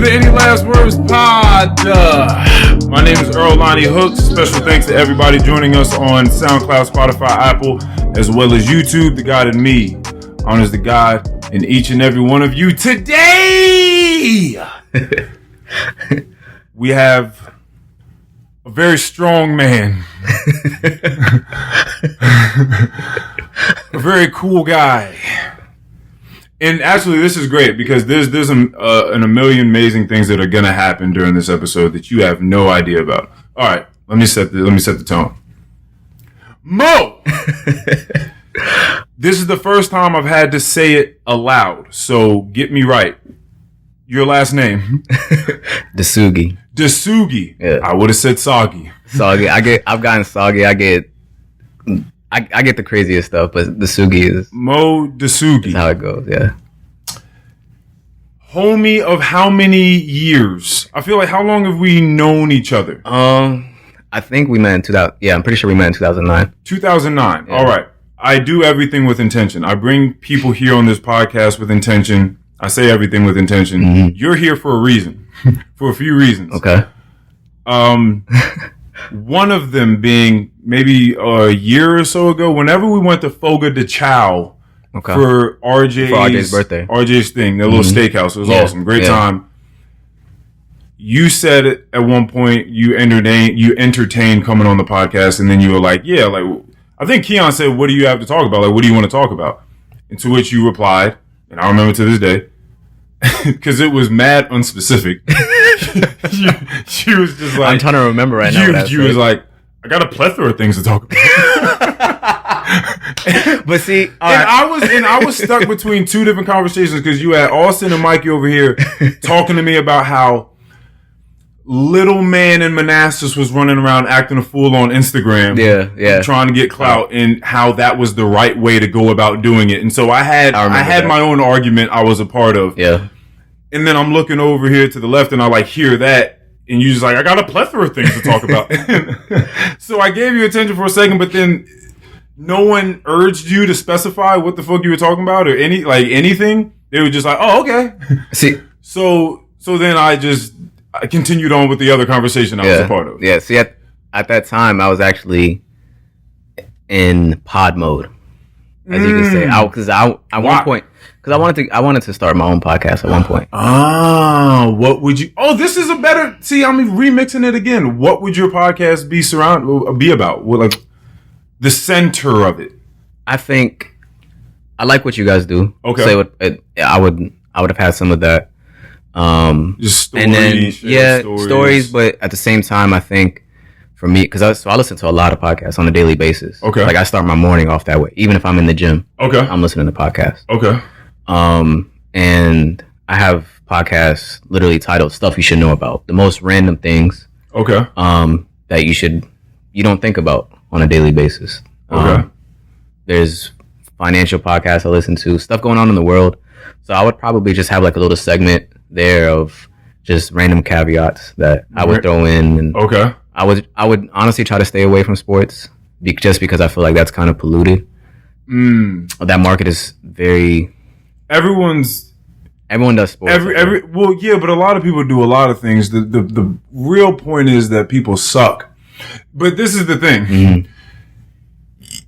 the Any Last Words Pod. My name is Earl Lonnie Hooks. Special thanks to everybody joining us on SoundCloud, Spotify, Apple, as well as YouTube. The God in me honors the God in each and every one of you. Today, we have a very strong man. A very cool guy. And actually, this is great because there's a million amazing things that are gonna happen during this episode that you have no idea about. All right, let me set the tone. Mo, this is the first time I've had to say it aloud, so get me right. Your last name? Dasugi. Dasugi. Yeah. I would have said Soggy. Soggy. I've gotten soggy. I get the craziest stuff, but Dasugi is Mo Dasugi. That's how it goes. Yeah. Homie of how many years? I feel like how long have we known each other? I think we met in 2000. Yeah, I'm pretty sure we met in 2009. 2009. Yeah. All right. I do everything with intention. I bring people here on this podcast with intention. I say everything with intention. Mm-hmm. You're here for a reason, for a few reasons. Okay. One of them being maybe a year or so ago, whenever we went to Fogo de Chao for RJ's birthday, RJ's thing, that little steakhouse. It was awesome. Great time. You said at one point you entertained coming on the podcast, and then you were like, yeah, like, I think Keon said, what do you have to talk about? Like, what do you want to talk about? And to which you replied, and I remember to this day, because it was mad unspecific. She was just like, I'm trying to remember right now. You was like, I got a plethora of things to talk about. But see, I was stuck between two different conversations because you had Austin and Mikey over here talking to me about how little man in Manassas was running around acting a fool on Instagram. Yeah. Trying to get clout, and how that was the right way to go about doing it. And so I had my own argument I was a part of. Yeah. And then I'm looking over here to the left and I like hear that, and you just like, I got a plethora of things to talk about. So I gave you attention for a second, but then no one urged you to specify what the fuck you were talking about or anything. They were just like, oh, okay. See, so then I continued on with the other conversation I was a part of. Yeah. See, at that time, I was actually in pod mode, as you can say. Because at one point, because I wanted to start my own podcast at one point. What would you? Oh, this is a better. See, I'm remixing it again. What would your podcast be about? What, like, the center of it? I think I like what you guys do. Okay. So I would have had some of that. Just stories, and then stories, but at the same time, I think for me, because I listen to a lot of podcasts on a daily basis. Okay. Like I start my morning off that way, even if I'm in the gym. Okay. I'm listening to podcasts. Okay. And I have podcasts literally titled "Stuff You Should Know About," the most random things. Okay. That you don't think about on a daily basis. Okay. There's financial podcasts I listen to, stuff going on in the world. So I would probably just have like a little segment there of just random caveats that I would throw in. And okay. I would honestly try to stay away from sports just because I feel like that's kind of polluted. That market is very. Everyone does sports. Well, yeah, but a lot of people do a lot of things. The real point is that people suck. But this is the thing. Mm-hmm.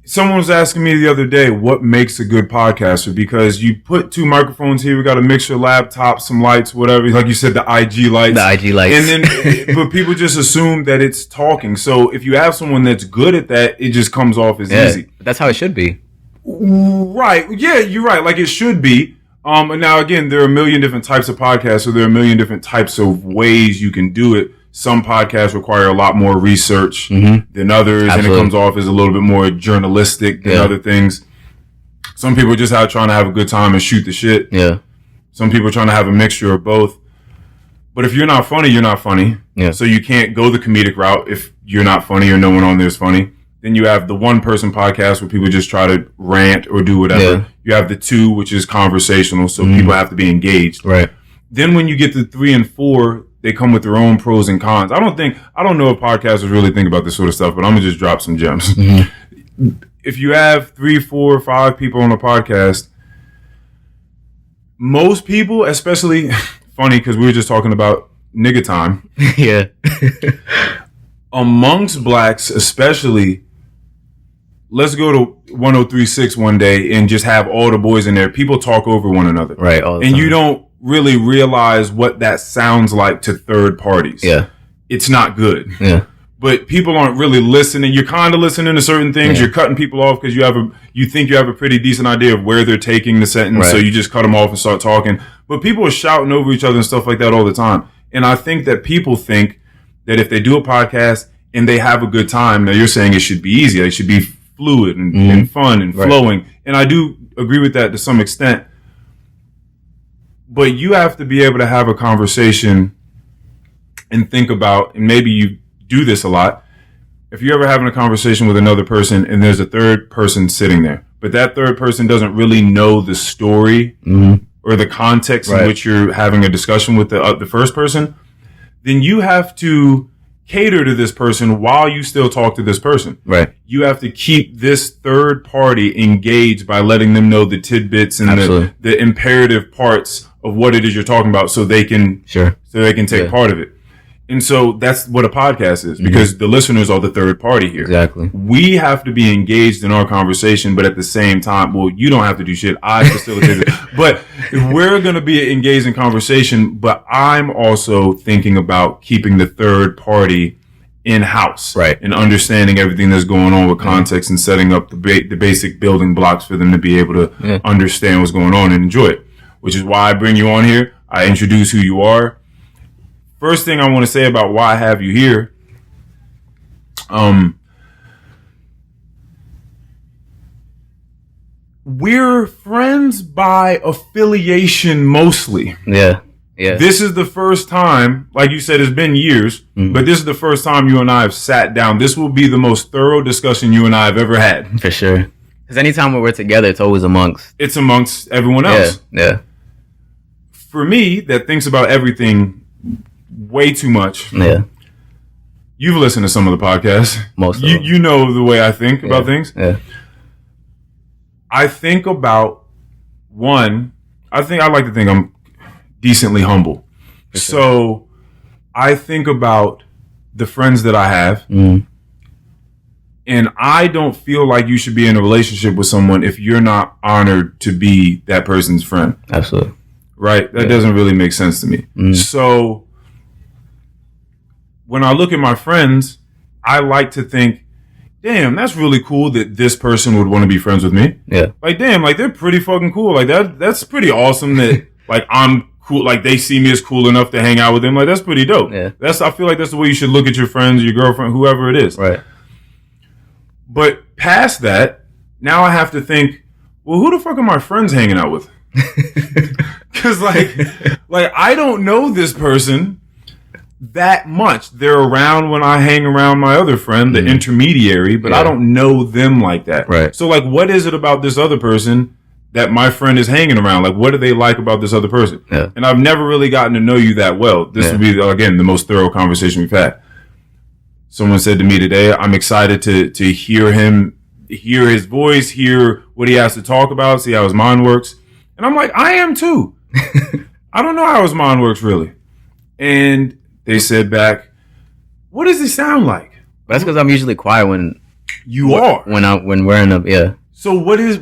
Someone was asking me the other day, what makes a good podcaster? Because you put two microphones here, we got a mixer, laptop, some lights, whatever. Like you said, the IG lights. The IG lights. And then, but people just assume that it's talking. So if you have someone that's good at that, it just comes off as easy. That's how it should be. Right. Yeah, you're right. Like it should be. And now again, there are a million different types of podcasts, so there are a million different types of ways you can do it. Some podcasts require a lot more research than others, and it comes off as a little bit more journalistic than other things. Some people are just out trying to have a good time and shoot the shit. Yeah. Some people are trying to have a mixture of both. But if you're not funny, you're not funny. Yeah. So you can't go the comedic route if you're not funny or no one on there is funny. Then you have the one-person podcast where people just try to rant or do whatever. Yeah. You have the two, which is conversational, so people have to be engaged. Right. Then when you get to 3 and 4, they come with their own pros and cons. I don't know if podcasters really think about this sort of stuff, but I'm going to just drop some gems. Mm-hmm. If you have 3, 4, 5 people on a podcast, most people, especially funny because we were just talking about nigga time. Yeah. Amongst blacks, especially, let's go to 103.6 one day and just have all the boys in there. People talk over one another. Right. All the and time. you don't really realize what that sounds like to third parties. Yeah. It's not good. Yeah. But people aren't really listening. You're kind of listening to certain things. Yeah. You're cutting people off because you think you have a pretty decent idea of where they're taking the sentence. Right. So you just cut them off and start talking. But people are shouting over each other and stuff like that all the time. And I think that people think that if they do a podcast and they have a good time, now you're saying it should be easy. It should be fluid and fun and flowing. And I do agree with that to some extent. But you have to be able to have a conversation and think about, and maybe you do this a lot, if you're ever having a conversation with another person and there's a third person sitting there, but that third person doesn't really know the story or the context in which you're having a discussion with the first person, then you have to cater to this person while you still talk to this person. Right. You have to keep this third party engaged by letting them know the tidbits and the imperative parts of what it is you're talking about so they can take part of it. And so that's what a podcast is, because the listeners are the third party here. Exactly. We have to be engaged in our conversation, but at the same time, well, you don't have to do shit. I facilitate it. But we're going to be engaged in conversation, but I'm also thinking about keeping the third party in-house. Right. And understanding everything that's going on with context and setting up the basic building blocks for them to be able to understand what's going on and enjoy it, which is why I bring you on here. I introduce who you are. First thing I want to say about why I have you here, we're friends by affiliation mostly. Yeah. Yeah. This is the first time, like you said, it's been years, but this is the first time you and I have sat down. This will be the most thorough discussion you and I have ever had. For sure. Because anytime we're together, it's always It's amongst everyone else. Yeah. For me, that thinks about everything way too much. Yeah. You've listened to some of the podcasts. Most of them. You know the way I think about things. Yeah. I think about I like to think I'm decently humble. Sure. So I think about the friends that I have. And I don't feel like you should be in a relationship with someone if you're not honored to be that person's friend. Absolutely. Right? That doesn't really make sense to me. So when I look at my friends, I like to think, damn, that's really cool that this person would want to be friends with me. Yeah. Like, damn, like they're pretty fucking cool. Like that's pretty awesome that like I'm cool. Like they see me as cool enough to hang out with them. Like that's pretty dope. Yeah. I feel like that's the way you should look at your friends, your girlfriend, whoever it is. Right. But past that, now I have to think, well, who the fuck are my friends hanging out with? Because like I don't know this person that much. They're around when I hang around my other friend, the intermediary, but I don't know them like that. Right. So like, what is it about this other person that my friend is hanging around? Like, what do they like about this other person? Yeah. And I've never really gotten to know you that well. This would be, again, the most thorough conversation we've had. Someone said to me today, I'm excited to hear his voice, hear what he has to talk about, see how his mind works. And I'm like, I am too. I don't know how his mind works really. And they said back, what does he sound like? That's because I'm usually quiet when we're in a So what's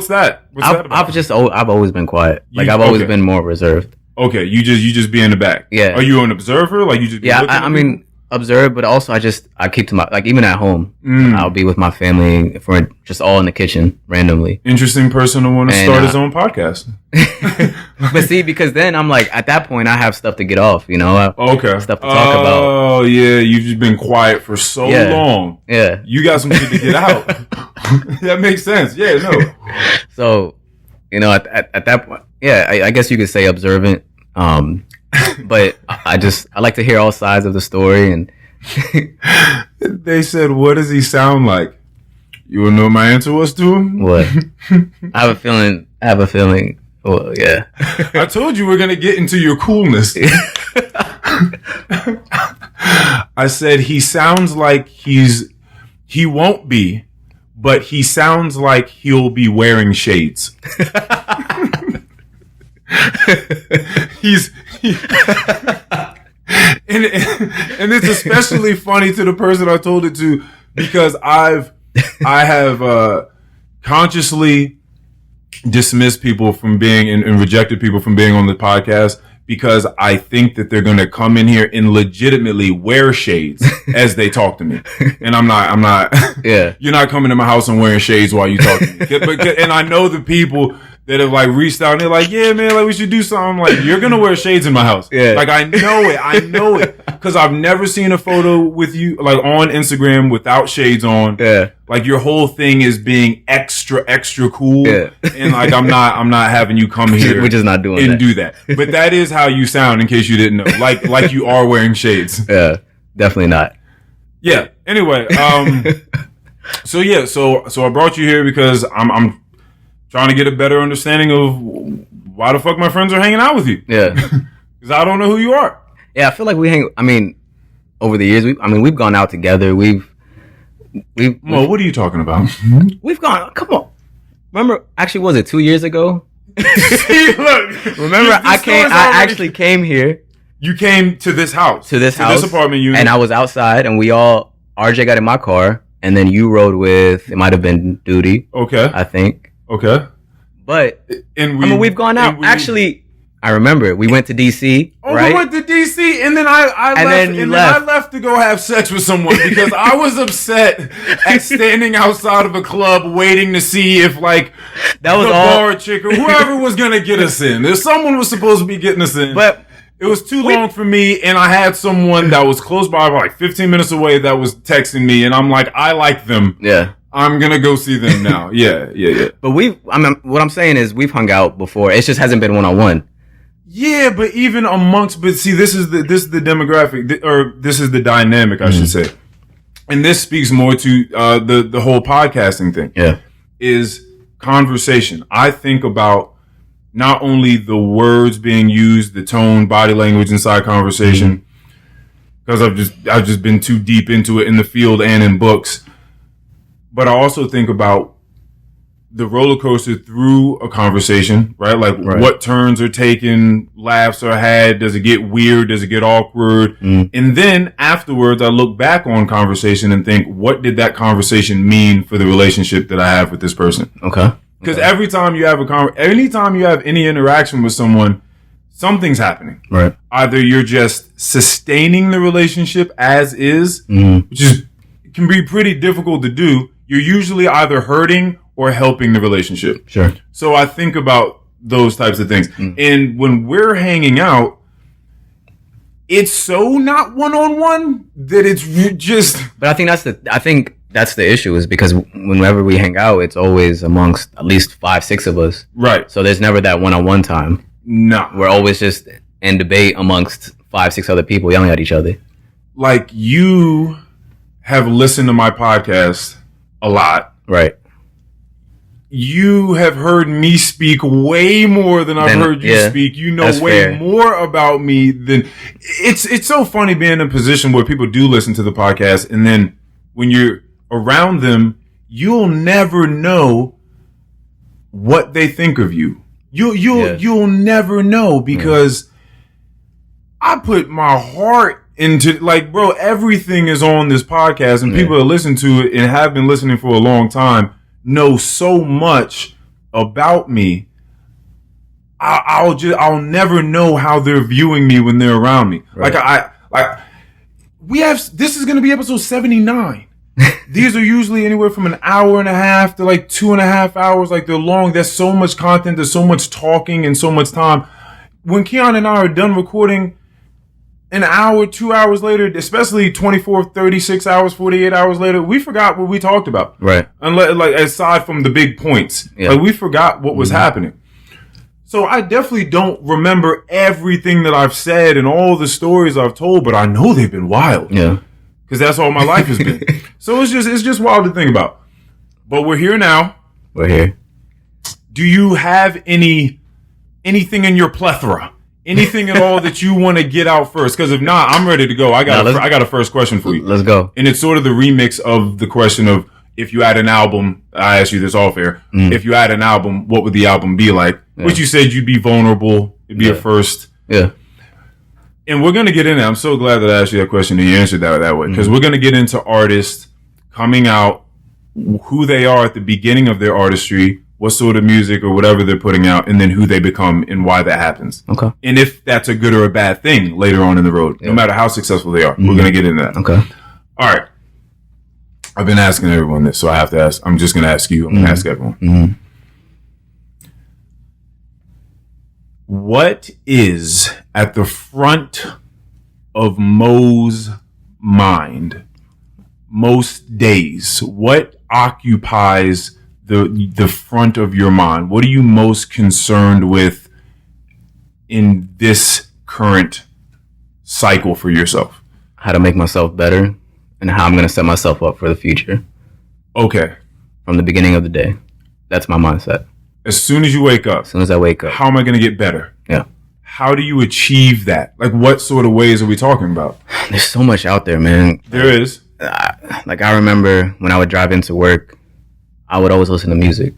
that? What's that about? I've always been quiet. Like I've always been more reserved. Okay, you just be in the back. Yeah. Are you an observer? Like you just I mean observe, but also I keep to my, like even at home, I'll be with my family if we're just all in the kitchen randomly. Interesting person to want to start his own podcast. But see, because then I'm like, at that point I have stuff to get off, Okay. Stuff to talk about. Oh yeah, you've just been quiet for so long. Yeah. You got some shit to get out. That makes sense. Yeah, no. So, at that point, I guess you could say observant. But I like to hear all sides of the story. And they said, what does he sound like? You want to know what my answer was to him? What? I have a feeling. Well, yeah. I told you we're going to get into your coolness. I said, he sounds like he won't be, but he sounds like he'll be wearing shades. and it's especially funny to the person I told it to because I have consciously dismissed people from being and rejected people from being on the podcast because I think that they're going to come in here and legitimately wear shades as they talk to me. And I'm not, Yeah. You're not coming to my house and wearing shades while you talk to me. And I know the people that have like reached out and they're like, yeah, man, like we should do something. I'm like, you're going to wear shades in my house. Yeah. Like I know it. Cause I've never seen a photo with you like on Instagram without shades on. Yeah. Like your whole thing is being extra cool. Yeah. And like I'm not having you come here. We're just not doing and that. do that. But that is how you sound in case you didn't know. Like you are wearing shades. Yeah. Definitely not. Yeah. Anyway, so I brought you here because I'm trying to get a better understanding of why the fuck my friends are hanging out with you. Yeah. Because I don't know who you are. Yeah, I feel like over the years, we've gone out together. We've Mo, what are you talking about? We've gone, come on. Remember, actually, was it 2 years ago? See, look. Remember, I actually came here. You came to this house. To this apartment unit. And I was outside, and RJ got in my car, and then you rode with, it might have been Duty. Okay. I think. Okay. But, we've gone out. Actually, I remember we went to DC. Oh, right? We went to DC, and then I left to go have sex with someone because I was upset at standing outside of a club waiting to see if like that was the all bar chick or whoever was gonna get us in. If someone was supposed to be getting us in, but it was too long for me, and I had someone that was close by, like 15 minutes away, that was texting me, and I'm like, I like them. Yeah. I'm gonna go see them now. Yeah. But what I'm saying is we've hung out before. It just hasn't been one-on-one. Yeah, but even but see, this is the demographic, or this is the dynamic, I should say. And this speaks more to the whole podcasting thing. Yeah. Is conversation. I think about not only the words being used, the tone, body language inside conversation, because I've just been too deep into it in the field and in books. But I also think about the roller coaster through a conversation, right? Like what turns are taken, laughs are had, does it get weird, does it get awkward? And then afterwards, I look back on conversation and think, what did that conversation mean for the relationship that I have with this person? Okay. Because every time you have anytime you have any interaction with someone, something's happening. Right. Either you're just sustaining the relationship as is, which can be pretty difficult to do. You're usually either hurting or helping the relationship. Sure. So I think about those types of things. And when we're hanging out, it's so not one-on-one that it's just... But I think that's the issue, is because whenever we hang out, it's always amongst at least 5-6 of us. Right. So there's never that one-on-one time. No. We're always just in debate amongst 5-6 other people yelling at each other. Like, you have listened to my podcast a lot. Right. You have heard me speak way more than I've heard you speak. You know way more about me than... It's so funny being in a position where people do listen to the podcast, and then when you're around them, you'll never know what they think of you. You'll never know, because I put my heart into, like, bro, everything is on this podcast, and people that listen to it and have been listening for a long time know so much about me. I'll never know how they're viewing me when they're around me. Right. This is going to be episode 79. These are usually anywhere from an hour and a half to like 2.5 hours. Like, they're long. There's so much content. There's so much talking and so much time. When Keon and I are done recording, an hour, 2 hours later, especially 24, 36 hours, 48 hours later, we forgot what we talked about. Right. Unless, like, aside from the big points. Yeah. Like, we forgot what was happening. So I definitely don't remember everything that I've said and all the stories I've told, but I know they've been wild. Yeah. Because that's all my life has been. So it's just wild to think about. But we're here now. We're here. Do you have anything in your plethora? Anything at all that you want to get out first? Because if not, I'm ready to go. I got a first question for you. Let's go. And it's sort of the remix of the question of, if you had an album, I asked you this off air. If you had an album, what would the album be like? Yeah. Which you said you'd be vulnerable. It'd be a first. Yeah. And we're going to get into, I'm so glad that I asked you that question and you answered that way. Because we're going to get into artists coming out, who they are at the beginning of their artistry, what sort of music or whatever they're putting out, and then who they become and why that happens. Okay. And if that's a good or a bad thing later on in the road, no matter how successful they are. We're going to get into that. Okay. All right. I've been asking everyone this, so I have to ask. I'm just going to ask you. I'm going to ask everyone. What is at the front of Mo's mind most days? What occupies the front of your mind? What are you most concerned with in this current cycle for yourself? How to make myself better and how I'm going to set myself up for the future. Okay. From the beginning of the day. That's my mindset. As soon as you wake up. As soon as I wake up. How am I going to get better? Yeah. How do you achieve that? Like, what sort of ways are we talking about? There's so much out there, man. There is. Like, I remember when I would drive into work, I would always listen to music.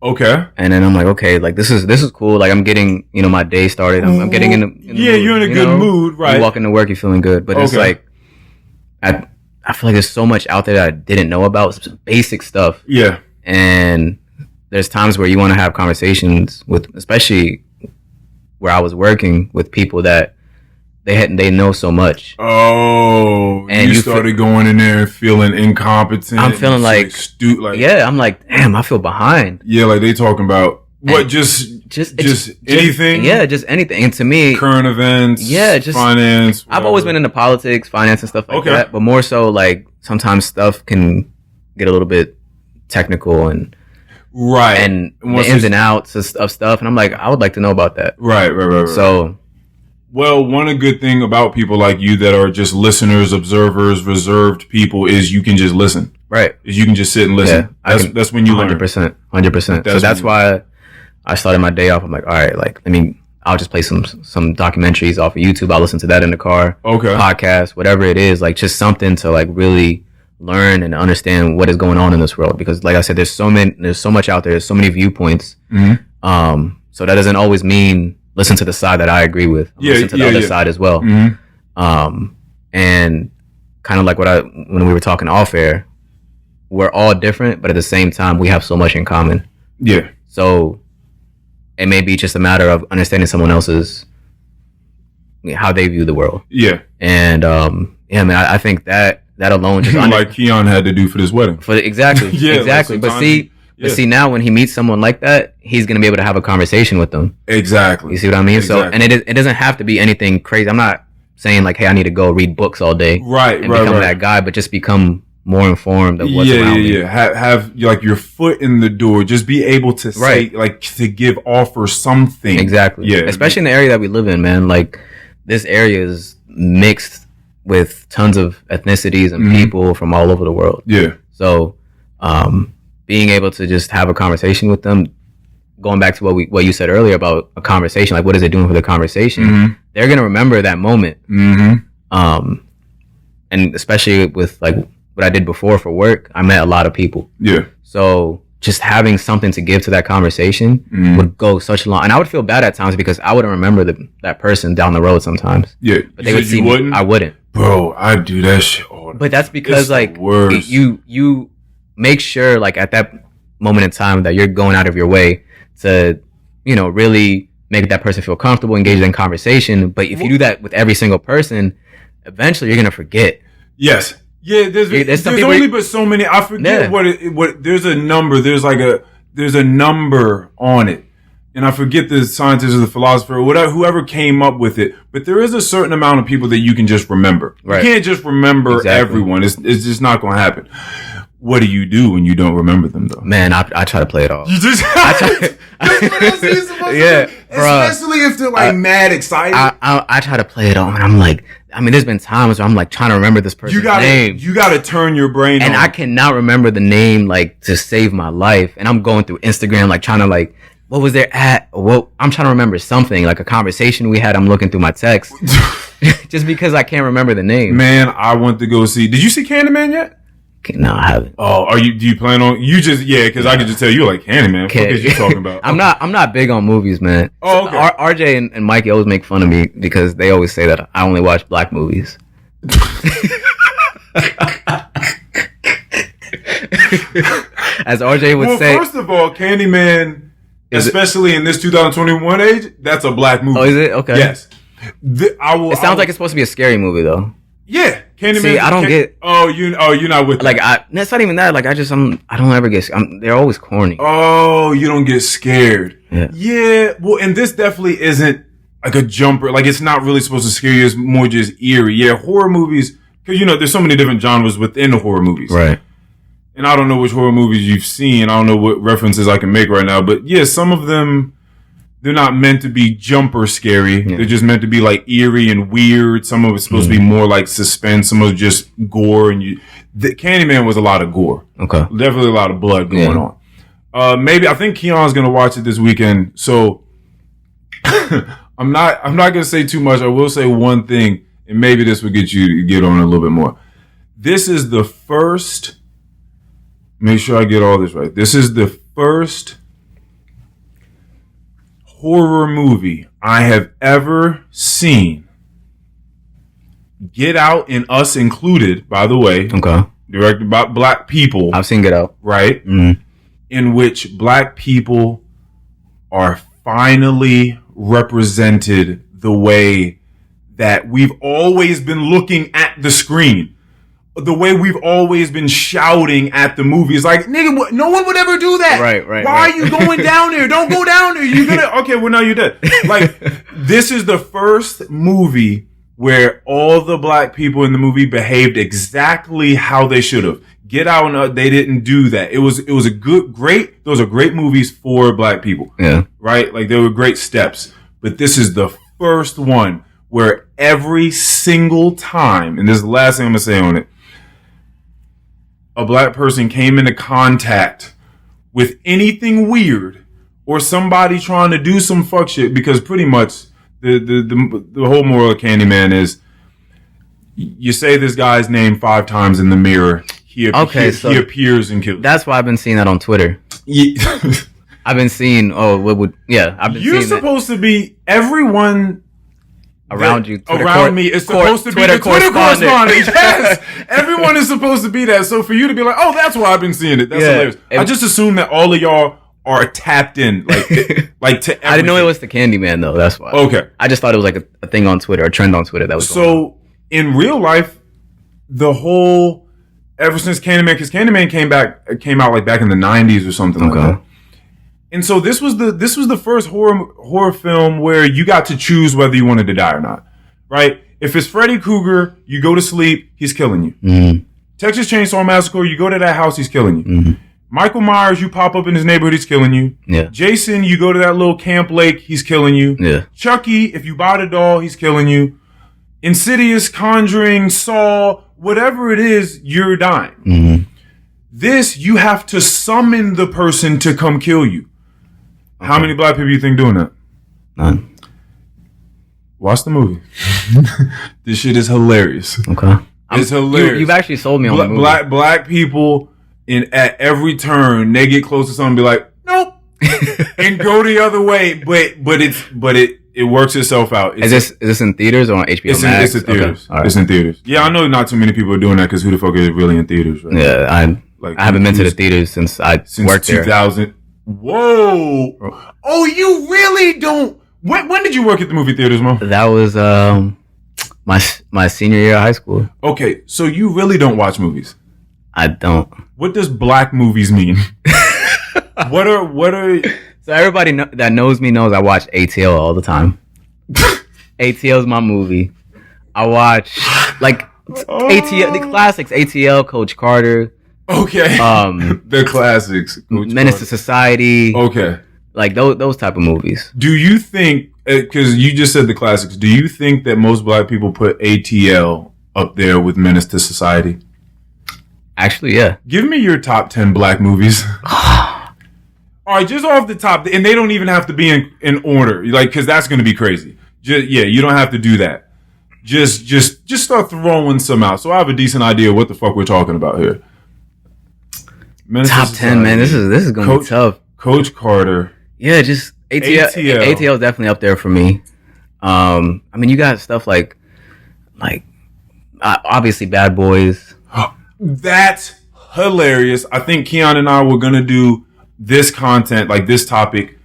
Okay. And then I'm like, okay, like, this is cool. Like, I'm getting, my day started. I'm getting in the mood, you're in a good mood, right? You walk into work, you're feeling good. But it's like, I feel like there's so much out there that I didn't know about. Some basic stuff. Yeah. And there's times where you want to have conversations with, especially where I was working with people that they know so much. Oh, and you started going in there feeling incompetent. I'm feeling like, yeah, I'm like, damn, I feel behind. Yeah, like they talking about what, just anything? Yeah, just anything. And to me, current events, just finance. Whatever. I've always been into politics, finance, and stuff like that. But more so, like, sometimes stuff can get a little bit technical and and the ins and outs of stuff. And I'm like, I would like to know about that. Right. So, well, one good thing about people like you that are just listeners, observers, reserved people is you can just listen. Right. Is you can just sit and listen. Yeah, that's when you 100%, 100%. So that's why I started my day off. I'm like, all right, like, I'll just play some documentaries off of YouTube. I'll listen to that in the car. Okay. Podcast, whatever it is, like, just something to, like, really learn and understand what is going on in this world. Because, like I said, there's so much out there. There's so many viewpoints. Mm-hmm. So that doesn't always mean listen to the side that I agree with. Listen to the other side as well. Mm-hmm. And kind of like when we were talking off air, we're all different, but at the same time, we have so much in common. Yeah. So it may be just a matter of understanding someone else's, how they view the world. Yeah. And man, I think that alone just like Keon had to do for this wedding. Exactly. Exactly. Like but see, now when he meets someone like that, he's gonna be able to have a conversation with them. Exactly. You see what I mean? Exactly. So, and it doesn't have to be anything crazy. I'm not saying like, hey, I need to go read books all day, and become that guy, but just become more informed of what's around me. Have like your foot in the door. Just be able to say, like, to offer something. Exactly. Yeah. Especially in the area that we live in, man. Like, this area is mixed with tons of ethnicities and people from all over the world. Yeah. So, being able to just have a conversation with them, going back to what you said earlier about a conversation, like, what is it doing for the conversation? They're gonna remember that moment. And especially with like what I did before for work, I met a lot of people. Yeah. So just having something to give to that conversation would go such a long. And I would feel bad at times because I wouldn't remember that person down the road sometimes. Yeah. But they would see me. I wouldn't. Bro, I do that shit all the But that's because like you make sure like at that moment in time that you're going out of your way to, really make that person feel comfortable, engage in conversation. But if you do that with every single person, eventually you're going to forget. Yes. Yeah, there's only but so many. I forget what there's a number. There's a number on it, and I forget the scientist or the philosopher or whatever, whoever came up with it. But there is a certain amount of people that you can just remember. Right. You can't just remember everyone. It's just not going to happen. What do you do when you don't remember them, though? Man, I try to play it off. You just yeah, especially if they're like mad excited. I try to play it off, and I'm like, there's been times where I'm like trying to remember this person's name. You gotta turn your brain and on. I cannot remember the name like to save my life. And I'm going through Instagram like trying to like, what was their at? What I'm trying to remember something like a conversation we had. I'm looking through my text just because I can't remember the name. Man, I want to go see. Did you see Candyman yet? No, I haven't. Oh, do you plan on? You just because I could just tell you like Candyman. What is you talking about? I'm not big on movies, man. Oh, okay. RJ and Mikey always make fun of me because they always say that I only watch black movies. As RJ would say. Well, first of all, Candyman, especially in this 2021 age, that's a black movie. Oh, is it? Okay. Yes. It sounds like it's supposed to be a scary movie, though. Yeah, Candyman. See, I don't get. You're not with. Like that's not even that. Like I don't ever get. They're always corny. Oh, you don't get scared. Yeah. Well, and this definitely isn't like a jumper. Like it's not really supposed to scare you. It's more just eerie. Yeah, horror movies. Because there's so many different genres within the horror movies. Right. And I don't know which horror movies you've seen. I don't know what references I can make right now. But yeah, some of them. They're not meant to be jumper scary. Yeah. They're just meant to be like eerie and weird. Some of it's supposed to be more like suspense. Some of it's just gore. And Candyman was a lot of gore. Okay. Definitely a lot of blood going on. Maybe I think Keon's gonna watch it this weekend. So I'm not gonna say too much. I will say one thing, and maybe this will get you to get on a little bit more. This is the first. Make sure I get all this right. This is the first horror movie I have ever seen, Get Out and Us included, by the way. Okay. Directed by black people. I've seen Get Out. Right? Mm-hmm. In which black people are finally represented the way that we've always been looking at the screen. The way we've always been shouting at the movies, like, nigga, no one would ever do that. Right. Why are you going down there? Don't go down there. You're gonna, okay, well, now you're dead. Like, this is the first movie where all the black people in the movie behaved exactly how they should have. Get Out and they didn't do that. It was a those are great movies for black people. Yeah. Right? Like, they were great steps. But this is the first one where every single time, and this is the last thing I'm gonna say on it, a black person came into contact with anything weird or somebody trying to do some fuck shit, because pretty much the whole moral of Candyman is you say this guy's name 5 times in the mirror, he appears and kills. That's why I've been seeing that on Twitter. Yeah. I've been seeing You're supposed to be everyone around you. Around me is supposed to be the Twitter correspondent. Yes. Everyone is supposed to be that. So for you to be like, oh, that's why I've been seeing it. That's hilarious. I just assume that all of y'all are tapped in, like to everything. I didn't know it was the Candyman though. That's why. Okay. I just thought it was like a thing on Twitter, a trend on Twitter that was so in real life, ever since Candyman, because Candyman came out like back in the 90s or something like that. And so this was the first horror film where you got to choose whether you wanted to die or not, right? If it's Freddy Krueger, you go to sleep, he's killing you. Mm-hmm. Texas Chainsaw Massacre, you go to that house, he's killing you. Mm-hmm. Michael Myers, you pop up in his neighborhood, he's killing you. Yeah. Jason, you go to that little camp lake, he's killing you. Yeah. Chucky, if you buy the doll, he's killing you. Insidious, Conjuring, Saw, whatever it is, you're dying. Mm-hmm. This, you have to summon the person to come kill you. Okay. How many black people you think doing that? None. Watch the movie. This shit is hilarious. Okay. It's hilarious. You've actually sold me on the movie. Black people at every turn, they get close to something and be like, nope. And go the other way. But it works itself out. Is this in theaters or on HBO Max? It's in theaters. Okay. Right. It's in theaters. Yeah, I know not too many people are doing that because who the fuck is really in theaters, right? Yeah, I haven't been to the theaters since worked there. 2000. Whoa! Oh, you really don't? When did you work at the movie theaters, Mo? That was my senior year of high school. Okay, so you really don't watch movies? I don't. What does black movies mean? What are? So everybody that knows me knows I watch ATL all the time. ATL is my movie. I watch ATL, the classics. ATL, Coach Carter. Okay. The classics. Menace to Society. Okay. Like those type of movies. Do you think, because you just said the classics, do you think that most black people put ATL up there with Menace to Society? Actually, yeah. Give me your top 10 black movies. All right, just off the top, and they don't even have to be in order, like, because that's going to be crazy. You don't have to do that. Just start throwing some out, so I have a decent idea of what the fuck we're talking about here. Top 10, man. This is gonna be tough. Coach Carter. Yeah, just ATL is definitely up there for me. I mean, you got stuff like obviously Bad Boys. That's hilarious. I think Keon and I were gonna do this content, like this topic,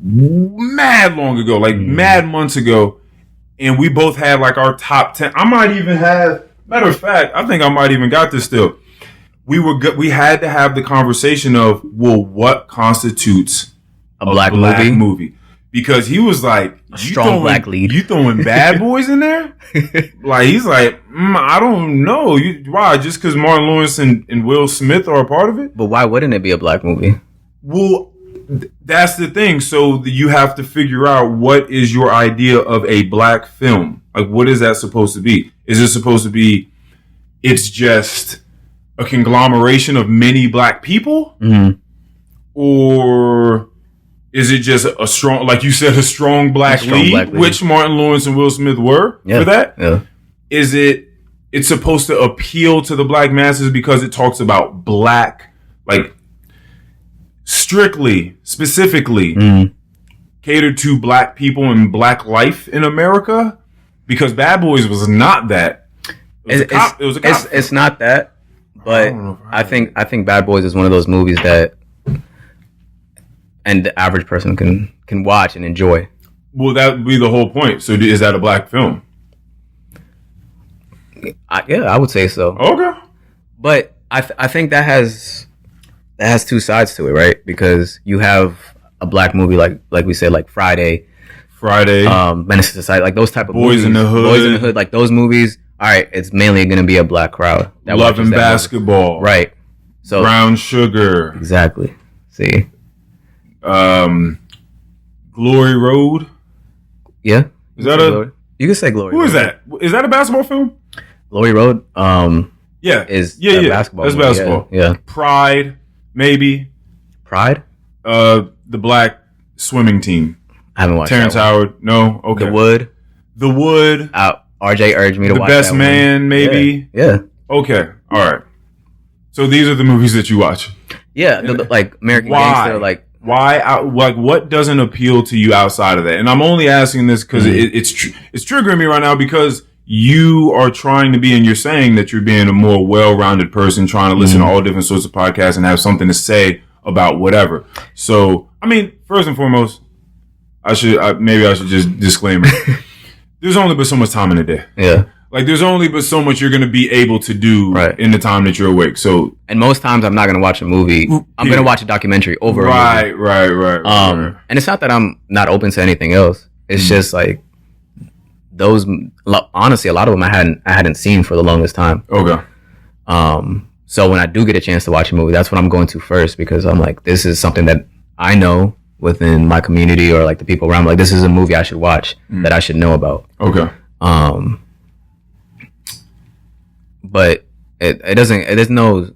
mad long ago, like mad months ago, and we both had like our top 10. I might even have. Matter of fact, I think I might even got this still. We had to have the conversation of, well, what constitutes a black movie? Because he was like, a strong black lead. You throwing Bad Boys in there? Like, he's like, I don't know. Why? Just because Martin Lawrence and Will Smith are a part of it? But why wouldn't it be a black movie? Well, that's the thing. So you have to figure out what is your idea of a black film. Like, what is that supposed to be? Is it supposed to be, it's just a conglomeration of many black people? Mm-hmm. Or is it just a strong, like you said, a strong black lead, which Martin Lawrence and Will Smith were for that? Yeah. Is it's supposed to appeal to the black masses because it talks about black, like specifically catered to black people and black life in America? Because Bad Boys was not that. It was a cop. It's not that, but I think Bad Boys is one of those movies that and the average person can watch and enjoy. Well, that would be the whole point. So is that a black film? I would say so. Okay. But I think that has two sides to it, right? Because you have a black movie like we said, like Friday, Menace to Society, like those type of Boys movies. in the Hood, like those movies. All right, it's mainly going to be a black crowd. Love and Basketball, movie. Right? So Brown Sugar, exactly. See, Glory Road. Yeah, is that a? You can say Glory. Who is that? Is that a basketball film? Glory Road. Yeah, is basketball. That's movie. Basketball. Yeah. Pride, maybe. Pride. The black swimming team. I haven't watched Terrence Howard. No. Okay. The Wood. RJ urged me to watch The Best Man, maybe. Yeah. Okay. All right. So these are the movies that you watch. Yeah, like American Gangster, like. Why? Like, what doesn't appeal to you outside of that? And I'm only asking this because it's triggering me right now because you are trying to be, and you're saying that you're being a more well-rounded person, trying to listen to all different sorts of podcasts and have something to say about whatever. So, I mean, first and foremost, maybe I should just disclaimer. There's only but so much time in a day. Yeah. Like, there's only but so much you're going to be able to do in the time that you're awake. So, and most times I'm not going to watch a movie. I'm going to watch a documentary over a movie. Right. And it's not that I'm not open to anything else. It's just like those. Honestly, a lot of them I hadn't seen for the longest time. Okay. So when I do get a chance to watch a movie, that's what I'm going to first because I'm like, this is something that I know within my community or like the people around me. Like, this is a movie I should watch that I should know about. Okay. But it doesn't. There's no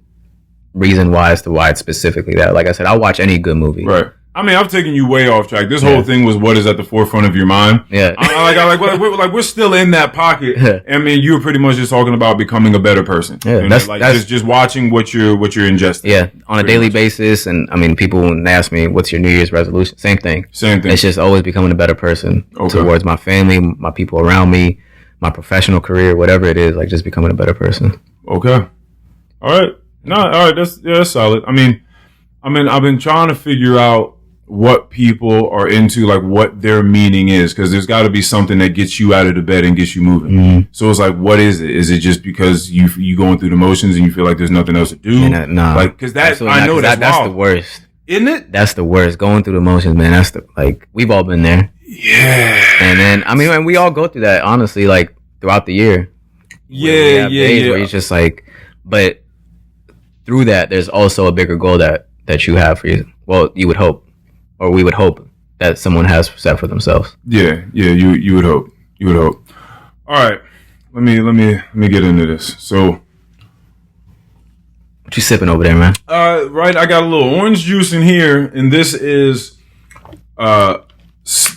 reason why as to why it's specifically that. Like I said, I'll watch any good movie. Right. I mean, I've taken you way off track. This whole thing was what is at the forefront of your mind. Yeah. We're still in that pocket. Yeah. I mean, you were pretty much just talking about becoming a better person. Yeah. That's just watching what you're ingesting. Yeah. On a daily basis. And I mean, people when they ask me, what's your New Year's resolution? Same thing. It's just always becoming a better person towards my family, my people around me, my professional career, whatever it is, like just becoming a better person. Okay. All right. No, all right. That's solid. I mean, I've been trying to figure out what people are into, like what their meaning is, because there's got to be something that gets you out of the bed and gets you moving. So it's like, what is it? Is it just because you going through the motions and you feel like there's nothing else to do? No, like because that's the worst, isn't it? That's the worst. Going through the motions, man. That's we've all been there. Yeah. And then and we all go through that, honestly, like throughout the year. Yeah. Where it's just like, but through that, there's also a bigger goal that you have for you. Well, you would hope, or we would hope that someone has set for themselves. Yeah. You would hope. All right, let me get into this. So, what you sipping over there, man? Right, I got a little orange juice in here, and this is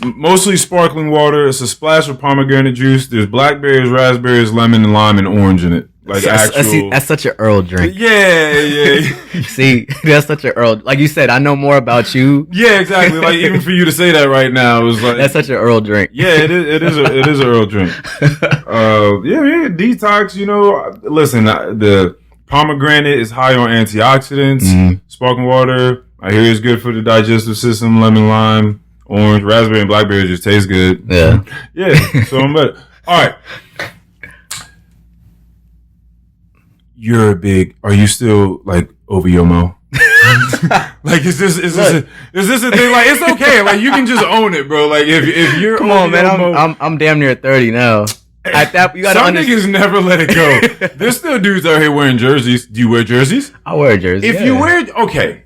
mostly sparkling water. It's a splash of pomegranate juice. There's blackberries, raspberries, lemon, and lime, and orange in it. Like actual. See, that's such an Earl drink. Yeah. See, that's such an Earl. Like you said, I know more about you. Yeah, exactly. Like even for you to say that right now, it was like that's such an Earl drink. Yeah, it is an Earl drink. Yeah, detox. You know, listen, the pomegranate is high on antioxidants. Sparkling water, I hear, is good for the digestive system. Lemon, lime, orange, raspberry, and blackberry just taste good. Yeah. So I'm better. All right. Are you still like over your mo? Like is this a thing? Like it's okay. Like you can just own it, bro. Like if you're come on, man. I'm damn near 30 now. At that, you gotta some niggas never let it go. There's still dudes out here wearing jerseys. Do you wear jerseys? I wear jerseys. If you wear, okay,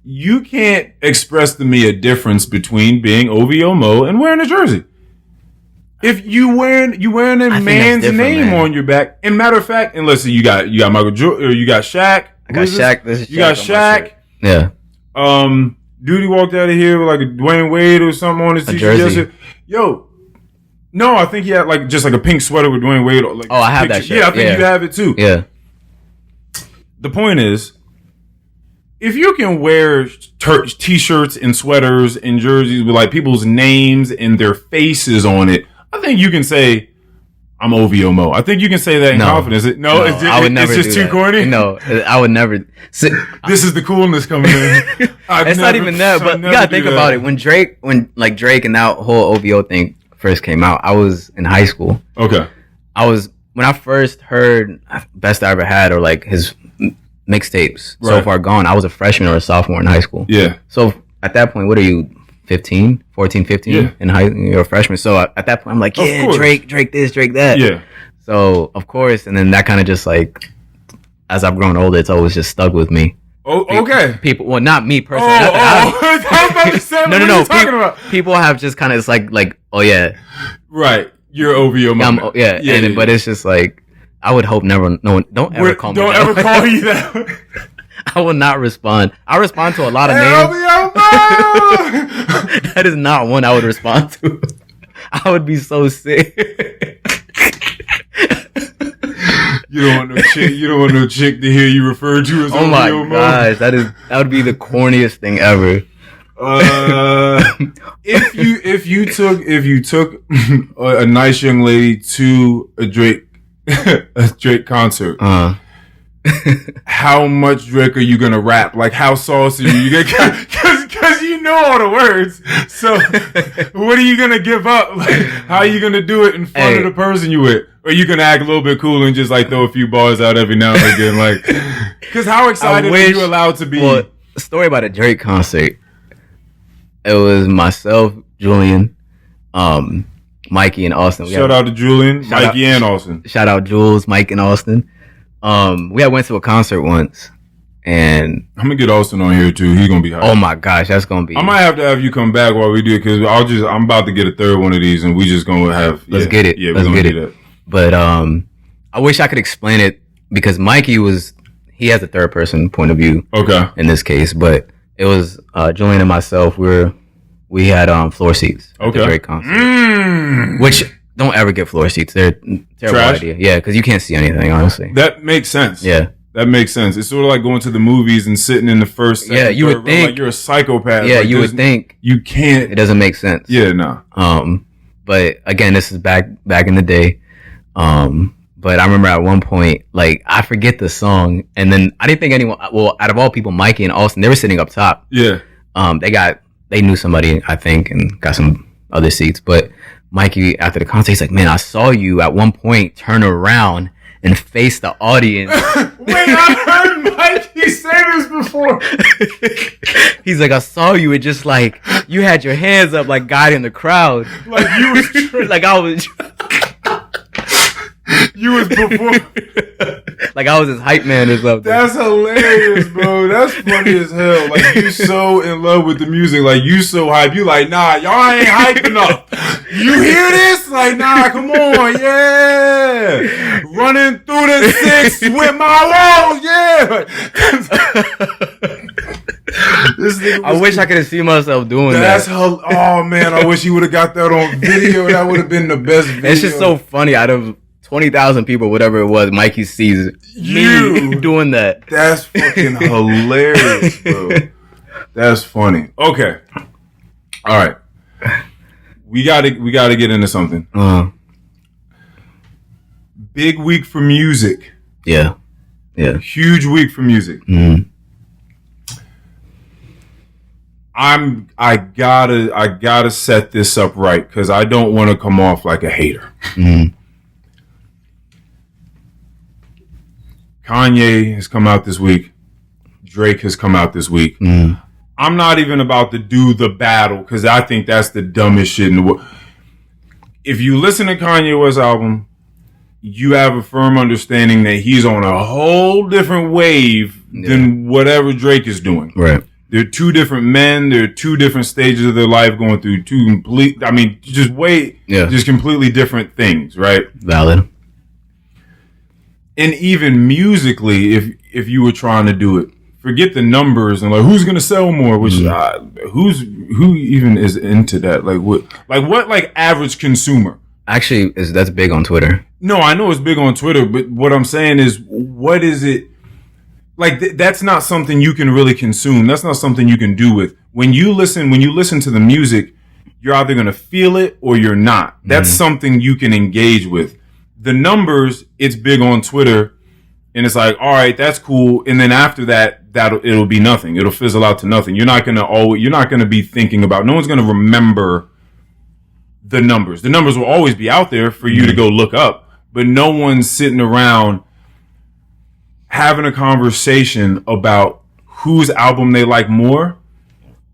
you can't express to me a difference between being OVO and wearing a jersey. If you wearing a man's name on your back, and matter of fact, and listen, you got Michael Jordan, or you got Shaq. I got Shaq. You got Shaq. Yeah. Dude, he walked out of here with like a Dwayne Wade or something on his t-shirt yesterday. Yo, no, I think he had like just like a pink sweater with Dwayne Wade. Like, I have that shit. Yeah, I think you have it too. Yeah. The point is, if you can wear t-shirts and sweaters and jerseys with like people's names and their faces on it, I think you can say, I'm OVO. I think you can say that in confidence. I would never. It's just too corny. No, I would never. This is the coolness coming in. It's not even that, but you gotta think about it. When Drake and that whole OVO thing first came out, I was in high school. Okay. When I first heard Best I Ever Had or like his mixtapes, So Far Gone, I was a freshman or a sophomore in high school. Yeah. So at that point, what are you? 15 in high, you're a freshman. So at that point, I'm like, yeah, Drake this, Drake that. Yeah. So of course, and then that kind of just like, as I've grown older, it's always just stuck with me. Oh, okay. People, well, not me personally. I was about to say, what are you talking about? People have just kind of, it's like, oh yeah. Right. You're OVO. But it's just like, I would hope don't ever call me that. Don't ever call you that. I will not respond. I respond to a lot of names. That is not one I would respond to. I would be so sick. You don't want no chick to hear you referred to as OVO. Oh my gosh, that would be the corniest thing ever. If you took a nice young lady to a Drake concert, how much Drake are you gonna rap? Like how saucy are you gonna? Because you know all the words. So what are you gonna give up? Like how are you gonna do it in front of the person you with? Or are you gonna act a little bit cool and just like throw a few bars out every now and again? Like, because how excited are you allowed to be? Well, a story about a Drake concert. It was myself, Julian, Mikey, and Austin. Shout out to Julian, Mikey, and Austin. Shout out Jules, Mike, and Austin. We had went to a concert once, and I'm gonna get Austin on here too. He's gonna be hot. Oh my gosh, that's gonna be. I might have to have you come back while we do it because I'm about to get a third one of these, and we just gonna have. Let's get it. Yeah, let's get it. But I wish I could explain it because Mikey he has a third person point of view. Okay. In this case, but it was Julian and myself. We had floor seats. Okay. At the Drake concert. Which. Don't ever get floor seats. They're terrible idea. Yeah, because you can't see anything, honestly. That makes sense. Yeah. That makes sense. It's sort of like going to the movies and sitting in the first, second, you would think. Like you're a psychopath. Yeah, like you would think. You can't. It doesn't make sense. Yeah, no. But again, this is back in the day. But I remember at one point, like, I forget the song. And then I didn't think anyone, well, out of all people, Mikey and Austin, they were sitting up top. Yeah. They knew somebody, I think, and got some other seats. But Mikey, after the concert, he's like, man, I saw you at one point turn around and face the audience. Wait, I heard Mikey say this before. He's like, I saw you. It just like, you had your hands up like guiding the crowd. Like you was... like I was... You was before... like I was his hype man or something. That's hilarious, bro. That's funny as hell. Like you so in love with the music. Like you so hype. You like, nah, y'all ain't hype enough. You hear this? Like, nah, come on, yeah. Running through the six with my walls, yeah. I wish I could have seen myself doing that. Oh man, I wish he would have got that on video. That would have been the best video. It's just so funny. Out of 20,000 people, whatever it was, Mikey sees me doing that. That's fucking hilarious, bro. That's funny. Okay. All right. We gotta get into something. Big week for music. Yeah. Huge week for music. I gotta set this up right because I don't want to come off like a hater. Kanye has come out this week. Drake has come out this week. I'm not even about to do the battle because I think that's the dumbest shit in the world. If you listen to Kanye West's album, you have a firm understanding that he's on a whole different wave than whatever Drake is doing. Right. They're two different men. They're two different stages of their life going through just completely different things, right? Valid. And even musically, if you were trying to do it, forget the numbers and like who's gonna sell more, which who even is into that? What average consumer? Actually, that's big on Twitter. No, I know it's big on Twitter, but what I'm saying is, what is it? Like that's not something you can really consume. That's not something you can do with. When you listen to the music, you're either gonna feel it or you're not. That's something you can engage with. The numbers, it's big on Twitter, and it's like, all right, that's cool. And then after that, it'll be nothing. It'll fizzle out to nothing. You're not gonna be thinking about. No one's gonna remember the numbers. The numbers will always be out there for you to go look up, but no one's sitting around having a conversation about whose album they like more,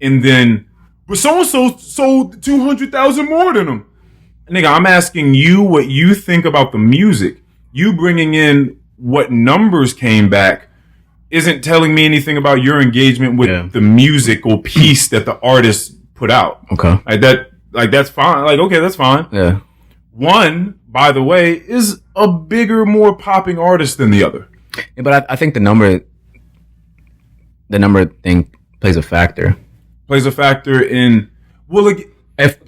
and then, but so-and-so sold 200,000 more than them. Nigga, I'm asking you what you think about the music. You bringing in what numbers came back isn't telling me anything about your engagement with the musical piece that the artist put out. Okay. That's fine. Like, okay, that's fine. Yeah. One, by the way, is a bigger, more popping artist than the other. Yeah, but I think the number thing plays a factor. Plays a factor in what? It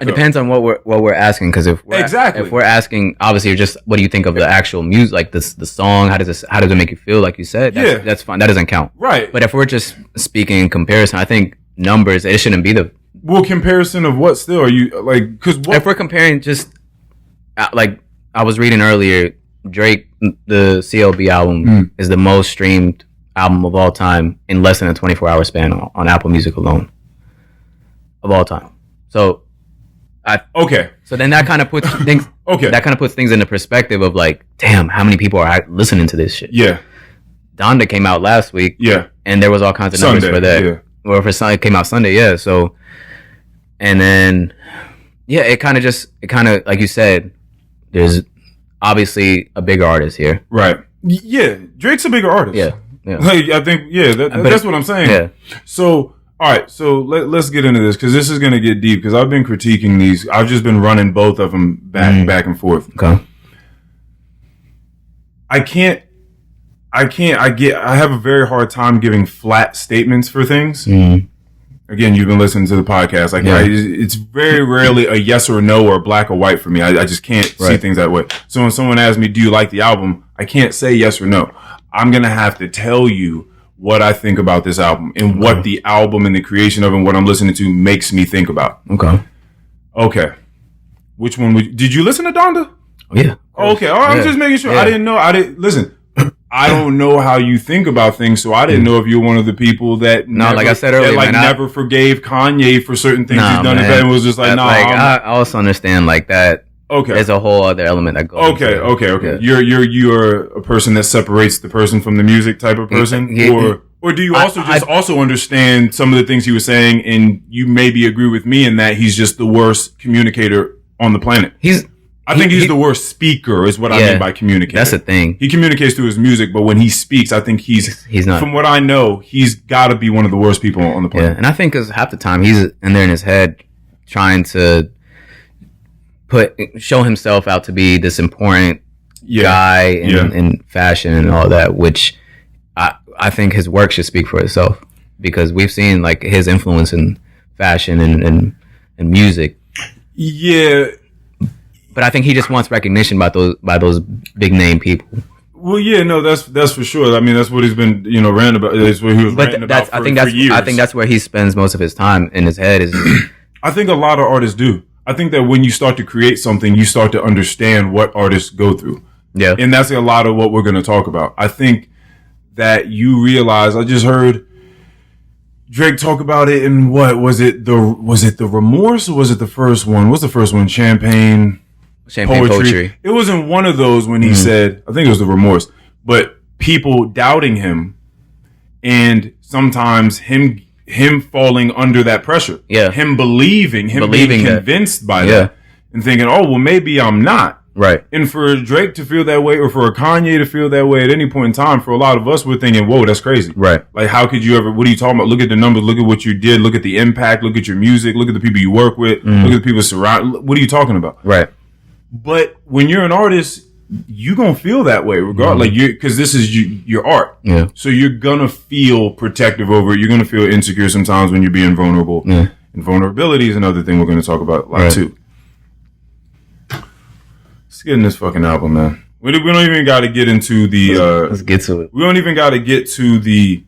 depends on what we're asking. Because if we're asking, obviously, just what do you think of the actual music, like the song? How does it make you feel? Like you said, that's fine. That doesn't count, right? But if we're just speaking in comparison, I think numbers, it shouldn't be the comparison of what. Still, are you like because if we're comparing just like I was reading earlier, Drake, the CLB album is the most streamed album of all time in less than a 24-hour span on Apple Music alone. Of all time. So so then that kind of puts things that kind of puts things into perspective of like, damn, how many people are listening to this shit? Yeah. Donda came out last week. Yeah. And there was all kinds of numbers for that. Yeah. Or for Sunday, it came out Sunday, yeah. So and then it kind of like you said, there's obviously a bigger artist here. Right. Yeah. Drake's a bigger artist. Yeah. Like, I think that's what I'm saying. Yeah. So all right, so let's get into this because this is going to get deep because I've been critiquing these. I've just been running both of them back and forth. Okay. I have a very hard time giving flat statements for things. Again, you've been listening to the podcast. It's very rarely a yes or no or black or white for me. I just can't see things that way. So when someone asks me, do you like the album? I can't say yes or no. I'm going to have to tell you what I think about this album and what the album and the creation of it and what I'm listening to makes me think about. Okay. Which one did you listen to Donda? Oh, yeah. Okay. All right. I'm just making sure. Yeah. I didn't know. Listen. I don't know how you think about things, so I didn't know if you're one of the people that like I said earlier, never forgave Kanye for certain things he's done, and was just like, I also understand like that. Okay, there's a whole other element that goes. Okay. Yeah. You're a person that separates the person from the music type of person, or do you also understand some of the things he was saying, and you maybe agree with me in that he's just the worst communicator on the planet. I think he's the worst speaker is what I mean by communicator. That's the thing. He communicates through his music, but when he speaks, I think he's not. From what I know, he's got to be one of the worst people on the planet. Yeah, and I think because half the time he's in there in his head trying to show himself out to be this important guy in fashion and all that, which I think his work should speak for itself because we've seen like his influence in fashion and music. Yeah. But I think he just wants recognition by those big name people. Well, yeah, no, that's for sure. I mean, that's what he's been, ranting about. That's what he was ranting about for years. I think that's where he spends most of his time in his head. Is I think a lot of artists do. I think that when you start to create something, you start to understand what artists go through. Yeah, and that's a lot of what we're going to talk about. I think that you realize. I just heard Drake talk about it in what was it? The Remorse or was it the first one? What's the first one? Champagne Poetry. It wasn't one of those when he said, I think it was the Remorse, but people doubting him and sometimes him falling under that pressure. Yeah. Him being convinced by that and thinking, oh, well, maybe I'm not. Right. And for Drake to feel that way or for a Kanye to feel that way at any point in time, for a lot of us, we're thinking, whoa, that's crazy. Right. Like, how could you ever, what are you talking about? Look at the numbers, look at what you did, look at the impact, look at your music, look at the people you work with, look at the people surround. What are you talking about? Right. But when you're an artist, you're going to feel that way regardless. Like, because this is your art. Yeah. So you're going to feel protective over it. You're going to feel insecure sometimes when you're being vulnerable. Yeah. And vulnerability is another thing we're going to talk about a lot too. Let's get in this fucking album, man. We don't even got to get into the... let's get to it. We don't even got to get to the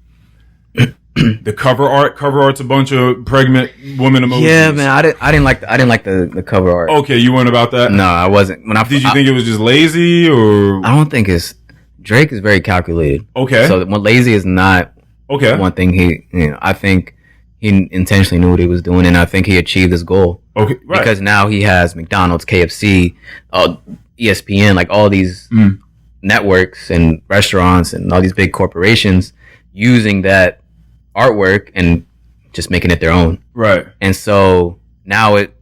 cover art. Cover art's a bunch of pregnant woman emojis. Yeah, man, I didn't like the cover art. Okay, you weren't about that? No, I wasn't. Did you think it was just lazy or? I don't think Drake is very calculated. Okay. So lazy is not one thing I think he intentionally knew what he was doing, and I think he achieved his goal. Okay, right. Because now he has McDonald's, KFC, ESPN, like all these networks and restaurants and all these big corporations using that artwork and just making it their own. Right. And so now it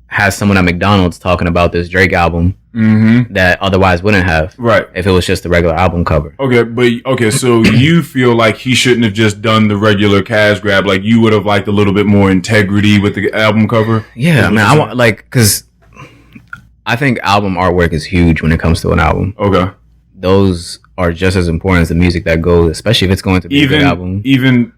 has someone at McDonald's talking about this Drake album that otherwise wouldn't have. Right. If it was just a regular album cover. Okay, so you feel like he shouldn't have just done the regular cash grab, like you would have liked a little bit more integrity with the album cover? Yeah, man, I want because I think album artwork is huge when it comes to an album. Okay. Those are just as important as the music that goes, especially if it's going to be a good album. Even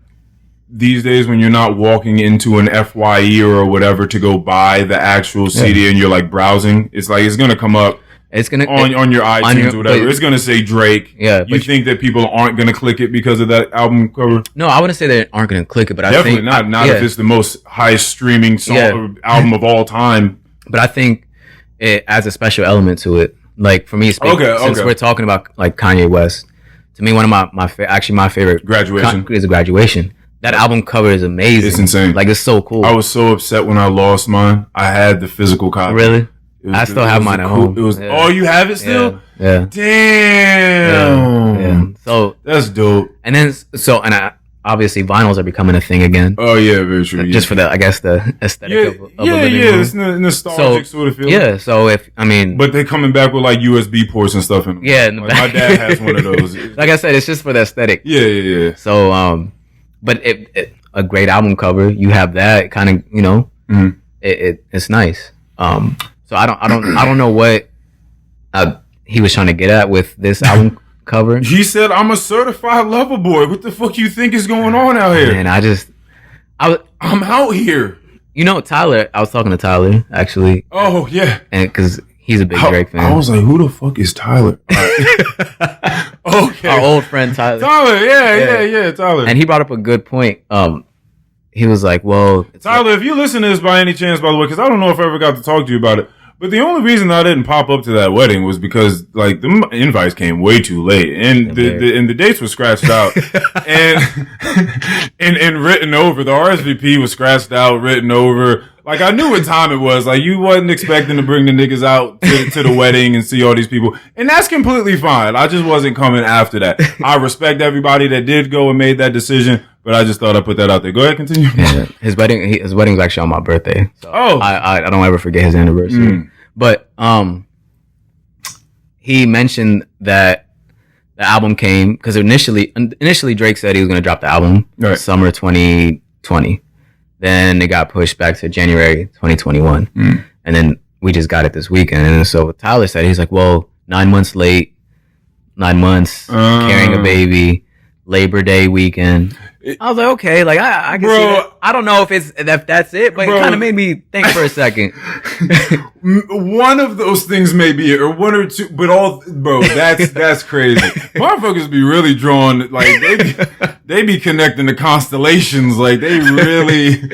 these days when you're not walking into an FYE or whatever to go buy the actual CD and you're like browsing, it's like it's gonna come up. It's gonna on your iTunes or whatever. It's gonna say Drake. Yeah. You think that people aren't gonna click it because of that album cover? No, I wouldn't say they aren't gonna click it, but I definitely think not if it's the most highest streaming song album of all time. But I think it adds a special element to it. Like for me, since we're talking about like Kanye West, to me one of my favorite Graduation is Graduation. That album cover is amazing. It's insane. Like, it's so cool. I was so upset when I lost mine. I had the physical copy. Really? I still have mine at home. It was. Yeah. Oh, you have it still? Yeah. Damn. Yeah. So that's dope. And then obviously vinyls are becoming a thing again. Oh yeah, very true. Just for I guess the aesthetic of a living room. It's nostalgic sort of feeling. Yeah. So but they're coming back with like USB ports and stuff in them. Yeah. Like, my dad has one of those. Like I said, it's just for the aesthetic. Yeah. So but a great album cover, you have that kind of, it's nice. So I don't know what he was trying to get at with this album cover. He said, "I'm a certified lover boy." What the fuck you think is going on out here? And I'm out here. Tyler. I was talking to Tyler actually. Oh yeah, and because he's a big Drake fan. I was like, "Who the fuck is Tyler?" Okay, our old friend Tyler. Yeah, Tyler. And he brought up a good point. He was like, "Well, Tyler, if you listen to this by any chance, by the way, because I don't know if I ever got to talk to you about it." But the only reason I didn't pop up to that wedding was because like the invites came way too late, and the dates were scratched out, and written over. The RSVP was scratched out, written over. Like I knew what time it was. Like you wasn't expecting to bring the niggas out to the wedding and see all these people, and that's completely fine. I just wasn't coming after that. I respect everybody that did go and made that decision. But I just thought I'd put that out there. Go ahead, continue. Yeah. His wedding's actually on my birthday. So I don't ever forget his anniversary. But he mentioned that the album came because initially Drake said he was going to drop the album summer 2020. Then it got pushed back to January 2021. And then we just got it this weekend. And so Tyler said, he's like, well, 9 months late, 9 months, carrying a baby, Labor Day weekend. I was like, okay, like I can see that. I don't know if that's it, but it kind of made me think for a second. One of those things may be it, or one or two, but that's crazy. Motherfuckers be really drawn, like they be connecting the constellations, like they really.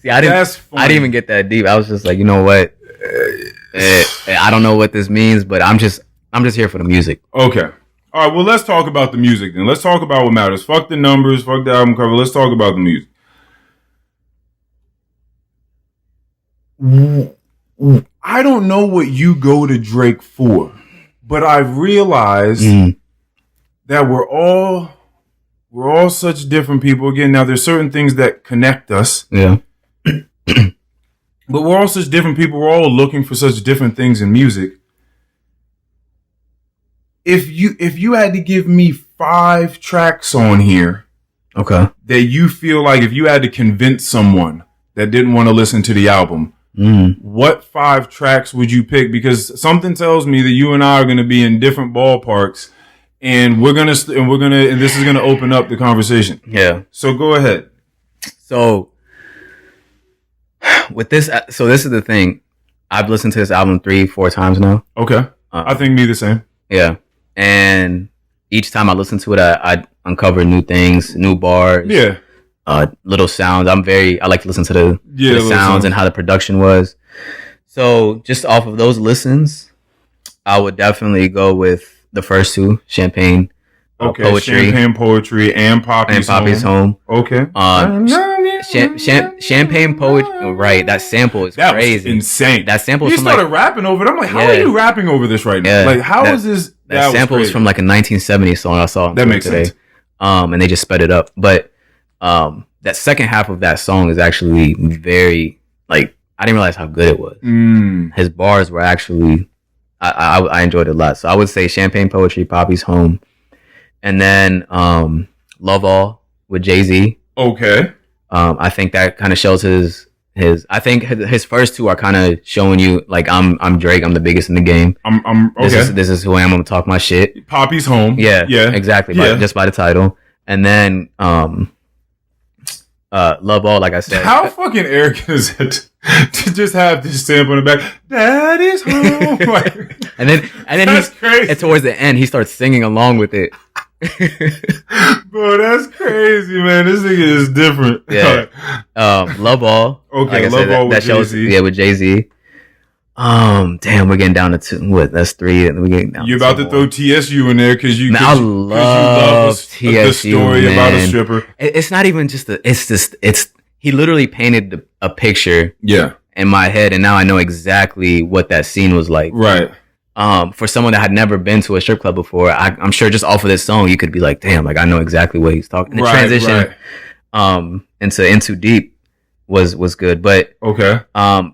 See, I didn't even get that deep. I was just like, you know what? I don't know what this means, but I'm just here for the music. Okay. All right. Well, let's talk about the music then. Let's talk about what matters. Fuck the numbers. Fuck the album cover. Let's talk about the music. I don't know what you go to Drake for, but I've realized that we're all such different people. Again, now there's certain things that connect us. Yeah. But we're all such different people. We're all looking for such different things in music. If you had to give me 5 tracks on here, okay, that you feel like if you had to convince someone that didn't want to listen to the album, what 5 tracks would you pick? Because something tells me that you and I are going to be in different ballparks, and this is gonna open up the conversation. Yeah. So go ahead. So this is the thing. I've listened to this album 3-4 times now. Okay. I think me the same. Yeah. And each time I listen to it, I uncover new things, new bars. Yeah. Little sounds. I like to listen to the sounds and how the production was. So just off of those listens, I would definitely go with the first 2, Champagne. Poetry. Champagne Poetry and Poppy's Home. Okay. Champagne Poetry. Right. That sample is crazy. Was insane. That sample is from started rapping over it. I'm like, how are you rapping over this right now? Yeah. Like, how is this? That sample is from like a 1970s song I saw. That makes sense. And they just sped it up. But that second half of that song is actually very, like, I didn't realize how good it was. His bars were actually, I enjoyed it a lot. So I would say Champagne Poetry, Poppy's Home. And then Love All with Jay-Z. Okay. I think that kind of shows his I think his first 2 are kind of showing you like I'm Drake, I'm the biggest in the game. I'm okay. This is who I am, I'm gonna talk my shit. Poppy's Home. Yeah. Exactly. Just by the title. And then Love All, like I said. How fucking arrogant is it to just have this sample in the back? Daddy's home. and then that's crazy. And towards the end, he starts singing along with it. Bro, that's crazy, man. This nigga is different. Yeah. Love All. Okay, like Love All with Jay-Z. Yeah, with Jay-Z. Damn, we're getting down to 2. What? That's 3. And we're getting down. You're about to throw TSU in there because you. I love TSU. The story man. About a stripper. It's not even just he literally painted a picture. Yeah. In my head, and now I know exactly what that scene was like. Right. For someone that had never been to a strip club before, I'm sure just off of this song, you could be like, damn, like I know exactly what he's talking. And the transition, into Deep was good, but okay.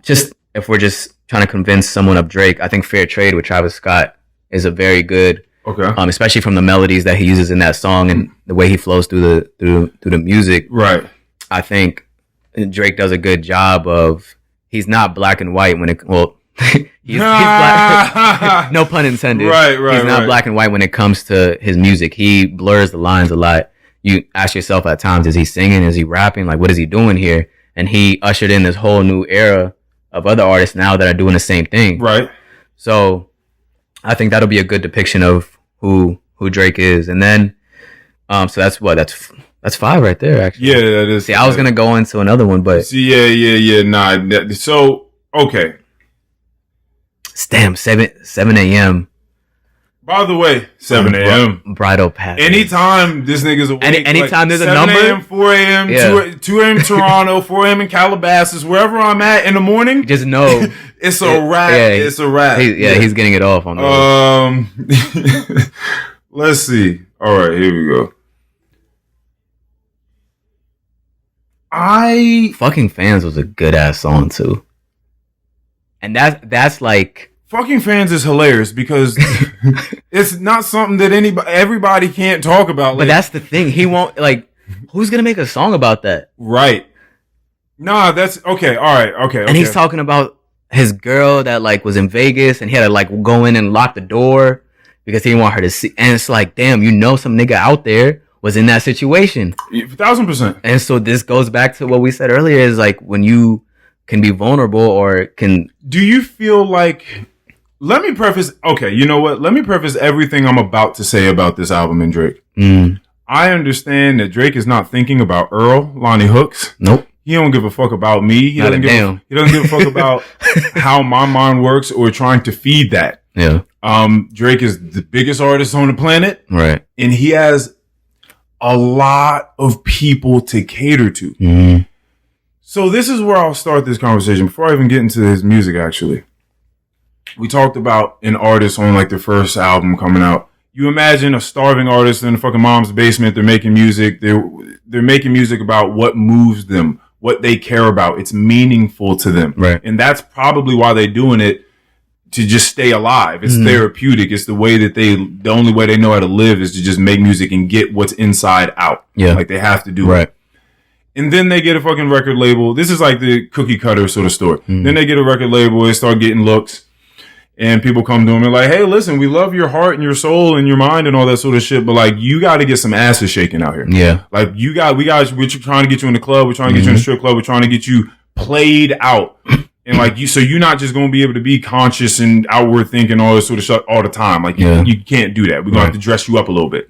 Just if we're just trying to convince someone of Drake, I think Fair Trade with Travis Scott is a very good, especially from the melodies that he uses in that song and the way he flows through the music. Right. I think Drake does a good job of, he's not black and white when he's black. No pun intended. Right. He's not black and white when it comes to his music. He blurs the lines a lot. You ask yourself at times, is he singing? Is he rapping? Like, what is he doing here? And he ushered in this whole new era of other artists now that are doing the same thing. Right. So I think that'll be a good depiction of who Drake is. And then, so that's 5 right there, actually. Yeah, that is. See, I was going to go into another one, but. See, yeah. Nah. So, okay. Damn, 7 a.m. By the way, 7 a.m. Bridal path. Anytime this nigga's awake. Anytime there's a number. 7 a.m., 4 a.m., 2 a.m. Toronto, 4 a.m. in Calabasas, wherever I'm at in the morning. Just know. It's a wrap. Yeah, it's a wrap. He's getting it off on the Let's see. All right, here we go. Fucking Fans was a good ass song too. And that's like, Fucking Fans is hilarious because it's not something that everybody can't talk about. But that's the thing. He won't, like, who's gonna make a song about that? Right. Nah, that's okay. All right. Okay. And he's talking about his girl that like was in Vegas and he had to like go in and lock the door because he didn't want her to see. And it's like, damn, some nigga out there was in that situation. 1,000%. And so this goes back to what we said earlier, is like when you can be vulnerable or can... Do you feel like... Let me preface... Okay, you know what? Let me preface everything I'm about to say about this album and Drake. I understand that Drake is not thinking about Earl, Lonnie Hooks. Nope. He don't give a fuck about me. He doesn't give a fuck about how my mind works or trying to feed that. Yeah. Drake is the biggest artist on the planet. Right. And he has a lot of people to cater to. Mm-hmm. So this is where I'll start this conversation before I even get into his music, actually. We talked about an artist on like the first album coming out. You imagine a starving artist in a fucking mom's basement. They're making music. They're making music about what moves them, what they care about. It's meaningful to them. Right. And that's probably why they're doing it, to just stay alive. It's therapeutic. It's the way that the only way they know how to live is to just make music and get what's inside out. Yeah. Like they have to do it. And then they get a fucking record label. This is like the cookie cutter sort of story. Then they get a record label. They start getting looks. And people come to them and like, hey, listen, we love your heart and your soul and your mind and all that sort of shit, but like, you got to get some asses shaking out here. Yeah. Like, we're trying to get you in the club. We're trying to get you in the strip club. We're trying to get you played out. And like, so you're not just going to be able to be conscious and outward thinking all this sort of shit all the time. Like, you can't do that. We're going to have to dress you up a little bit.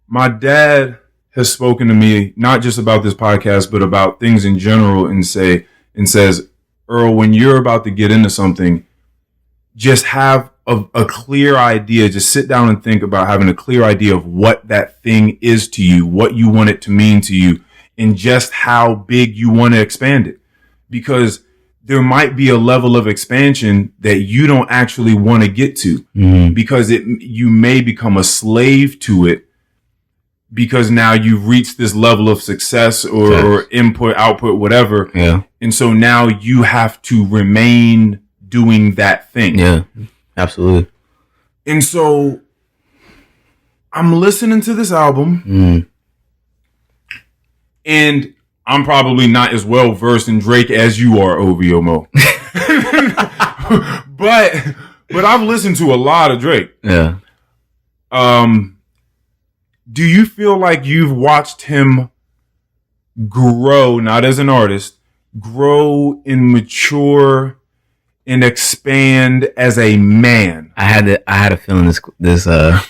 My dad has spoken to me, not just about this podcast, but about things in general, and says, Earl, when you're about to get into something, just have a clear idea. Just sit down and think about having a clear idea of what that thing is to you, what you want it to mean to you, and just how big you want to expand it. Because there might be a level of expansion that you don't actually want to get to, because you may become a slave to it, because now you've reached this level of success or input, output, whatever. Yeah. And so now you have to remain doing that thing. Yeah, absolutely. And so I'm listening to this album and I'm probably not as well versed in Drake as you are, OVO Mo. but I've listened to a lot of Drake. Yeah. Do you feel like you've watched him grow, not as an artist, grow and mature and expand as a man? I had a feeling this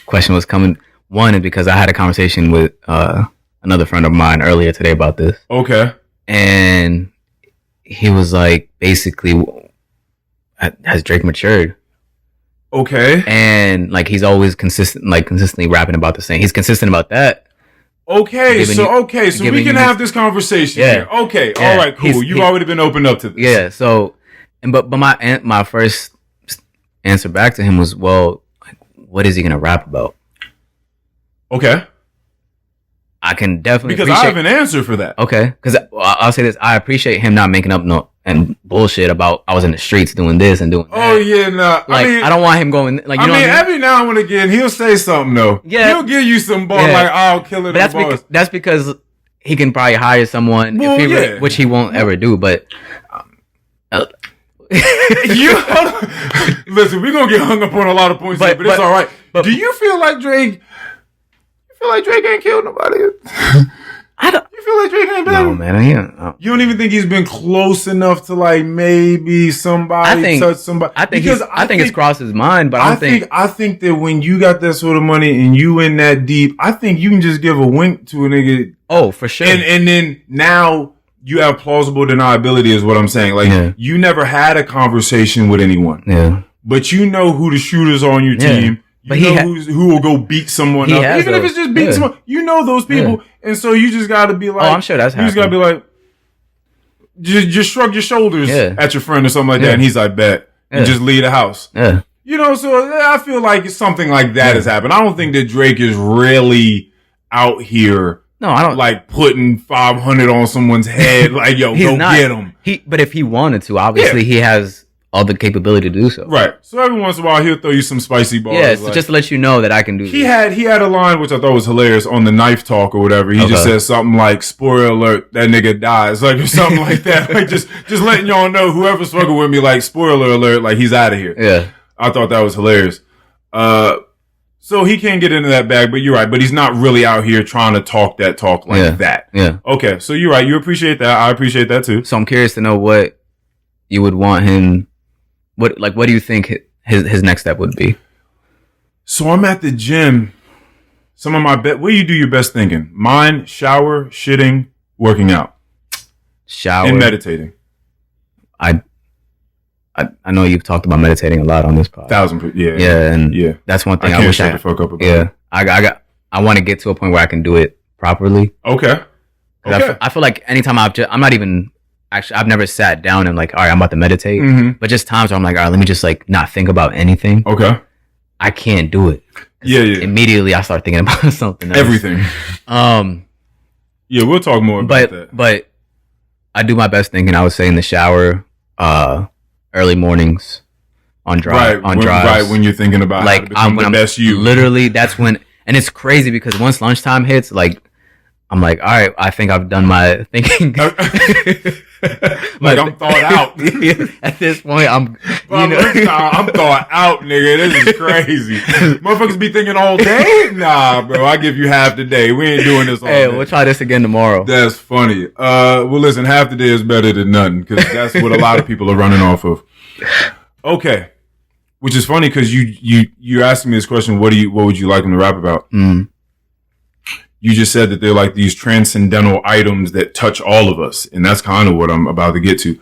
question was coming. One, because I had a conversation with another friend of mine earlier today about this. Okay. And he was like, basically, has Drake matured? Okay. And like he's always consistently rapping about the same. He's consistent about that. Okay, so we can have this conversation here. Okay, all right, cool. You've already been opened up to this. Yeah, so but my first answer back to him was, well, like, what is he gonna rap about? Okay. I can definitely, because I have an answer for that. Okay, because I'll say this: I appreciate him not making up and bullshit about I was in the streets doing this and doing that. Oh yeah, nah. Like I don't want him going like. You know what I mean, every now and again he'll say something though. Yeah, he'll give you some ball like I'll kill it. But that's because he can probably hire someone, which he won't ever do. But listen, we're gonna get hung up on a lot of points, but it's all right. But do you feel like Drake? You feel like Drake ain't killed nobody? You feel like Drake ain't done? No, man. You don't even think he's been close enough to like maybe somebody touch somebody? I think it's crossed his mind, but I think that when you got that sort of money and you in that deep, I think you can just give a wink to a nigga. Oh, for sure. And then now you have plausible deniability is what I'm saying. Like you never had a conversation with anyone. Yeah. But you know who the shooters are on your team. You know who will go beat someone up. Even if it's just beating someone. You know those people. And so you just got to be like. Oh, I'm sure that's happening. You just got to be like. Just shrug your shoulders at your friend or something like that. And he's like, bet. And just leave the house. Yeah. You know, so I feel like something like that has happened. I don't think that Drake is really out here. No, I don't. Like putting 500 on someone's head. Like, yo, go get him. But if he wanted to, obviously he has all the capability to do so. Right. So every once in a while he'll throw you some spicy balls. Yeah, so just to let you know that I can do this. He had a line which I thought was hilarious on the Knife Talk or whatever. He just said something like, spoiler alert, that nigga dies. Like or something like that. Like just letting y'all know whoever's fucking with me, like spoiler alert, like he's out of here. Yeah. I thought that was hilarious. So he can't get into that bag, but you're right. But he's not really out here trying to talk that talk like that. Yeah. Okay, so you're right. You appreciate that. I appreciate that too. So I'm curious to know what you would want him. What do you think his next step would be? So I'm at the gym. Some of my where you do your best thinking? Mine, shower, shitting, working out, shower, and meditating. I know you've talked about meditating a lot on this podcast. 1,000%, yeah, and that's one thing I wish I could fuck up about. Yeah, I want to get to a point where I can do it properly. Okay. I feel like anytime I'm not even actually, I've never sat down and like, all right, I'm about to meditate, but just times where I'm like, all right, let me just like not think about anything. Okay. I can't do it. Yeah. Immediately I start thinking about something else. Everything. Yeah, we'll talk more about that. But I do my best thinking, I would say, in the shower, early mornings, on drives. Right, when you're thinking about like, how to become the best you. Literally, that's when, and it's crazy because once lunchtime hits, like, I'm like, all right, I think I've done my thinking. Like, I'm thought out. At this point, I'm thought out, nigga. This is crazy. Motherfuckers be thinking all day? Nah, bro. I give you half the day. We ain't doing this all day. We'll try this again tomorrow. That's funny. Well, listen, half the day is better than nothing because that's what a lot of people are running off of. Okay. Which is funny because you're asking me this question. What would you like them to rap about? You just said that they're like these transcendental items that touch all of us. And that's kind of what I'm about to get to.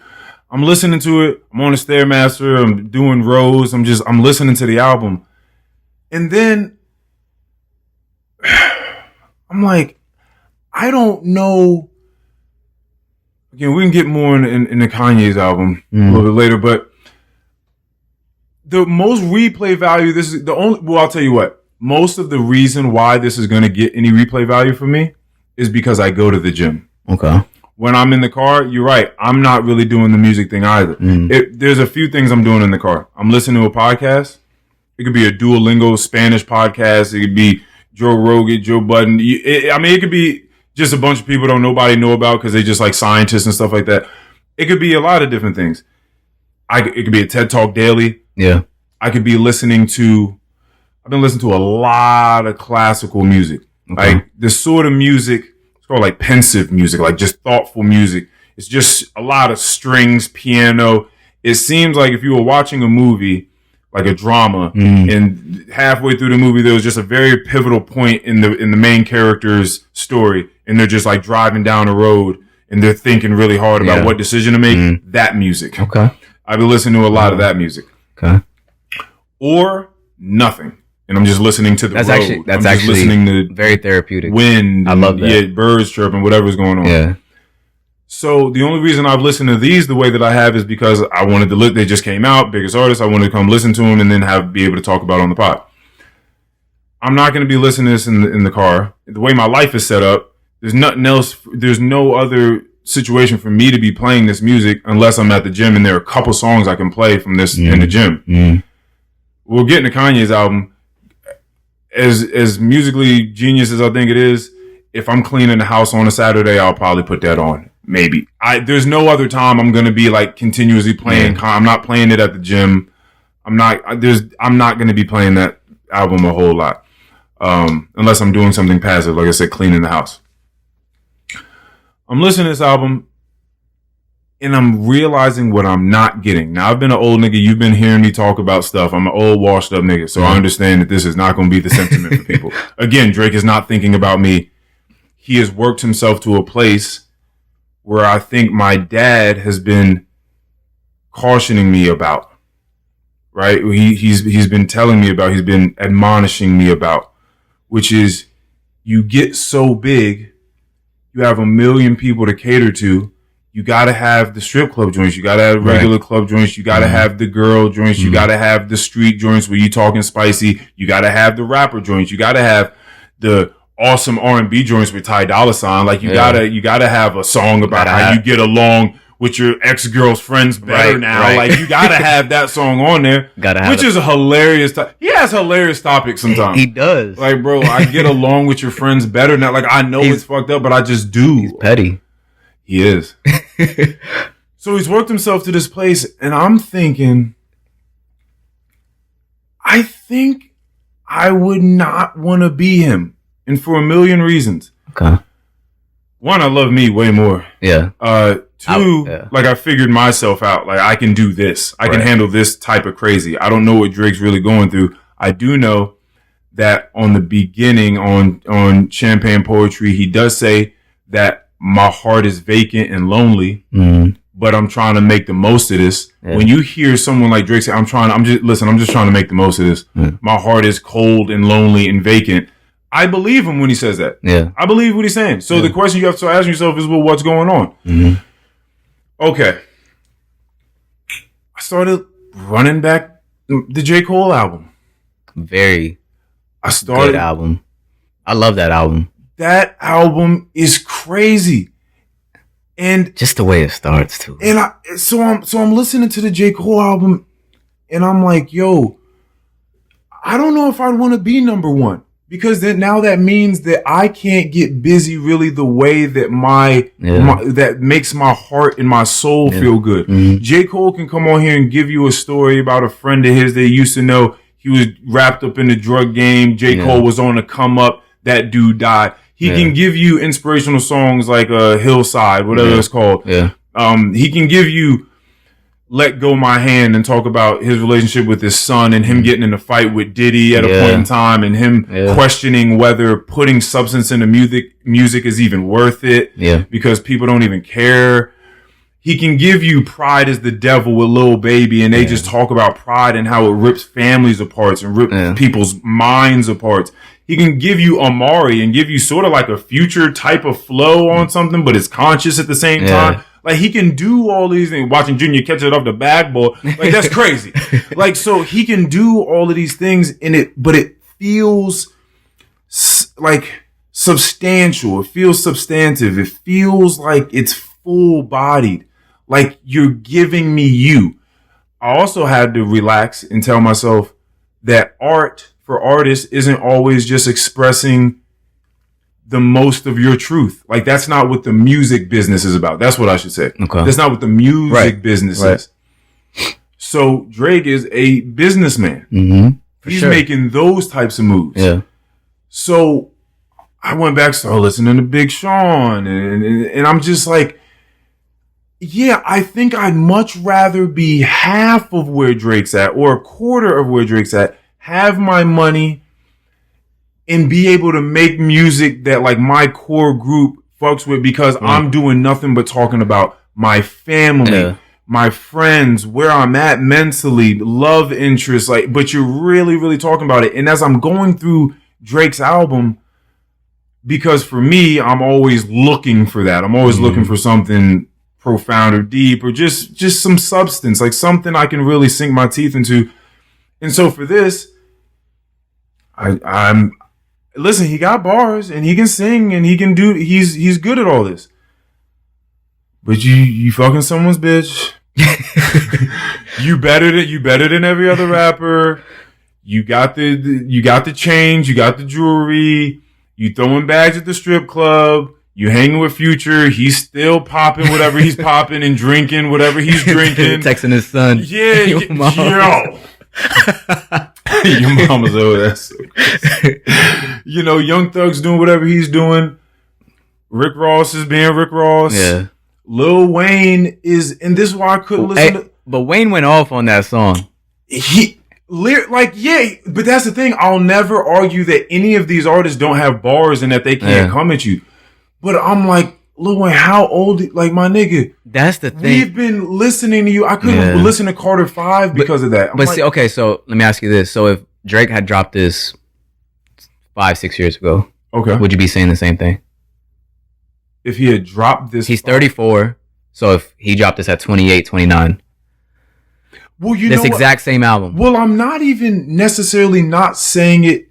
I'm listening to it. I'm on a Stairmaster. I'm doing rows. I'm listening to the album. And then I'm like, I don't know. Again, we can get more in the Kanye's album a little bit later, but the most replay value, this is the only, well, I'll tell you what. Most of the reason why this is going to get any replay value for me is because I go to the gym. Okay. When I'm in the car, you're right. I'm not really doing the music thing either. There's a few things I'm doing in the car. I'm listening to a podcast. It could be a Duolingo Spanish podcast. It could be Joe Rogan, Joe Budden. It could be just a bunch of people nobody know about because they just like scientists and stuff like that. It could be a lot of different things. It could be a TED Talk daily. Yeah. I could be listening to... I've been listening to a lot of classical music. Okay. Like this sort of music, it's called like pensive music, like just thoughtful music. It's just a lot of strings, piano. It seems like if you were watching a movie, like a drama, and halfway through the movie there was just a very pivotal point in the main character's story, and they're just like driving down a road and they're thinking really hard about what decision to make. That music. Okay. I've been listening to a lot of that music. Okay. Or nothing. And I'm just listening to the road. That's actually listening to very therapeutic. Wind. I love that. Yeah, birds chirping, whatever's going on. Yeah. So the only reason I've listened to these the way that I have is because I wanted to look. They just came out, biggest artists. I wanted to come listen to them and then be able to talk about it on the pod. I'm not going to be listening to this in the car. The way my life is set up, there's nothing else. There's no other situation for me to be playing this music unless I'm at the gym and there are a couple songs I can play from this in the gym. We'll get into Kanye's album. As musically genius as I think it is, if I'm cleaning the house on a Saturday, I'll probably put that on. Maybe. There's no other time I'm going to be like continuously playing. I'm not playing it at the gym. I'm not going to be playing that album a whole lot. Unless I'm doing something passive, like I said, cleaning the house. I'm listening to this album and I'm realizing what I'm not getting. Now, I've been an old nigga. You've been hearing me talk about stuff. I'm an old, washed up nigga. So I understand that this is not going to be the sentiment for people. Again, Drake is not thinking about me. He has worked himself to a place where I think my dad has been cautioning me about. Right? He's been telling me about, he's been admonishing me about, which is you get so big, you have 1 million people to cater to. You got to have the strip club joints. You got to have regular club joints. You got to have the girl joints. You got to have the street joints where you talking spicy. You got to have the rapper joints. You got to have the awesome R&B joints with Ty Dolla $ign. Like you gotta have a song about how you get along with your ex-girl's friends better now. Right. Like you gotta have that song on there. Which is a hilarious. He has hilarious topics sometimes. He does. Like, bro, I get along with your friends better now. Like I know it's fucked up, but I just do. He's petty. He is. So he's worked himself to this place, and I'm thinking, I think I would not want to be him, and for a million reasons. Okay. One, I love me way more. Yeah. Two, like I figured myself out. Like I can do this. I can handle this type of crazy. I don't know what Drake's really going through. I do know that on the beginning on Champagne Poetry, he does say that my heart is vacant and lonely, but I'm trying to make the most of this. Yeah. When you hear someone like Drake say, I'm just trying to make the most of this. My heart is cold and lonely and vacant. I believe him when he says that. Yeah. I believe what he's saying. So the question you have to ask yourself is, well, what's going on? Okay. I started running back the J. Cole album. Good album. I love that album. That album is crazy. And just the way it starts too. And I'm listening to the J. Cole album and I'm like, yo, I don't know if I'd want to be number one. Because then now that means that I can't get busy really the way that that makes my heart and my soul feel good. J. Cole can come on here and give you a story about a friend of his they used to know. He was wrapped up in the drug game. J. Cole was on a come up. That dude died. He can give you inspirational songs like Hillside, whatever it's called. Yeah. He can give you Let Go My Hand and talk about his relationship with his son and him getting in a fight with Diddy at a point in time and him questioning whether putting substance into music is even worth it because people don't even care. He can give you Pride is the Devil with Lil Baby and they just talk about pride and how it rips families apart and rips people's minds apart. He can give you Amari and give you sort of like a Future type of flow on something, but it's conscious at the same time. Like, he can do all these things. Watching Junior catch it off the backboard. Like, that's crazy. Like, so he can do all of these things but it feels like substantial. It feels substantive. It feels like it's full bodied. Like, you're giving me you. I also had to relax and tell myself that art for artists isn't always just expressing the most of your truth. Like, that's not what the music business is about. That's what I should say. Okay. That's not what the music business is. So Drake is a businessman. He's making those types of moves. Yeah. So I went back, started listening to Big Sean, and I'm just like, yeah, I think I'd much rather be half of where Drake's at or a quarter of where Drake's at, have my money, and be able to make music that like my core group fucks with because I'm doing nothing but talking about my family, my friends, where I'm at mentally, love interests, like, but you're really, really talking about it. And as I'm going through Drake's album, because for me, I'm always looking for that. I'm always looking for something profound or deep or just some substance, like something I can really sink my teeth into. And so for this, I'm listen, he got bars and he can sing and he can do, he's good at all this. But you fucking someone's bitch. you better than every other rapper. You got the chains, you got the jewelry, you throwing bags at the strip club, you hanging with Future, he's still popping whatever he's popping and drinking whatever he's drinking. Texting his son. Yeah, yo. Your mama's over there. So you know, Young Thug's doing whatever he's doing. Rick Ross is being Rick Ross. Yeah. Lil Wayne is, and this is why I couldn't listen to. But Wayne went off on that song. But that's the thing. I'll never argue that any of these artists don't have bars and that they can't come at you. But I'm like, Lil Wayne, how old? Like, my nigga. That's the thing. We've been listening to you. I couldn't listen to Carter 5 because of that. See, okay, so let me ask you this. So if Drake had dropped this 5-6 years ago, would you be saying the same thing? If he had dropped this... He's 34, so if he dropped this at 28, 29... Well, you know this exact same album. Well, I'm not even necessarily not saying it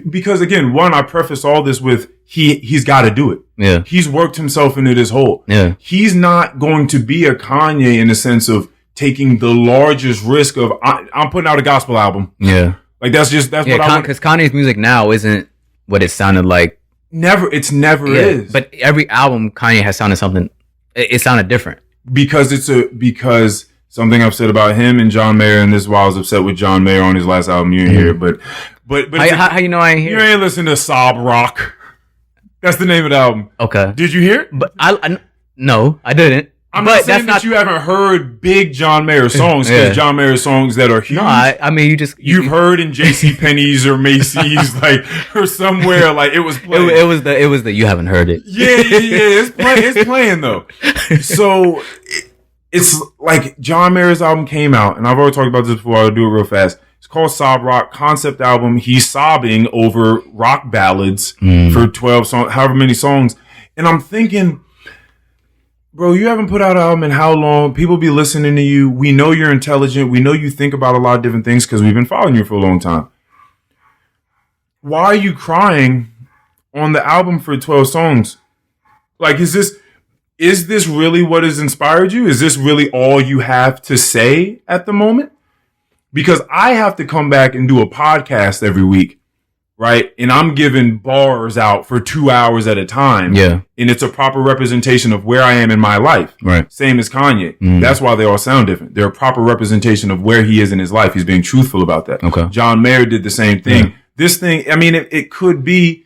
because, again, one, I preface all this with he's got to do it. Yeah, he's worked himself into this hole. Yeah, he's not going to be a Kanye in the sense of taking the largest risk of I'm putting out a gospel album. Yeah, like that's what I want. Because Kanye's music now isn't what it sounded like. It's never is. But every album Kanye has sounded something. It sounded different because something I've said about him and John Mayer, and this is why I was upset with John Mayer on his last album. You ain't hear it, but how you know I ain't hear? You ain't listen to Sob Rock. That's the name of the album. Okay. Did you hear it? But no, I didn't. I'm not saying that you haven't heard big John Mayer songs, because John Mayer songs that are huge. No, I mean you've heard in JCPenney's or Macy's, like, or somewhere, like, it was playing. It was the you haven't heard it. Yeah. It's playing though. So it's like John Mayer's album came out, and I've already talked about this before. I'll do it real fast. It's called Sob Rock, concept album. He's sobbing over rock ballads for 12 songs, however many songs, and I'm thinking, bro, you haven't put out an album in how long? People be listening to you. We know you're intelligent. We know you think about a lot of different things because we've been following you for a long time. Why are you crying on the album for 12 songs? Like, is this really what has inspired you? Is this really all you have to say at the moment? Because I have to come back and do a podcast every week. Right? And I'm giving bars out for 2 hours at a time. Yeah. And it's a proper representation of where I am in my life. Right. Same as Kanye. That's why they all sound different. They're a proper representation of where he is in his life. He's being truthful about that. Okay. John Mayer did the same thing. Yeah. This thing, I mean, it could be,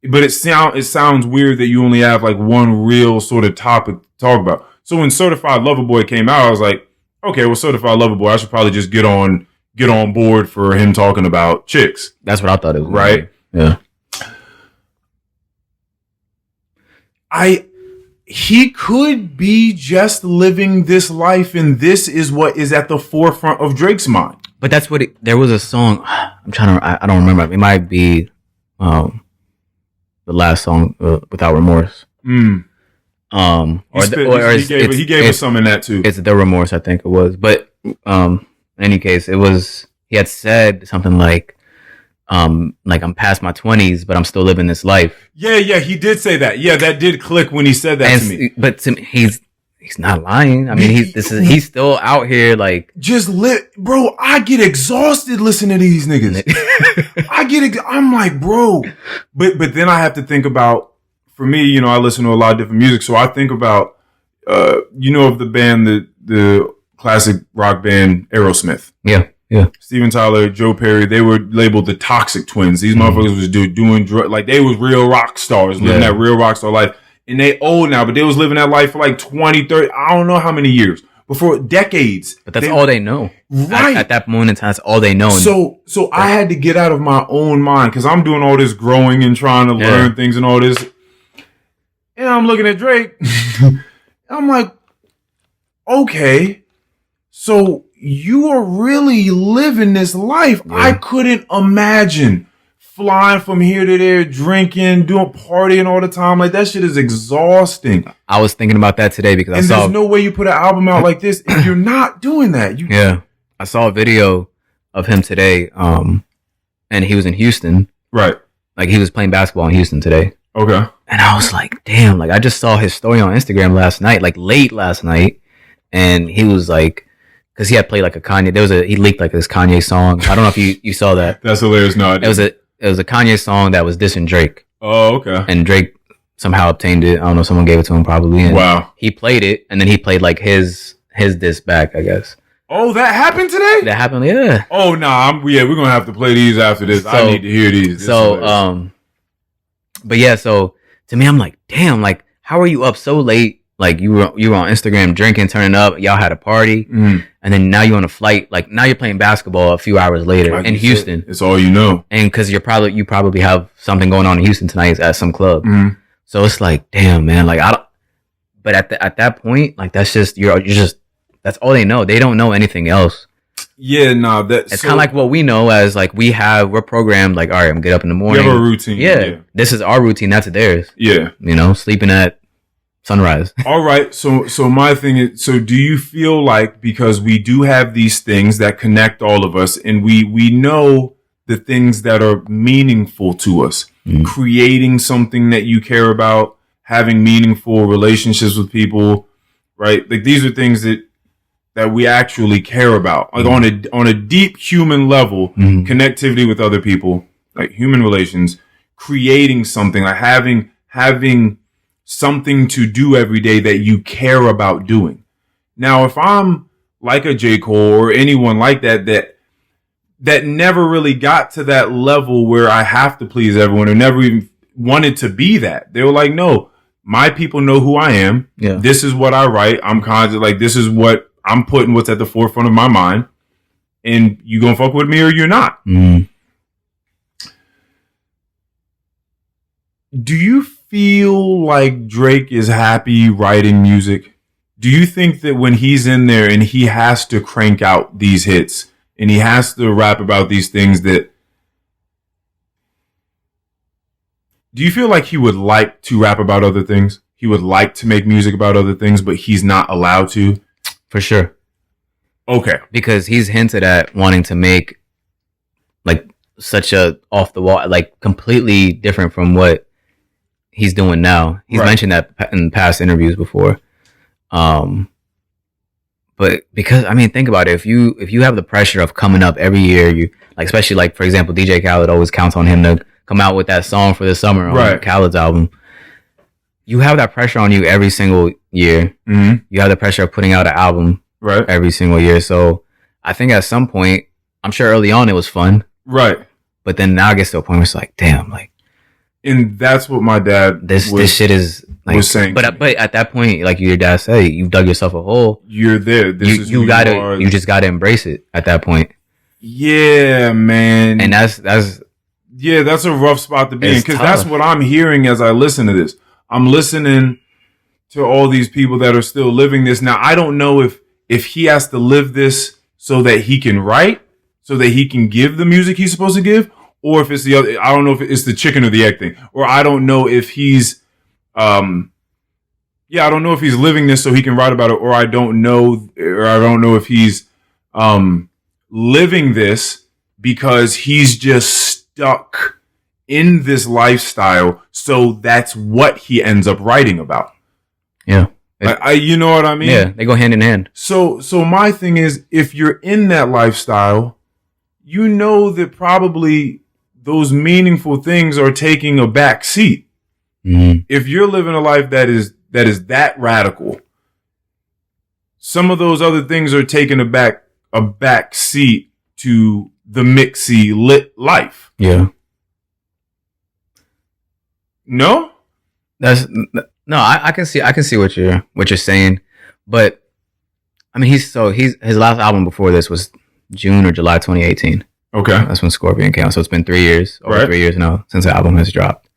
but it sounds weird that you only have like one real sort of topic to talk about. So when Certified Lover Boy came out, I was like, okay, well, Certified Lover Boy, I should probably just get on board for him talking about chicks. That's what I thought it was. Right? Yeah. He could be just living this life, and this is what is at the forefront of Drake's mind. But that's what there was a song. I'm trying to. I don't remember. It might be the last song, Without Remorse. He gave us some in that too. It's The Remorse, I think it was. But in any case, he had said something like I'm past my 20s, but I'm still living this life. Yeah, he did say that. Yeah, that did click when he said that to me. But to me, he's not lying. I mean, he's still out here like just bro. I get exhausted listening to these niggas. I'm like, bro, but then I have to think about, for me, I listen to a lot of different music, so I think about, of the band, the classic rock band Aerosmith. Yeah. Steven Tyler, Joe Perry, they were labeled the Toxic Twins. These motherfuckers was doing like they was real rock stars, living that real rock star life. And they old now, but they was living that life for like 20, 30, I don't know how many years. Before decades. But that's all they know. Right. At that moment in time, that's all they know. So I had to get out of my own mind, because I'm doing all this growing and trying to learn things and all this. And I'm looking at Drake. I'm like, okay, so you are really living this life. Yeah. I couldn't imagine flying from here to there, drinking, doing partying all the time. Like, that shit is exhausting. I was thinking about that today because there's no way you put an album out like this if you're not doing that. I saw a video of him today, and he was in Houston. Right. Like, he was playing basketball in Houston today. Okay. And I was like, damn, like, I just saw his story on Instagram last night, like late last night. And he was like, because he had played like a Kanye, he leaked like this Kanye song. I don't know if you saw that. That's hilarious. No, I didn't. It was a Kanye song that was dissing Drake. Oh, okay. And Drake somehow obtained it. I don't know, someone gave it to him probably. And wow. He played it, and then he played like his diss back, I guess. Oh, that happened today? That happened, yeah. Oh, nah, we're going to have to play these after this. I need to hear these. But yeah, so to me, I'm like, damn, like, how are you up so late? Like, you were on Instagram drinking, turning up, y'all had a party, and then now you're on a flight. Like, now you're playing basketball a few hours later in Houston. It's all you know. And because you probably have something going on in Houston tonight at some club. So it's like, damn, man, like, but at that point, like, that's just, you're just, that's all they know. They don't know anything else. Yeah, no, it's kind of like what we know as, like, we're programmed, like, all right, I'm gonna get up in the morning. You have a routine. Yeah. This is our routine. That's theirs. Yeah. Sleeping at sunrise. All right. So my thing is, so do you feel like, because we do have these things that connect all of us, and we know the things that are meaningful to us, creating something that you care about, having meaningful relationships with people, right? Like, these are things that we actually care about, like on a deep human level, connectivity with other people, like human relations, creating something, like having something to do every day that you care about doing. Now, if I'm like a J. Cole or anyone like that never really got to that level where I have to please everyone, or never even wanted to be that. They were like, no, my people know who I am. Yeah. This is what I write. I'm conscious. Like, this is what I'm putting, what's at the forefront of my mind. And you gonna fuck with me or you're not. Mm. Do you feel like Drake is happy writing music? Do you think that when he's in there and he has to crank out these hits and he has to rap about these things, that do you feel like he would like to rap about other things? He would like to make music about other things, but he's not allowed to? For sure. Okay. Because he's hinted at wanting to make like such a off the wall, like completely different from what he's doing now. He's mentioned that in past interviews before. But because, I mean, think about it. If you have the pressure of coming up every year, you like, especially like, for example, DJ Khaled always counts on him to come out with that song for the summer on Khaled's album. You have that pressure on you every single year. Mm-hmm. You have the pressure of putting out an album every single year. So I think at some point, I'm sure early on it was fun. Right. But then now it gets to a point where it's like, damn, like. And that's what my dad this shit is like, was saying. But at that point, like your dad said, you've dug yourself a hole. You're there. You just gotta embrace it at that point. Yeah, man. And that's a rough spot to be in, because that's what I'm hearing as I listen to this. I'm listening to all these people that are still living this. Now, I don't know if he has to live this so that he can write, so that he can give the music he's supposed to give, or if it's the other. I don't know if it's the chicken or the egg thing, or I don't know if he's, I don't know if he's living this so he can write about it, or I don't know if he's, living this because he's just stuck in this lifestyle. So that's what he ends up writing about. Yeah. You know what I mean? Yeah. They go hand in hand. So my thing is, if you're in that lifestyle, you know that probably those meaningful things are taking a back seat. Mm-hmm. If you're living a life that is that radical, some of those other things are taking a back seat to the mixy lit life. Yeah. No? I can see what you're saying, but I mean his last album before this was June or July 2018. Okay. That's when Scorpion came out. So it's been 3 years, over 3 years now since the album has dropped.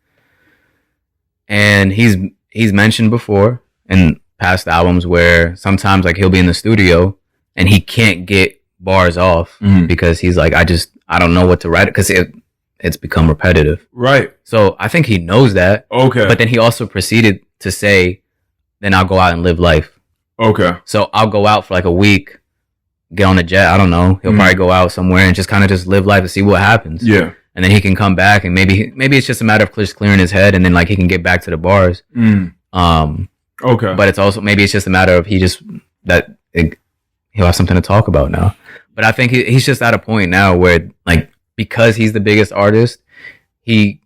And he's mentioned before in past albums where sometimes like he'll be in the studio and he can't get bars off because he's like, I don't know what to write, because it's become repetitive. Right. So I think he knows that. Okay. But then he also proceeded to say, then I'll go out and live life. Okay. So I'll go out for like a week, get on a jet. I don't know. He'll probably go out somewhere and just kind of just live life and see what happens. Yeah. And then he can come back and maybe it's just a matter of just clearing his head, and then like he can get back to the bars. Okay. But it's also, maybe it's just a matter of he'll have something to talk about now. But I think he's just at a point now where, like, because he's the biggest artist, he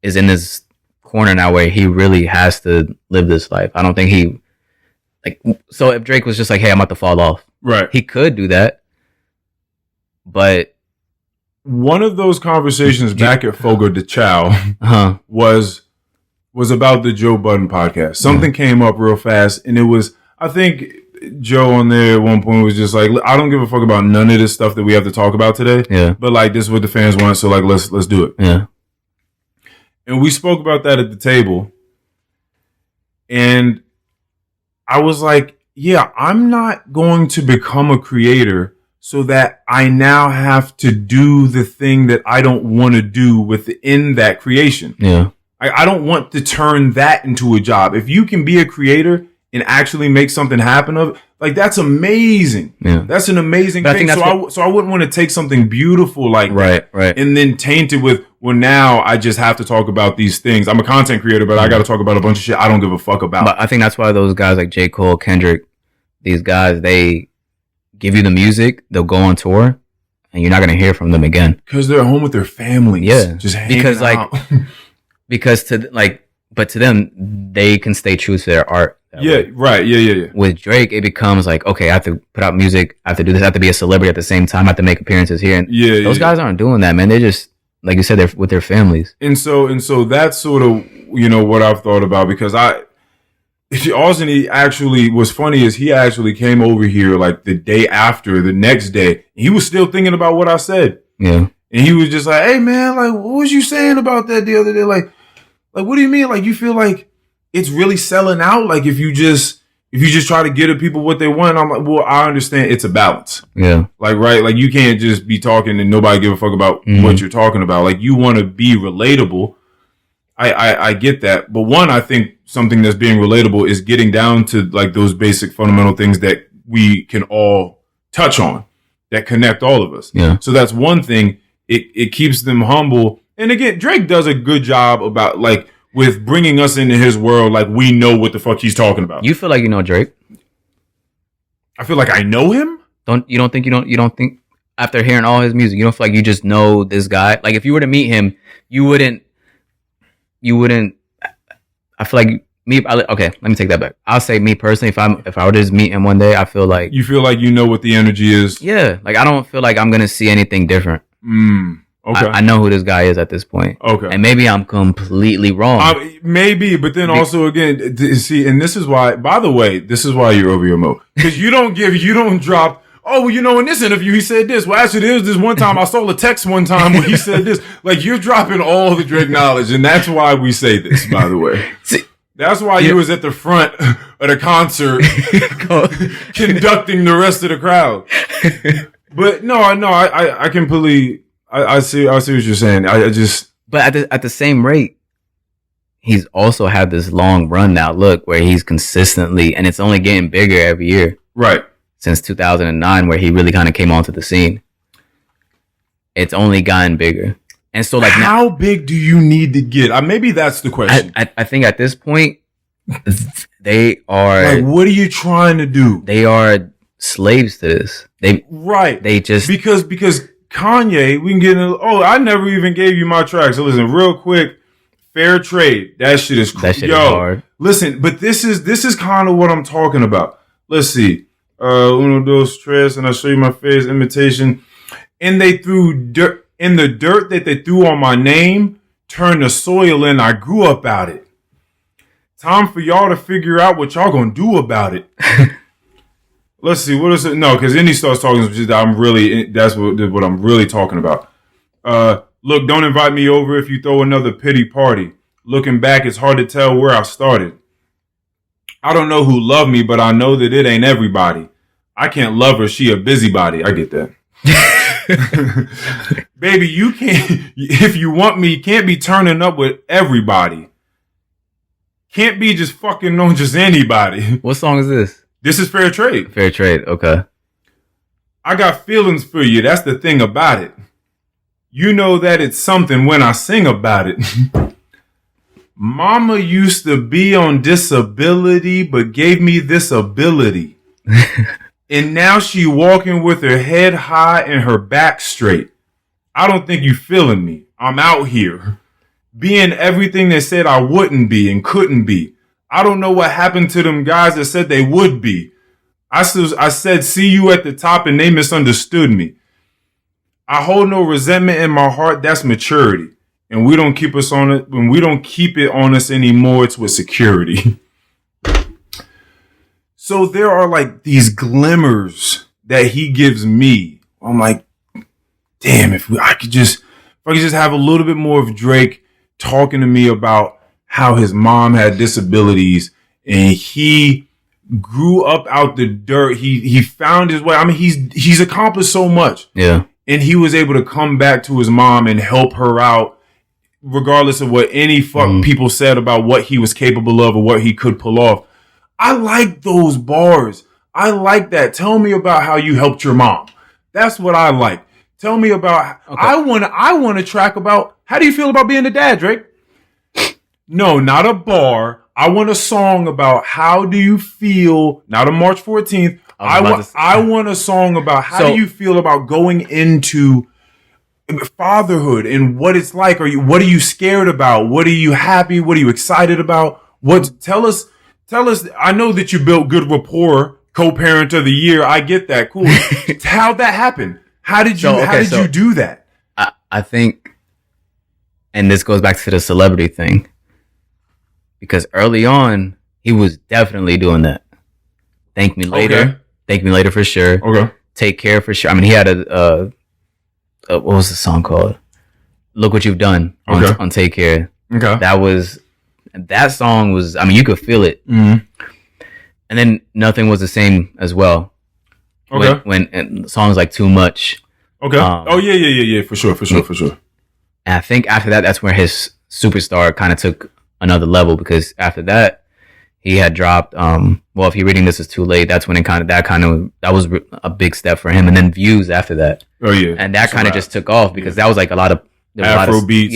is in this corner now where he really has to live this life. I don't think so if Drake was just like, hey, I'm about to fall off. Right. He could do that. But one of those conversations back at Fogo de Chao was about the Joe Budden podcast. Something came up real fast, and it was, I think Joe on there at one point was just like, I don't give a fuck about none of this stuff that we have to talk about today. Yeah. But like, this is what the fans want, so like, let's do it. Yeah. And we spoke about that at the table. And I was like, yeah, I'm not going to become a creator so that I now have to do the thing that I don't want to do within that creation. Yeah. I don't want to turn that into a job. If you can be a creator and actually make something happen of it, like, that's amazing. Yeah. That's an amazing thing. So I wouldn't want to take something beautiful like that, and then taint it with, well, now I just have to talk about these things. I'm a content creator, but I got to talk about a bunch of shit I don't give a fuck about. But I think that's why those guys like J. Cole, Kendrick, these guys, they give you the music, they'll go on tour, and you're not going to hear from them again. Because they're home with their families. Yeah. Just hanging out. Because to them, they can stay true to their art. that way. Right. Yeah. With Drake, it becomes like, okay, I have to put out music, I have to do this, I have to be a celebrity at the same time, I have to make appearances here. And those guys aren't doing that, man. They're just, like you said, they're with their families. And so that's sort of, what I've thought about, because Austin, he actually, what's funny is he actually came over here like the day after, the next day. He was still thinking about what I said. Yeah. And he was just like, hey man, like, what was you saying about that the other day? Like, what do you mean? Like, you feel like it's really selling out? Like, if you just try to get at people what they want? I'm like, well, I understand it's a balance. Yeah. Like, right? Like, you can't just be talking and nobody give a fuck about what you're talking about. Like, you want to be relatable. I get that. But one, I think something that's being relatable is getting down to like those basic fundamental things that we can all touch on that connect all of us. Yeah. So that's one thing. It keeps them humble. And again, Drake does a good job about like with bringing us into his world. Like we know what the fuck he's talking about. You feel like you know Drake? I feel like I know him. You don't think after hearing all his music, you don't feel like you just know this guy? Like if you were to meet him, you wouldn't, I feel like okay, let me take that back. I'll say me personally, if I were to just meet him one day, I feel like. You feel like you know what the energy is? Yeah. Like I don't feel like I'm going to see anything different. Okay. I know who this guy is at this point. Okay. And maybe I'm completely wrong. Maybe, but then also again, see, and this is why, by the way, this is why you're over your mo. Because you don't drop, oh, well, in this interview, he said this. Well, actually, there was this one time, I saw a text one time where he said this. Like, you're dropping all the Drake knowledge, and that's why we say this, by the way. See, that's why you was at the front of the concert conducting the rest of the crowd. But no, I completely, I see what you're saying. But at the same rate, he's also had this long run now, look, where he's consistently, and it's only getting bigger every year. Right. Since 2009, where he really kind of came onto the scene. It's only gotten bigger. And so, like, how big do you need to get? Maybe that's the question. I think at this point, they are. Like, what are you trying to do? They are slaves to this. They just. Because Kanye, we can get into, I never even gave you my track. So listen, real quick, Fair Trade. That shit is That shit is hard. Listen, but this is kind of what I'm talking about. Let's see. Uno, dos, tres, and I show you my face, imitation. And they threw dirt, in the dirt that they threw on my name, turned the soil in. I grew up out it. Time for y'all to figure out what y'all gonna do about it. Let's see, what is it? No, because then he starts talking, that's what I'm really talking about. Look, don't invite me over if you throw another pity party. Looking back, it's hard to tell where I started. I don't know who loved me, but I know that it ain't everybody. I can't love her. She a busybody. I get that. Baby, you can't, if you want me, you can't be turning up with everybody. Can't be just fucking on just anybody. What song is this? This is Fair Trade. Fair Trade, okay. I got feelings for you. That's the thing about it. You know that it's something when I sing about it. Mama used to be on disability, but gave me this ability. And now she walking with her head high and her back straight. I don't think you feeling me. I'm out here. Being everything they said I wouldn't be and couldn't be. I don't know what happened to them guys that said they would be. I said, see you at the top, and they misunderstood me. I hold no resentment in my heart. That's maturity. And we don't keep us on it. When we don't keep it on us anymore, it's with security. So there are like these glimmers that he gives me. I'm like, damn, if I could just have a little bit more of Drake talking to me about how his mom had disabilities and he grew up out the dirt. He found his way. I mean, he's accomplished so much. Yeah. And he was able to come back to his mom and help her out, regardless of what any people said about what he was capable of or what he could pull off. I like those bars. I like that. Tell me about how you helped your mom. That's what I like. Tell me about. Okay. I want a track about how do you feel about being a dad, Drake? No, not a bar. I want a song about how do you feel. Not a March 14th. I want a song about how do you feel about going into fatherhood and what it's like. What are you scared about? What are you happy? What are you excited about? Tell us Tell us. I know that you built good rapport, co-parent of the year. I get that. Cool. How'd that happen? How did you do that? I think, and this goes back to the celebrity thing, because early on he was definitely doing that. Thank me later. Okay. Thank me later for sure. Okay. Take care for sure. I mean, he had a what was the song called? Look What You've Done on Take Care. Okay. That song was, I mean, you could feel it. Mm-hmm. And then Nothing Was the Same as well. Okay. When songs like Too Much. Okay. Yeah. For sure. And I think after that, that's where his superstar kind of took another level, because after that, he had dropped, if you're reading this is too late, that's when that was a big step for him. And then Views after that. Oh yeah. And that kind of just took off, because that was like a lot of Afro beats,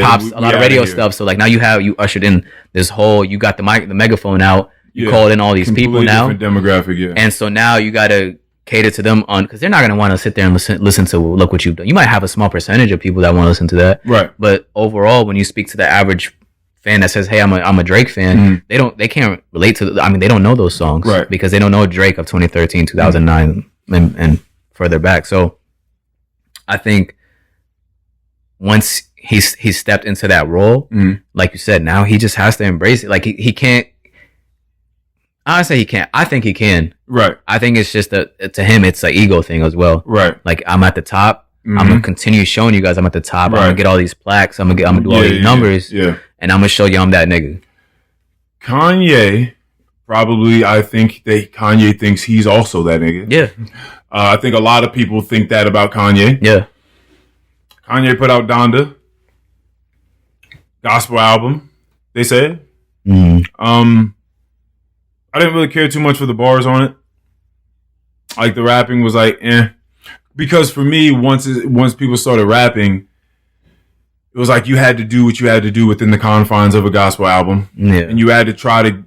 pops, a lot of radio stuff. So like now you ushered in this whole, you got the megaphone out, you called in all these people now, different demographic, yeah. And so now you got to cater to them because they're not going to want to sit there and listen to Look What You've Done. You might have a small percentage of people that want to listen to that, right? But overall, when you speak to the average fan that says, "Hey, I'm a Drake fan," they can't relate to. They don't know those songs, right? Because they don't know Drake of 2013, 2009, and further back. So I think once he stepped into that role, like you said, now he just has to embrace it. Like he can't. I say he can't. I think he can. Right. I think it's just to him, it's an ego thing as well. Right. Like I'm at the top. I'm gonna continue showing you guys I'm at the top. Right. I'm gonna get all these plaques. I'm gonna do all these numbers. Yeah. And I'm gonna show you I'm that nigga. Kanye, probably. I think Kanye thinks he's also that nigga. Yeah. I think a lot of people think that about Kanye. Yeah. Kanye put out Donda, gospel album. They said. I didn't really care too much for the bars on it. Like the rapping was like, because for me, once people started rapping, it was like you had to do what you had to do within the confines of a gospel album, and you had to try to.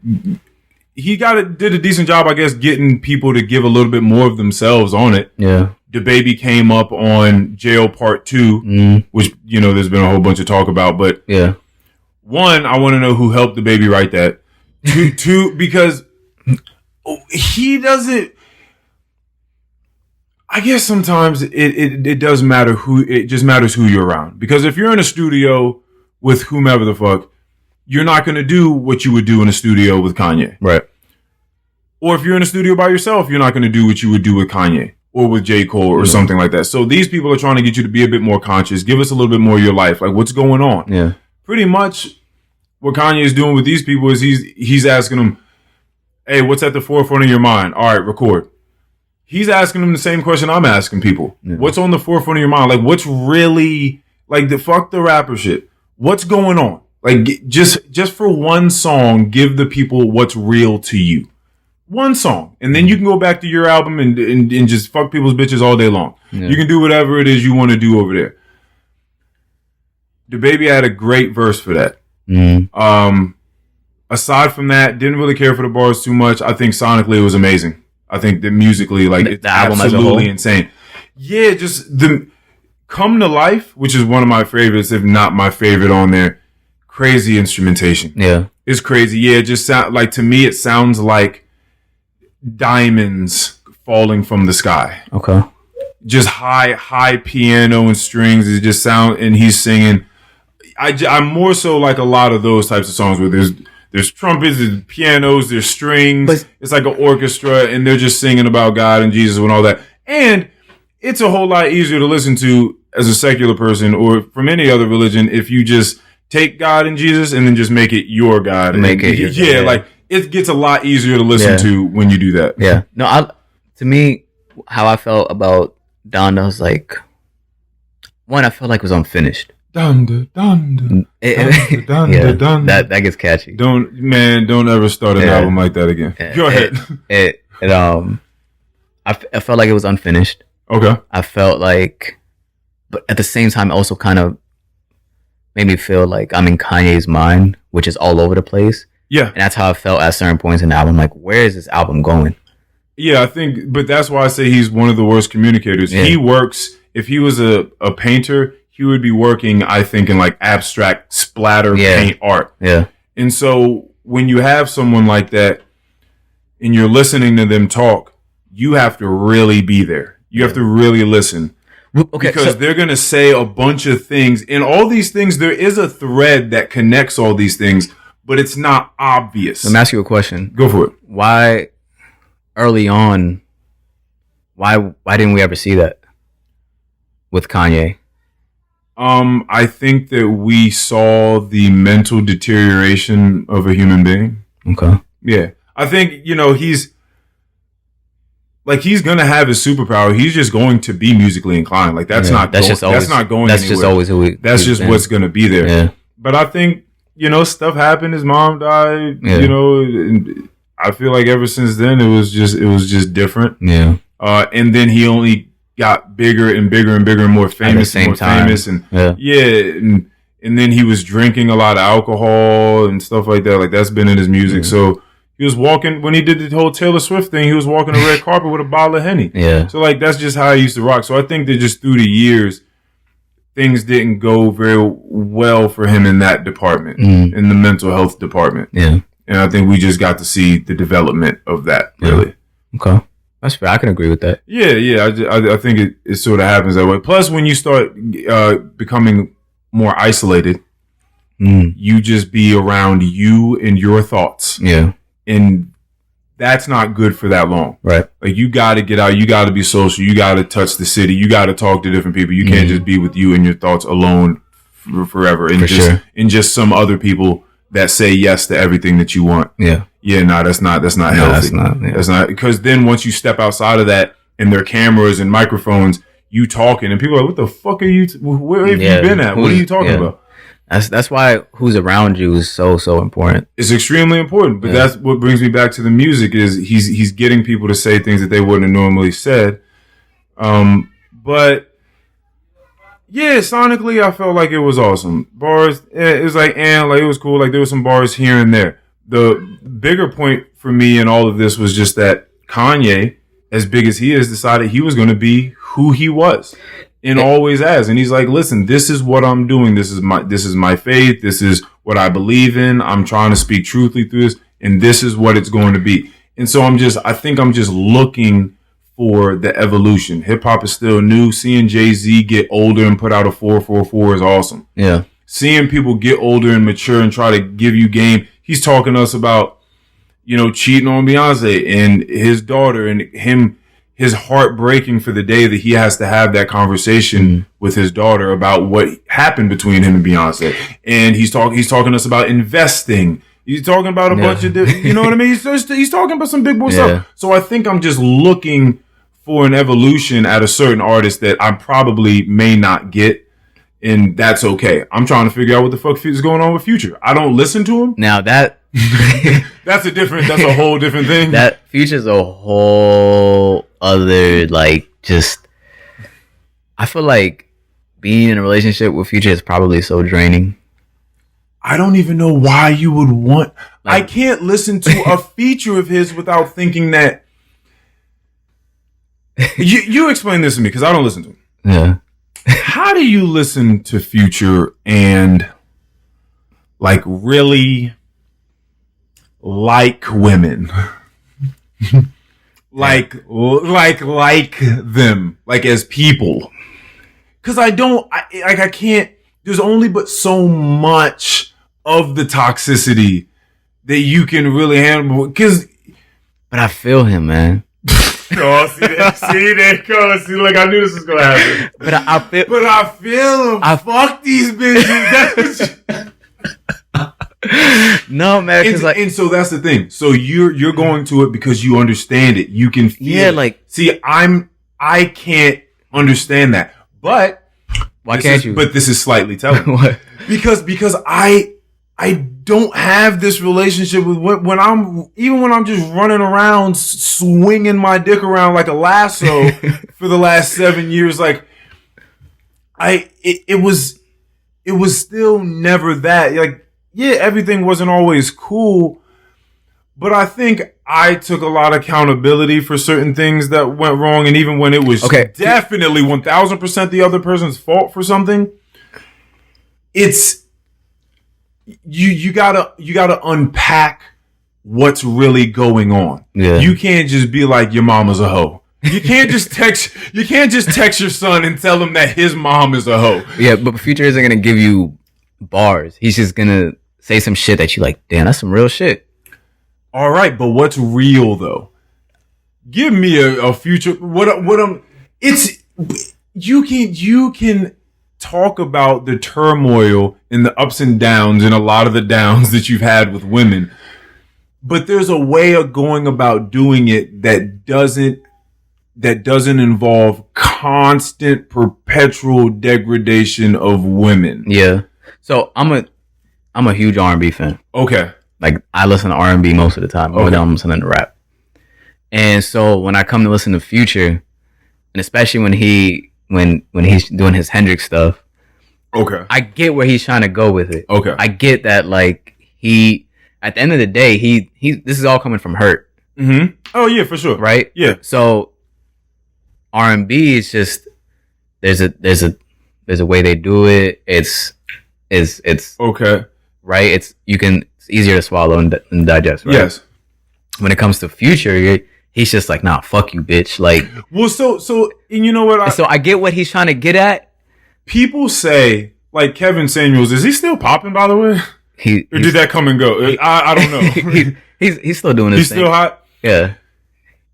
He did a decent job, I guess, getting people to give a little bit more of themselves on it. Yeah, DaBaby came up on Jail Part 2, which there's been a whole bunch of talk about, but yeah. One, I want to know who helped DaBaby write that. Two, because he doesn't. I guess sometimes it does matter it just matters who you're around. Because if you're in a studio with whomever the fuck, you're not going to do what you would do in a studio with Kanye. Right. Or if you're in a studio by yourself, you're not going to do what you would do with Kanye or with J. Cole or something like that. So these people are trying to get you to be a bit more conscious. Give us a little bit more of your life. Like, what's going on? Yeah. Pretty much what Kanye is doing with these people is he's asking them, hey, what's at the forefront of your mind? All right, record. He's asking them the same question I'm asking people. Yeah. What's on the forefront of your mind? Like, what's really, like, fuck the rapper shit. What's going on? Like, just for one song, give the people what's real to you. One song. And then you can go back to your album and just fuck people's bitches all day long. Yeah. You can do whatever it is you want to do over there. DaBaby had a great verse for that. Aside from that, didn't really care for the bars too much. I think sonically it was amazing. I think that musically, like, it's absolutely insane. Yeah, just the Come to Life, which is one of my favorites, if not my favorite on there. Crazy instrumentation. Yeah. It's crazy. Yeah, it just sound like, to me, it sounds like diamonds falling from the sky. Okay. Just high piano and strings. It just sound, and he's singing. I'm more so like a lot of those types of songs where there's trumpets, there's pianos, there's strings. But it's like an orchestra, and they're just singing about God and Jesus and all that. And it's a whole lot easier to listen to as a secular person or from any other religion if you just take God and Jesus and then just make it your God. Make it your God. Like, it gets a lot easier to listen to when you do that. Yeah. No, to me, how I felt about Donda was like, one, I felt like it was unfinished. Donda. That gets catchy. Don't ever start an album like that again. Go ahead. I felt like it was unfinished. Okay. I felt like, but at the same time, also kind of made me feel like I'm in Kanye's mind, which is all over the place. Yeah. And that's how I felt at certain points in the album. Like, where is this album going? Yeah, I think, but that's why I say he's one of the worst communicators. Yeah. He works, if he was a painter, he would be working, I think, in like abstract splatter paint art. Yeah. And so when you have someone like that and you're listening to them talk, you have to really be there. You have to really listen. Okay, because they're going to say a bunch of things. And all these things, there is a thread that connects all these things, but it's not obvious. Let me ask you a question. Go for it. Why, early on, why didn't we ever see that with Kanye? I think that we saw the mental deterioration of a human being. Okay. Yeah. I think, he's going to have his superpower. He's just going to be musically inclined. Like that's not going anywhere. That's just always who he That's just what's going to be there. Yeah. But I think, stuff happened. His mom died, and I feel like ever since then it was just different. Yeah. And then he only got bigger and bigger and bigger and more famous and more famous. And and then he was drinking a lot of alcohol and stuff like that. Like that's been in his music. So he was walking, when he did the whole Taylor Swift thing, he was walking the red carpet with a bottle of Henny. Yeah. So like that's just how he used to rock. So I think that just through the years, things didn't go very well for him in that department, in the mental health department. Yeah. And I think we just got to see the development of that, really. Okay. That's fair. I can agree with that. Yeah. I think it sort of happens that way. Plus, when you start becoming more isolated, you just be around you and your thoughts. Yeah. And that's not good for that long. Right. Like you got to get out. You got to be social. You got to touch the city. You got to talk to different people. You can't just be with you and your thoughts alone forever. And just some other people that say yes to everything that you want. Yeah. Yeah. No, that's not healthy. That's not, because then once you step outside of that and their cameras and microphones, you talking and people are like, what the fuck are you, where have you been at? What are you talking about? That's why who's around you is so important. It's extremely important, but that's what brings me back to the music is he's getting people to say things that they wouldn't have normally said. But yeah, sonically I felt like it was awesome. Bars, it was like it was cool. Like there were some bars here and there. The bigger point for me in all of this was just that Kanye, as big as he is, decided he was going to be who he was. And always has. And he's like, listen, this is what I'm doing. This is my faith. This is what I believe in. I'm trying to speak truthfully through this. And this is what it's going to be. And so I think I'm just looking for the evolution. Hip hop is still new. Seeing Jay-Z get older and put out a 444 is awesome. Yeah. Seeing people get older and mature and try to give you game. He's talking to us about, cheating on Beyonce and his daughter and his heart breaking for the day that he has to have that conversation with his daughter about what happened between him and Beyonce. And he's talking to us about investing. He's talking about a bunch of, you know what I mean? He's talking about some big boy stuff. So I think I'm just looking for an evolution at a certain artist that I probably may not get. And that's okay. I'm trying to figure out what the fuck is going on with Future. I don't listen to him. Now that that's a whole different thing. That Future's a whole other, I feel like being in a relationship with Future is probably so draining. I don't even know why you would want. I can't listen to a feature of his without thinking that. You explain this to me because I don't listen to him. Yeah. How do you listen to Future and really like women? like them, as people? Because I can't. There's only but so much of the toxicity that you can really handle. But I feel him, man. Oh, see that, see, I knew this was gonna happen. But I feel him. Fuck these bitches. No, man. And so that's the thing. So you're going to it because you understand it. You can feel it. See, I can't understand that. But why can't you? But this is slightly telling. What? Because I don't have this relationship with when I'm just running around swinging my dick around like a lasso for the last 7 years. It was still never that. Everything wasn't always cool, but I think I took a lot of accountability for certain things that went wrong, and even when it was definitely 1000% the other person's fault for something, you gotta unpack what's really going on. Yeah. You can't just be like, your mama's a hoe. You can't just text your son and tell him that his mom is a hoe. Yeah, but Future isn't gonna give you bars. He's just gonna say some shit that you like, damn, that's some real shit. All right, but what's real though? Give me a Future. You can talk about the turmoil and the ups and downs and a lot of the downs that you've had with women, but there's a way of going about doing it that doesn't involve constant, perpetual degradation of women. Yeah. So I'm a huge R&B fan. Okay. Like, I listen to R&B most of the time, more than I'm listening to rap. And so when I come to listen to Future, and especially when he's doing his Hendrix stuff, okay, I get where he's trying to go with it. Okay. I get that, like, he, at the end of the day, this is all coming from hurt. Mm-hmm. Oh yeah, for sure. Right? Yeah. So R&B is just, there's a way they do it. It's okay. Right? It's easier to swallow and digest, right? Yes. When it comes to Future, he's just like, nah, fuck you, bitch. Like, well, so and you know what? So I get what he's trying to get at. People say, like, Kevin Samuels, is he still popping, by the way? Or did that come and go? I don't know. He's still doing his thing. He's still hot? Yeah.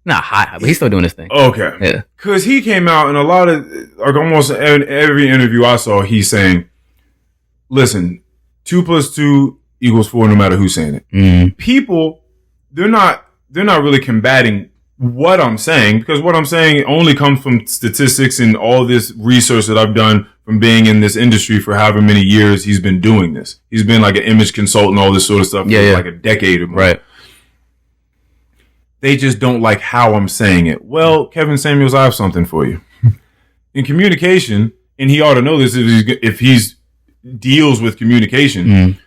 Not hot, but he's still doing his thing. Okay. Yeah. Because he came out in a lot of, like, almost every interview I saw, he's saying, listen, 2 + 2 = 4 no matter who's saying it. Mm. People, they're not really combating what I'm saying, because what I'm saying only comes from statistics and all this research that I've done from being in this industry for however many years he's been doing this. He's been like an image consultant, all this sort of stuff for like a decade or more. Right. They just don't like how I'm saying it. Well, Kevin Samuels, I have something for you. In communication, and he ought to know this if he's deals with communication,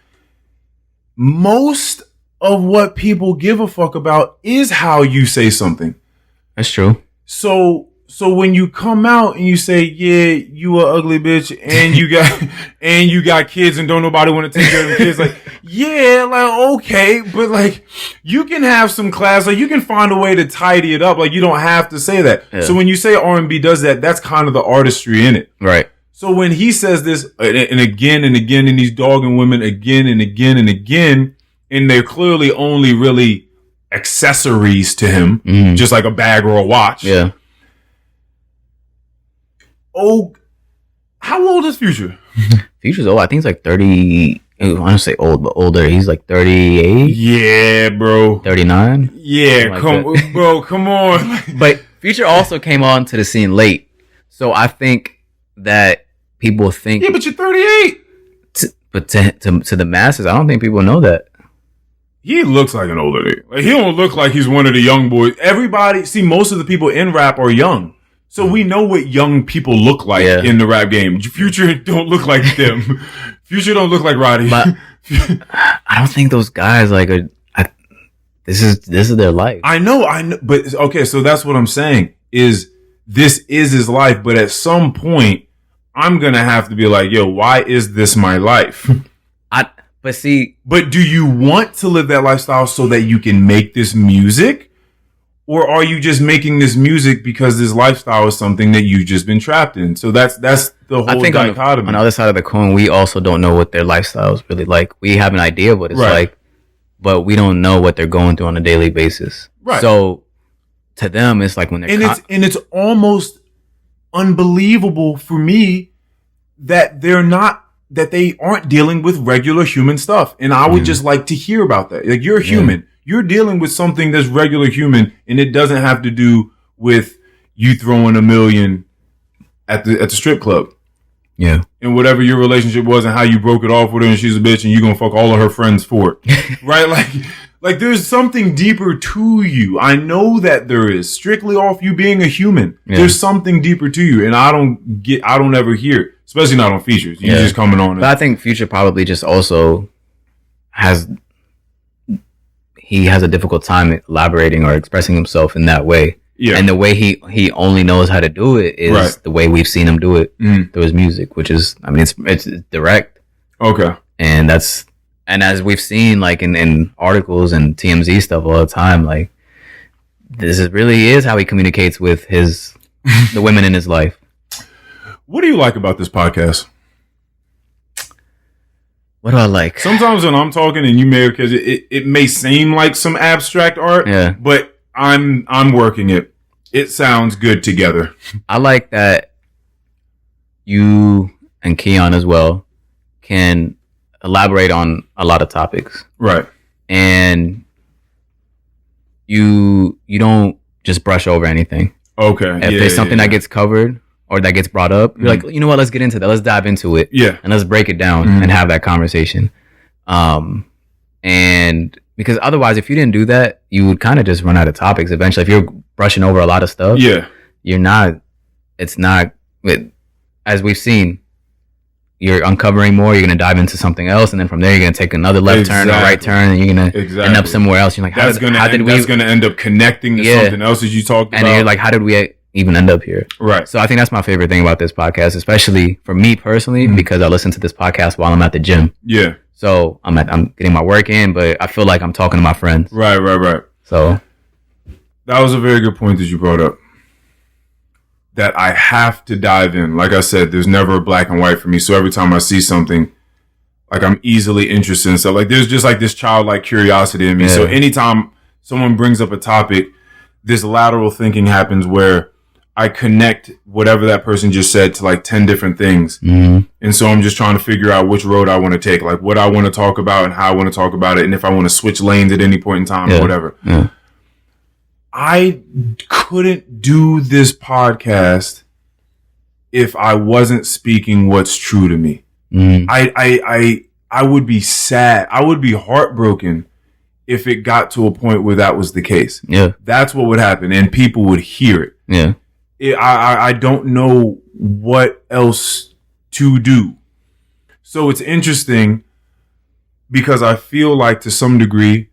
most of what people give a fuck about is how you say something. That's true. So when you come out and you say, yeah, you a ugly bitch and you got kids and don't nobody want to take care of the kids, like, yeah, like, okay, but like, you can have some class, like, you can find a way to tidy it up, like, you don't have to say that. Yeah. So when you say R&B does that, that's kind of the artistry in it. Right. So when he says this and again and again, and he's dogging women again and again and again, and they're clearly only really accessories to him, just like a bag or a watch. Yeah. Oh, how old is Future? Future's old. I think he's like 30. I want to say old, but older. He's like 38. Yeah, bro. 39. Yeah, come on. But Future also came on to the scene late, so I think that people think. Yeah, but you're 38. But to the masses, I don't think people know that. He looks like an older nigga. Like, he don't look like he's one of the young boys. Everybody, see, most of the people in rap are young. So we know what young people look like in the rap game. Future don't look like them. Future don't look like Roddy. But I don't think those guys this is their life. I know. But okay, so that's what I'm saying is this is his life. But at some point, I'm going to have to be like, yo, why is this my life? But do you want to live that lifestyle so that you can make this music? Or are you just making this music because this lifestyle is something that you've just been trapped in? So that's the whole dichotomy. On the other side of the coin, we also don't know what their lifestyle is really like. We have an idea of what it's like, but we don't know what they're going through on a daily basis. Right. So to them, it's like when they're it's almost unbelievable for me that they aren't dealing with regular human stuff. And I would just like to hear about that. Like, you're a human. You're dealing with something that's regular human, and it doesn't have to do with you throwing $1 million at the strip club. Yeah. And whatever your relationship was and how you broke it off with her and she's a bitch and you're going to fuck all of her friends for it. Right? Like there's something deeper to you. I know that there is. Strictly off you being a human. Yeah. There's something deeper to you, and I don't ever hear it. Especially not on features. You're just coming on. But I think Future probably just also has a difficult time elaborating or expressing himself in that way. Yeah. And the way he only knows how to do it is the way we've seen him do it through his music, which is, I mean, it's direct. Okay. And that's And as we've seen, like in articles and TMZ stuff all the time, like really is how he communicates with the women in his life. What do you like about this podcast? What do I like? Sometimes when I'm talking and you may, because it may seem like some abstract art, but I'm working it. It sounds good together. I like that you and Keon as well can elaborate on a lot of topics. Right. And you don't just brush over anything. Okay. If there's something that gets covered or that gets brought up, you're like, you know what, let's get into that. Let's dive into it. Yeah. And let's break it down and have that conversation. And because otherwise, if you didn't do that, you would kind of just run out of topics eventually. If you're brushing over a lot of stuff, as we've seen, you're uncovering more, you're going to dive into something else, and then from there you're going to take another left turn or right turn, and you're going to end up somewhere else. You're like, that's going to end up connecting to something else as you talked about. And you're like, how did we even end up here? Right. So I think that's my favorite thing about this podcast, especially for me personally, because I listen to this podcast while I'm at the gym. Yeah. So I'm getting my work in, but I feel like I'm talking to my friends. Right. So that was a very good point that you brought up. That I have to dive in. Like I said, there's never a black and white for me. So every time I see something, like I'm easily interested in stuff. Like there's just like this childlike curiosity in me. Yeah. So anytime someone brings up a topic, this lateral thinking happens where I connect whatever that person just said to like 10 different things. Mm-hmm. And so I'm just trying to figure out which road I want to take, like what I want to talk about and how I want to talk about it. And if I want to switch lanes at any point in time or whatever. Yeah. I couldn't do this podcast if I wasn't speaking what's true to me. Mm. I would be sad. I would be heartbroken if it got to a point where that was the case. Yeah. That's what would happen. And people would hear it. Yeah. I don't know what else to do. So it's interesting because I feel like to some degree,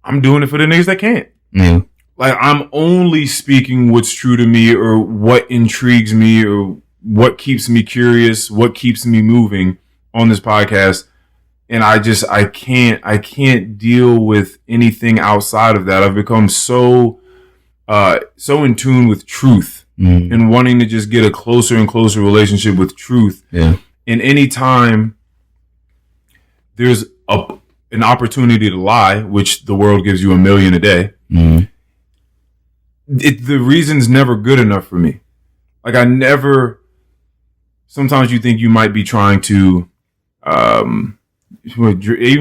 I'm doing it for the niggas that can't. Yeah. Like I'm only speaking what's true to me or what intrigues me or what keeps me curious, what keeps me moving on this podcast. And I can't deal with anything outside of that. I've become so in tune with truth and wanting to just get a closer and closer relationship with truth. Yeah. And anytime there's an opportunity to lie, which the world gives you 1 million a day, the reason's never good enough for me. Like sometimes you think you might be trying to, even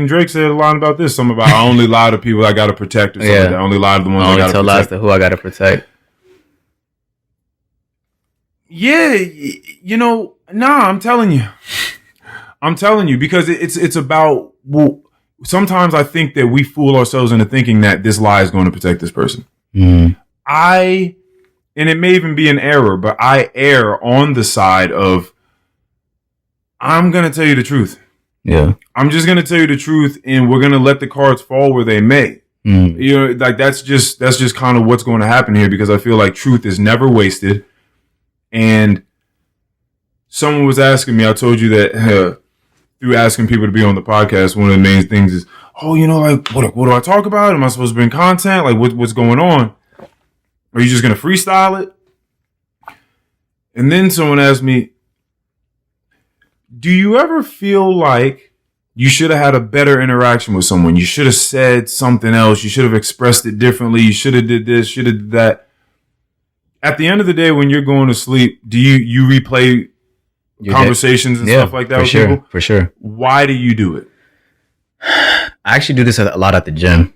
Drake said a line about this, something about I only lie to people I got to protect or something like that. I only lie to the ones I got to protect. Only tell lies to who I got to protect. Yeah, I'm telling you because it's about, well, sometimes I think that we fool ourselves into thinking that this lie is going to protect this person. And it may even be an error, but I err on the side of, I'm going to tell you the truth. Yeah. I'm just going to tell you the truth and we're going to let the cards fall where they may. Like that's just kind of what's going to happen here because I feel like truth is never wasted. And someone was asking me, I told you that through asking people to be on the podcast, one of the main things is, like, what do I talk about? Am I supposed to bring content? Like, what's going on? Are you just going to freestyle it? And then someone asked me, do you ever feel like you should have had a better interaction with someone? You should have said something else. You should have expressed it differently. You should have did this, should have did that. At the end of the day, when you're going to sleep, do you replay conversations and stuff like that with people? For sure. Why do you do it? I actually do this a lot at the gym.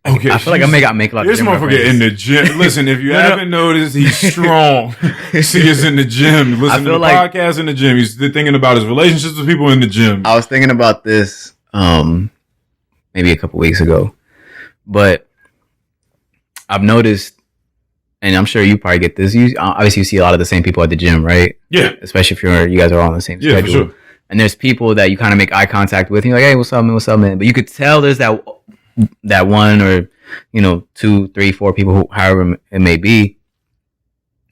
Okay, I feel like I make a lot of this motherfucker in the gym. Listen, if you haven't noticed, he's strong. See us in the gym. Listen to the podcast in the gym. He's thinking about his relationships with people in the gym. I was thinking about this maybe a couple weeks ago, but I've noticed, and I'm sure you probably get this. Obviously, you see a lot of the same people at the gym, right? Yeah. Especially if you guys are all on the same schedule. For sure. And there's people that you kind of make eye contact with. And you're like, hey, what's up, man? What's up, man? But you could tell there's that one or, 2, 3, 4 people, however it may be,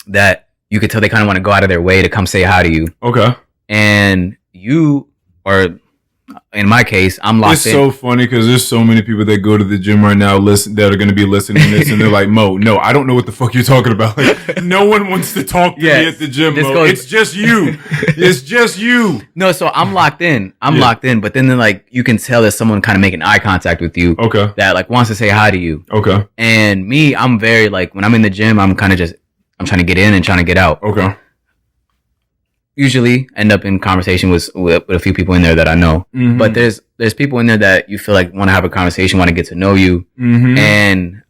that you could tell they kind of want to go out of their way to come say hi to you. Okay. And you are in my case, I'm locked in. It's so funny because there's so many people that go to the gym right now that are going to be listening to this, and they're like, Mo, no, I don't know what the fuck you're talking about. Like, no one wants to talk to me at the gym, Mo. It's just you. It's just you. No, so I'm locked in. Locked in, but then like you can tell there's someone kind of making eye contact with you. Okay. That like wants to say hi to you. Okay. And me, I'm very like when I'm in the gym, I'm kind of just I'm trying to get in and trying to get out. Okay. Usually end up in conversation with a few people in there that I know. Mm-hmm. But there's people in there that you feel like want to have a conversation, want to get to know you. Mm-hmm. And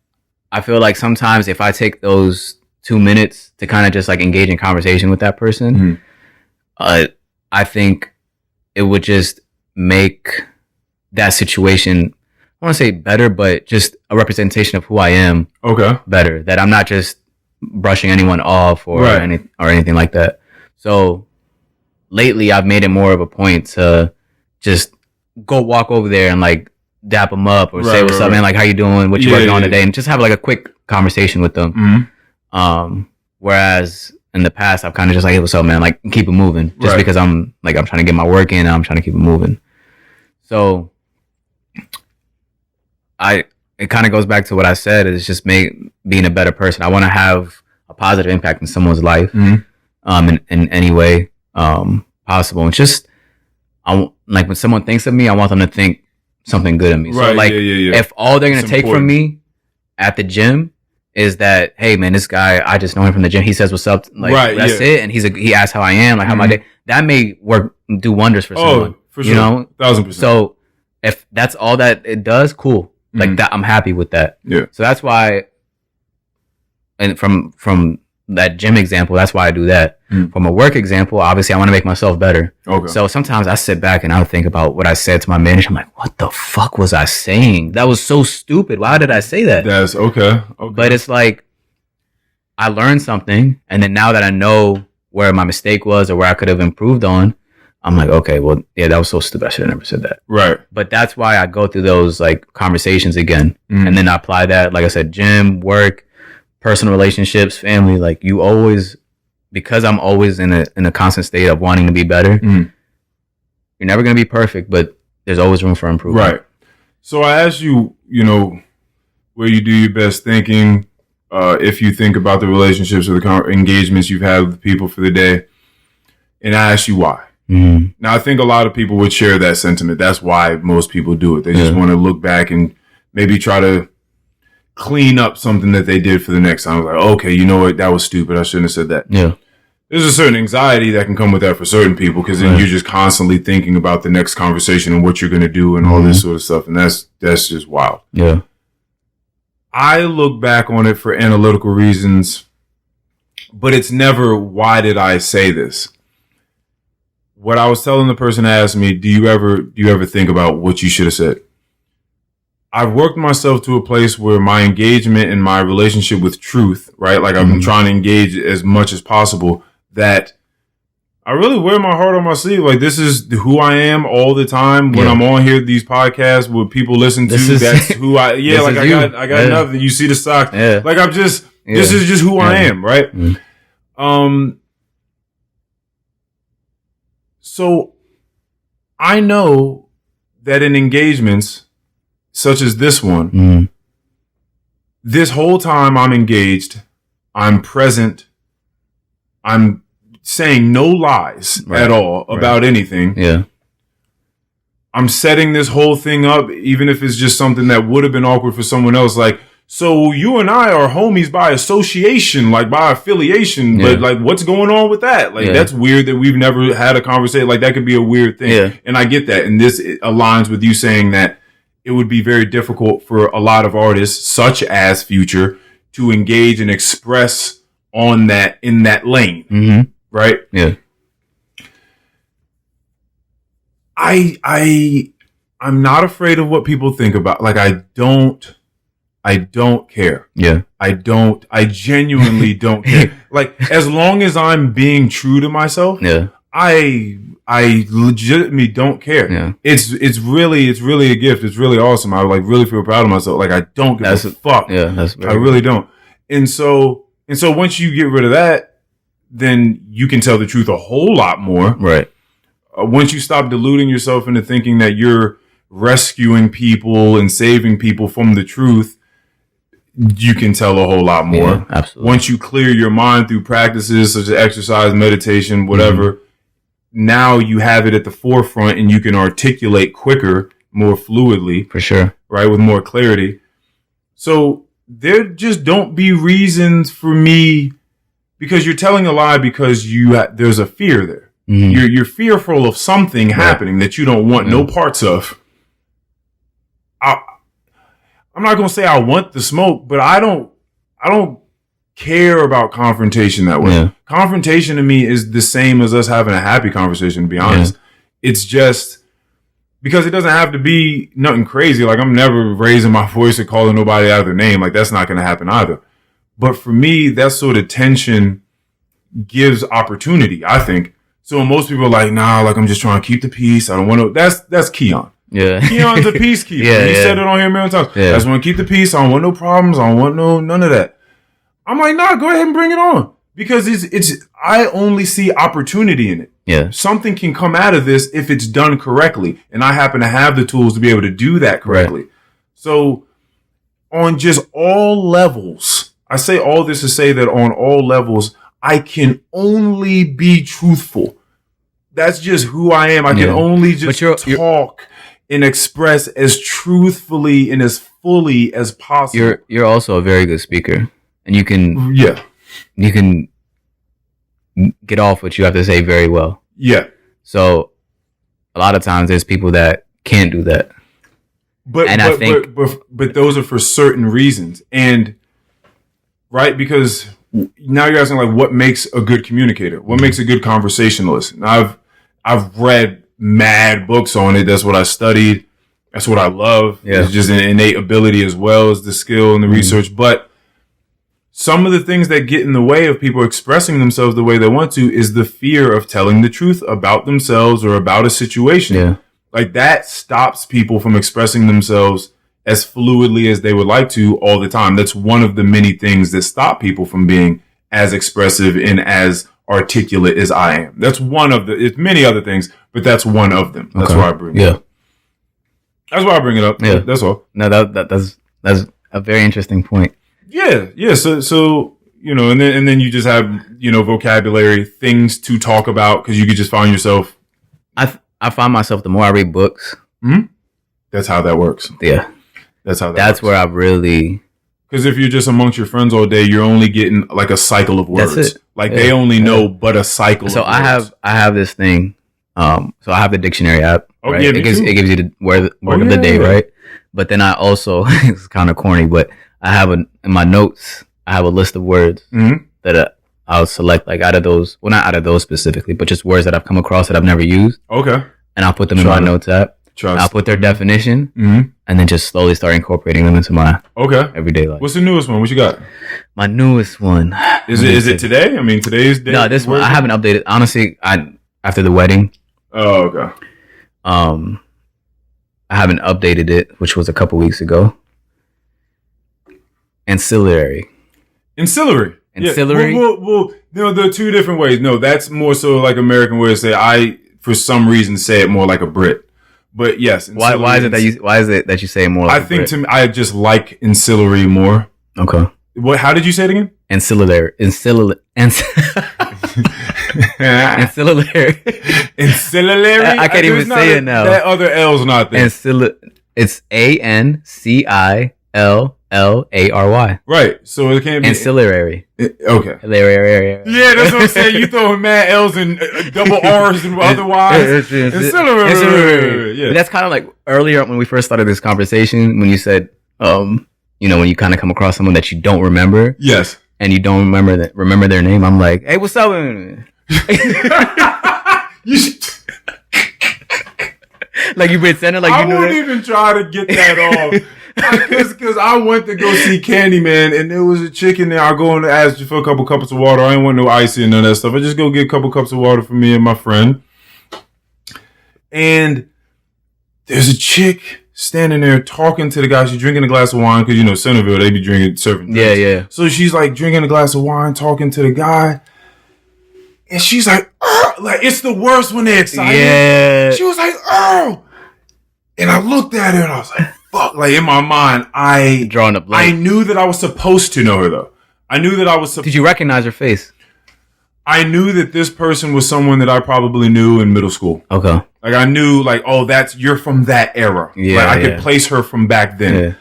I feel like sometimes if I take those 2 minutes to kind of just like engage in conversation with that person, I think it would just make that situation, I want to say better, but just a representation of who I am. Okay. Better. That I'm not just brushing anyone off or anything like that. So lately I've made it more of a point to just go walk over there and like dap them up or say what's up, man, like how you doing, what you working on today, and just have like a quick conversation with them. Mm-hmm. Whereas in the past I've kind of just like, hey, what's up, man, like keep it moving, just because I'm trying to get my work in and I'm trying to keep it moving. So it kind of goes back to what I said, is just being a better person. I want to have a positive impact in someone's life, in any way possible. And just like when someone thinks of me, I want them to think something good of me. So like if all they're gonna take from me at the gym is that, hey man, this guy, I just know him from the gym, he says what's up, like that's it, and he asks how I am, like how my day, that may do wonders for someone. For sure. You know, 1000%. So if that's all that it does, cool. Like that, I'm happy with that. Yeah. So that's why, and from that gym example, that's why I do that. From a work example, obviously I want to make myself better. Okay. So sometimes I sit back and I'll think about what I said to my manager. I'm like, what the fuck was I saying? That was so stupid. Why did I say that? That's okay. But it's like, I learned something, and then now that I know where my mistake was or where I could have improved on, I'm like, okay, well, yeah, that was so stupid. I should have never said that. Right. But that's why I go through those like conversations again. And then I apply that, like I said, gym, work, personal relationships, family. Like you always, because I'm always in a constant state of wanting to be better, you're never going to be perfect, but there's always room for improvement. Right. So I asked you, where you do your best thinking, if you think about the relationships or the engagements you've had with people for the day. And I asked you why. Mm-hmm. Now, I think a lot of people would share that sentiment. That's why most people do it. They just want to look back and maybe try to clean up something that they did for the next time. Like, okay, you know what? That was stupid. I shouldn't have said that. Yeah. There's a certain anxiety that can come with that for certain people, because then you're just constantly thinking about the next conversation and what you're going to do and all this sort of stuff. And that's just wild. Yeah. I look back on it for analytical reasons, but it's never, why did I say this? What I was telling the person that asked me, do you ever think about what you should have said? I've worked myself to a place where my engagement and my relationship with truth, right? Like I've been trying to engage as much as possible, that I really wear my heart on my sleeve. Like this is who I am all the time. When I'm on here, these podcasts where people listen to, that's who I, like I got nothing. You see the socks. Yeah. Like I'm just, this is just who I am. Right. So I know that in engagements such as this one, this whole time I'm engaged, I'm present, I'm saying no lies at all about anything. Yeah. I'm setting this whole thing up, even if it's just something that would have been awkward for someone else. Like, so you and I are homies by association, like by affiliation, but like what's going on with that? Like that's weird that we've never had a conversation. Like that could be a weird thing. Yeah. And I get that. And this aligns with you saying that it would be very difficult for a lot of artists, such as Future, to engage and express on that, in that lane. Mm-hmm. Right? Yeah. I'm not afraid of what people think about. Like I don't care. Yeah. I genuinely don't care. Like as long as I'm being true to myself, I legitimately don't care. Yeah. It's really a gift. It's really awesome. I like really feel proud of myself. Like I don't give a fuck. Yeah, I really don't. And so once you get rid of that, then you can tell the truth a whole lot more. Right. Once you stop deluding yourself into thinking that you're rescuing people and saving people from the truth, you can tell a whole lot more. Yeah, absolutely. Once you clear your mind through practices such as exercise, meditation, whatever, now you have it at the forefront and you can articulate quicker, more fluidly. For sure. Right? With more clarity. So there just don't be reasons for me, because you're telling a lie because there's a fear there. You're fearful of something happening that you don't want no parts of. I'm not going to say I want the smoke, but I don't care about confrontation that way. Yeah. Confrontation to me is the same as us having a happy conversation, to be honest. Yeah. It's just because it doesn't have to be nothing crazy. Like, I'm never raising my voice or calling nobody out of their name. Like, that's not going to happen either. But for me, that sort of tension gives opportunity, I think. So when most people are like, nah, like, I'm just trying to keep the peace. I don't want to. That's Keon. Yeah. Keon's a peacekeeper. He said it on here a million times. Yeah. I just want to keep the peace. I don't want no problems. I don't want none of that. I'm like, nah, go ahead and bring it on. Because I only see opportunity in it. Yeah. Something can come out of this if it's done correctly. And I happen to have the tools to be able to do that correctly. Right. So on just all levels, I say all this to say that on all levels, I can only be truthful. That's just who I am. I can only just talk and express as truthfully and as fully as possible. You're also a very good speaker, and you can get off what you have to say very well. Yeah. So a lot of times there's people that can't do that. But those are for certain reasons. And right, because now you're asking, like, what makes a good communicator? What makes a good conversationalist? And I've read mad books on it. That's what I studied. That's what I love. Yeah. It's just an innate ability as well as the skill and the research. But some of the things that get in the way of people expressing themselves the way they want to is the fear of telling the truth about themselves or about a situation. Yeah. Like, that stops people from expressing themselves as fluidly as they would like to all the time. That's one of the many things that stop people from being as expressive and as articulate as I am. That's one of it's many other things, but that's one of them. That's why I bring it up. That's why I bring it up. Yeah. That's all. No, that's a very interesting point. Yeah. Yeah. So, you know, and then you just have, you know, vocabulary, things to talk about, because you could just find yourself. I find myself, the more I read books. Mm-hmm. That's how that works. Yeah. That's works. Where I really. Because if you're just amongst your friends all day, you're only getting like a cycle of words. That's it. Like, they only know but a cycle of words. So I have this thing. So I have the dictionary app. Oh, right? Yeah, it gives you the word of the day, right? But then I also, it's kind of corny, but I have in my notes, I have a list of words that I'll select, like, out of those. Well, not out of those specifically, but just words that I've come across that I've never used. Okay. And I'll put them in my notes app. I'll put their definition, and then just slowly start incorporating them into my everyday life. What's the newest one? What you got? My newest one. Is it today? I mean, today's day? No, this one I haven't updated. Honestly, after the wedding. Oh, okay. I haven't updated it, which was a couple weeks ago. Ancillary. Ancillary. Yeah. Well, no, there are two different ways. No, that's more so like American way to say. I, for some reason, say it more like a Brit. But yes. Why is it that you say it more like I think I just like ancillary more. Okay. What? How did you say it again? Ancillary. Ancillary. Ancillary. I can't even say it now. That other L's not there. It's ANCILLARY. Right. So it can't be ancillary. Okay. Ancillary. Yeah, that's what I'm saying. You throwing mad L's and double R's and otherwise. Ancillary. Yeah. But that's kind of like earlier when we first started this conversation, when you said, you know, when you kind of come across someone that you don't remember. Yes. And you don't remember their name. I'm like, hey, what's up? You should. Like, you've been sending, like, I won't even try to get that off. Because I went to go see Candyman, and there was a chick in there. I go and ask you for a couple cups of water. I didn't want no ice and none of that stuff. I just go get a couple cups of water for me and my friend. And there's a chick standing there talking to the guy. She's drinking a glass of wine, because, you know, Centerville, they be serving drinks. Yeah. So she's like drinking a glass of wine, talking to the guy. And she's like, like, it's the worst when they're excited. Yeah. She was like, and I looked at her and I was like, fuck. Like, in my mind, drawing a blank. I knew that I was supposed to know her, though. I knew that I was Did you recognize her face? I knew that this person was someone that I probably knew in middle school. Okay. Like, I knew, like, oh, you're from that era. Yeah. Like, I could place her from back then. Yeah.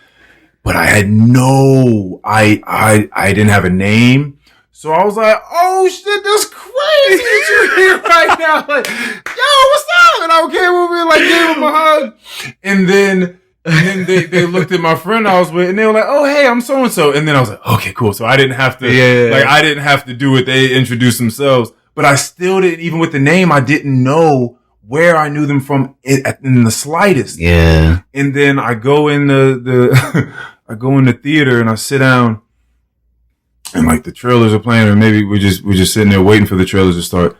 But I had I didn't have a name. So I was like, oh shit, that's crazy that you're here right now. Like, yo, what's up? And I came over and like gave him a hug. And then they looked at my friend I was with and they were like, oh, hey, I'm so-and-so. And then I was like, okay, cool. So I didn't have to, I didn't have to do it. They introduced themselves. But I still didn't, even with the name, I didn't know where I knew them from in the slightest. Yeah. And then I go in I go in the theater and I sit down and like the trailers are playing, or maybe we're just sitting there waiting for the trailers to start.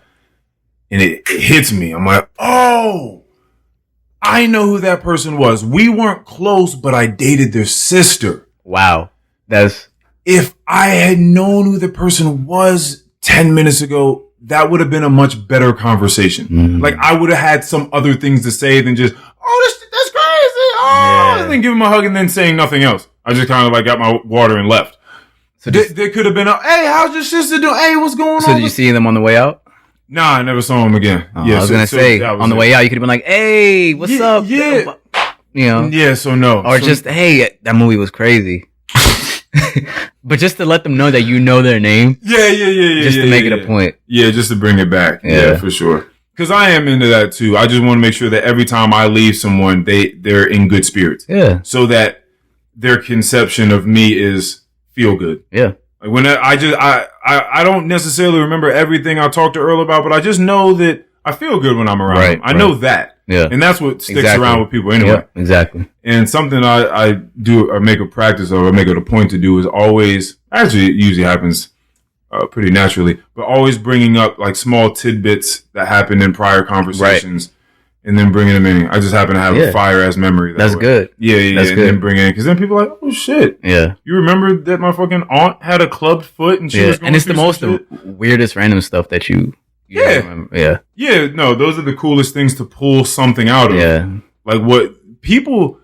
And it hits me. I'm like, oh, I know who that person was. We weren't close, but I dated their sister. Wow. If I had known who the person was 10 minutes ago, that would have been a much better conversation. Mm-hmm. Like, I would have had some other things to say than just, oh, that's crazy. Oh, and then give him a hug and then saying nothing else. I just kind of like got my water and left. So there could have been hey, how's your sister doing? Hey, what's going on? So did you see them on the way out? Nah, I never saw him again. Yeah, I was going to say, on the way out, you could have been like, hey, what's up? Yeah. You know? Yeah, so no. Or just, hey, that movie was crazy. But just to let them know that you know their name. Yeah. Just to make it a point. Yeah, just to bring it back. Yeah, for sure. Because I am into that too. I just want to make sure that every time I leave someone, they're in good spirits. Yeah. So that their conception of me is feel good. Yeah. Like when I don't necessarily remember everything I talked to Earl about, but I just know that I feel good when I'm around him. I know that. Yeah. And that's what sticks around with people anyway. Yeah, exactly. And something I do or make a practice of or make it a point to do is always, actually it usually happens pretty naturally, but always bringing up like small tidbits that happened in prior conversations. And then bringing them in. I just happen to have a fire-ass memory. That's good. Yeah. That's good. And then bring it in. Because then people are like, oh, shit. Yeah. You remember that my fucking aunt had a clubbed foot and she was going and it's the most weirdest random stuff that you remember. Yeah. Yeah, no, those are the coolest things to pull something out of. Yeah. Like what people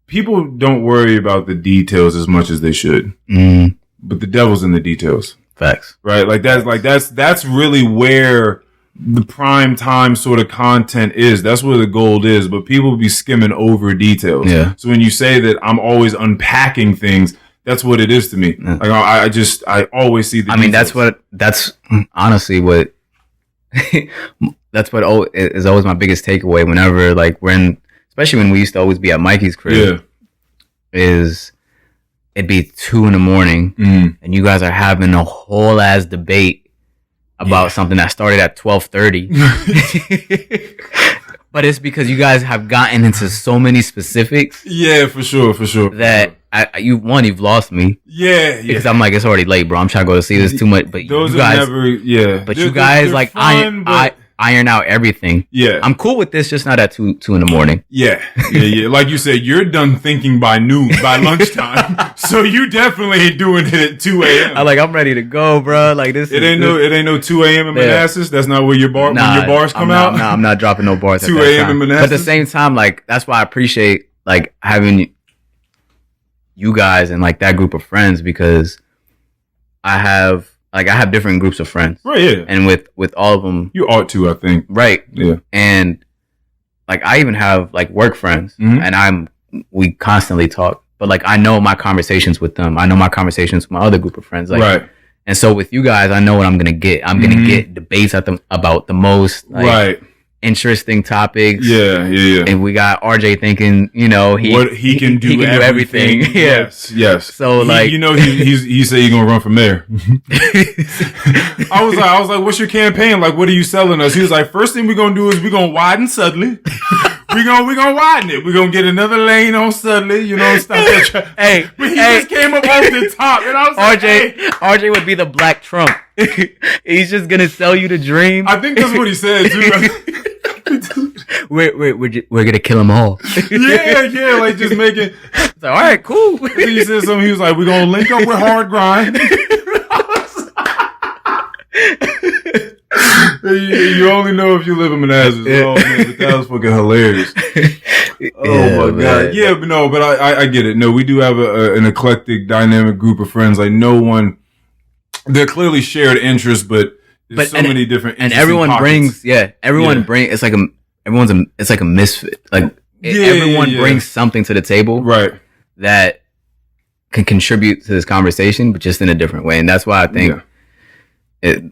don't worry about the details as much as they should. Mm. But the devil's in the details. Facts. Right? That's really where the prime time sort of content is. That's where the gold is, but people be skimming over details. Yeah. So when you say that I'm always unpacking things, that's what it is to me. Yeah. Like I always see the details. I mean, that's honestly what that's what is always my biggest takeaway whenever like especially when we used to always be at Mikey's crib. Yeah. It'd be 2 a.m. and you guys are having a whole ass debate about something that started at 12:30. But it's because you guys have gotten into so many specifics. Yeah, for sure. That you've lost me. Yeah. Because I'm like, it's already late, bro. I'm trying to go to see this too much. But those you guys, are never, But you guys like fun, iron out everything. Yeah. I'm cool with this, just not at 2 a.m. Yeah. Like you said, you're done thinking by lunchtime. So you definitely ain't doing it at 2 a.m. I'm ready to go, bro. Like this. It ain't no 2 a.m. in Manassas. That's not where your bars come out. Nah, I'm not dropping no bars. 2 a.m. in Manassas. But at the same time, like that's why I appreciate like having you guys and like that group of friends, because I have different groups of friends. Right, yeah. And with all of them. You ought to, I think. Right. Yeah. And like I even have like work friends and we constantly talk. But like I know my conversations with them. I know my conversations with my other group of friends. Like, right. And so with you guys, I know what I'm gonna get. I'm gonna get debates about the most interesting topics. Yeah. And we got RJ thinking, he can do everything. Yes. So he said he's gonna run for mayor. I was like, what's your campaign? Like, what are you selling us? He was like, first thing we're gonna do is we're gonna widen Sudley. We're gonna widen it. We're gonna get another lane on Sudley, stop that Hey. But he just came up off the top and I was RJ would be the Black Trump. He's just gonna sell you the dream. I think that's what he said too. We're gonna kill them all. Yeah, like just make it. It's like, all right, cool. He said something. He was like, "We're gonna link up with Hard Grind." You only know if you live in Manassas. Oh man, but that was fucking hilarious. Oh my god. Yeah, but no, but I get it. No, we do have an eclectic, dynamic group of friends. Like no one, they're clearly shared interests, but there's so many different. And everyone brings, it's like it's like a misfit. Like everyone brings something to the table, right? That can contribute to this conversation, but just in a different way. And that's why I think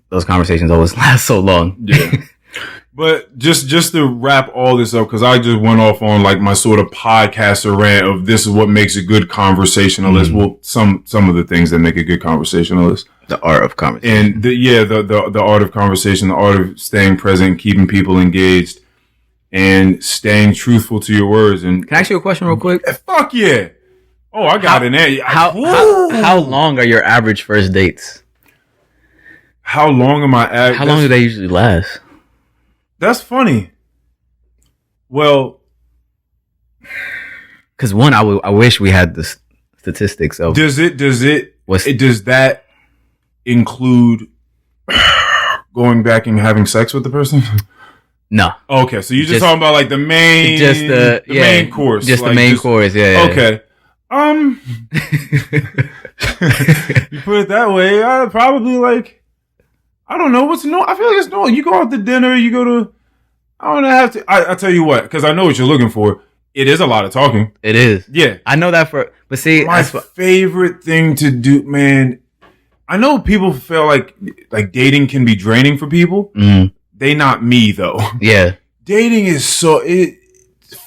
those conversations always last so long. Yeah. But just to wrap all this up, because I just went off on like my sort of podcaster rant of this is what makes a good conversationalist. Well, some of the things that make a good conversationalist. The art of conversation. And the art of conversation, the art of staying present, keeping people engaged, and staying truthful to your words. And can I ask you a question real quick? Fuck yeah. Oh, I got it there. How long are your average first dates? How long am I How long do they usually last? That's funny. Well, because one, I wish we had the statistics of. Does that include going back and having sex with the person? No. Okay, so you're just talking about like the main course, just like the main course. Yeah. Okay. You put it that way, I probably like. I don't know what's no. I feel like it's no. You go out to dinner. You go to. I don't have to. I tell you what, because I know what you're looking for. It is a lot of talking. It is. Yeah, I know that for. But see, my favorite thing to do, man. I know people feel like dating can be draining for people. They not me though. Yeah, dating is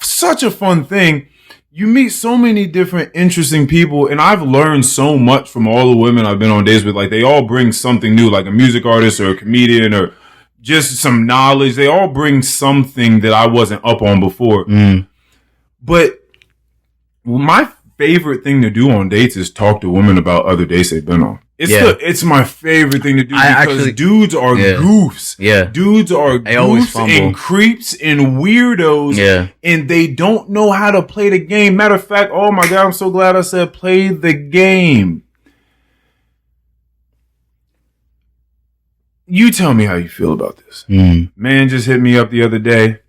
such a fun thing. You meet so many different interesting people, and I've learned so much from all the women I've been on dates with. Like, they all bring something new, like a music artist or a comedian or just some knowledge. They all bring something that I wasn't up on before. But my favorite thing to do on dates is talk to women about other dates they've been on. It's my favorite thing to do because dudes are goofs. Yeah. Dudes are goofs and creeps and weirdos. Yeah. And they don't know how to play the game. Matter of fact, oh my God, I'm so glad I said play the game. You tell me how you feel about this. Man just hit me up the other day.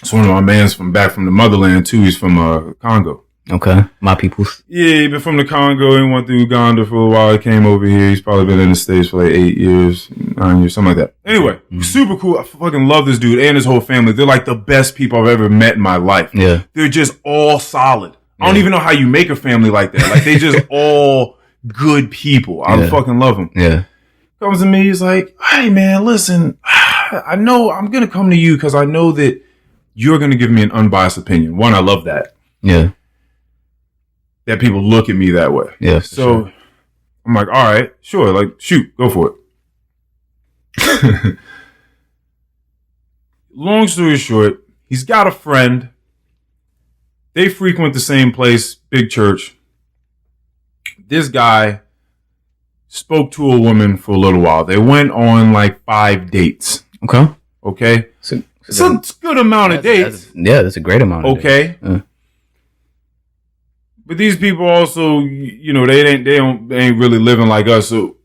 It's one of my mans back from the motherland too. He's from Congo. Okay, my peoples. Yeah, he been from the Congo. He went through Uganda for a while. He came over here. He's probably been in the States for like 8 years, 9 years, something like that. Anyway, super cool. I fucking love this dude and his whole family. They're like the best people I've ever met in my life. Yeah. They're just all solid. I don't even know how you make a family like that. Like, they just all good people. I fucking love them. Yeah. Comes to me, he's like, hey man, listen, I know I'm going to come to you because I know that you're going to give me an unbiased opinion. One, I love that. Yeah. That people look at me that way. Yeah. So sure. I'm like, all right, sure. Like, shoot, go for it. Long story short, he's got a friend. They frequent the same place, big church. This guy spoke to a woman for a little while. They went on like 5 dates. Okay. So it's a good amount of dates. That's a great amount. Okay. But these people also, you know, they ain't really living like us. So,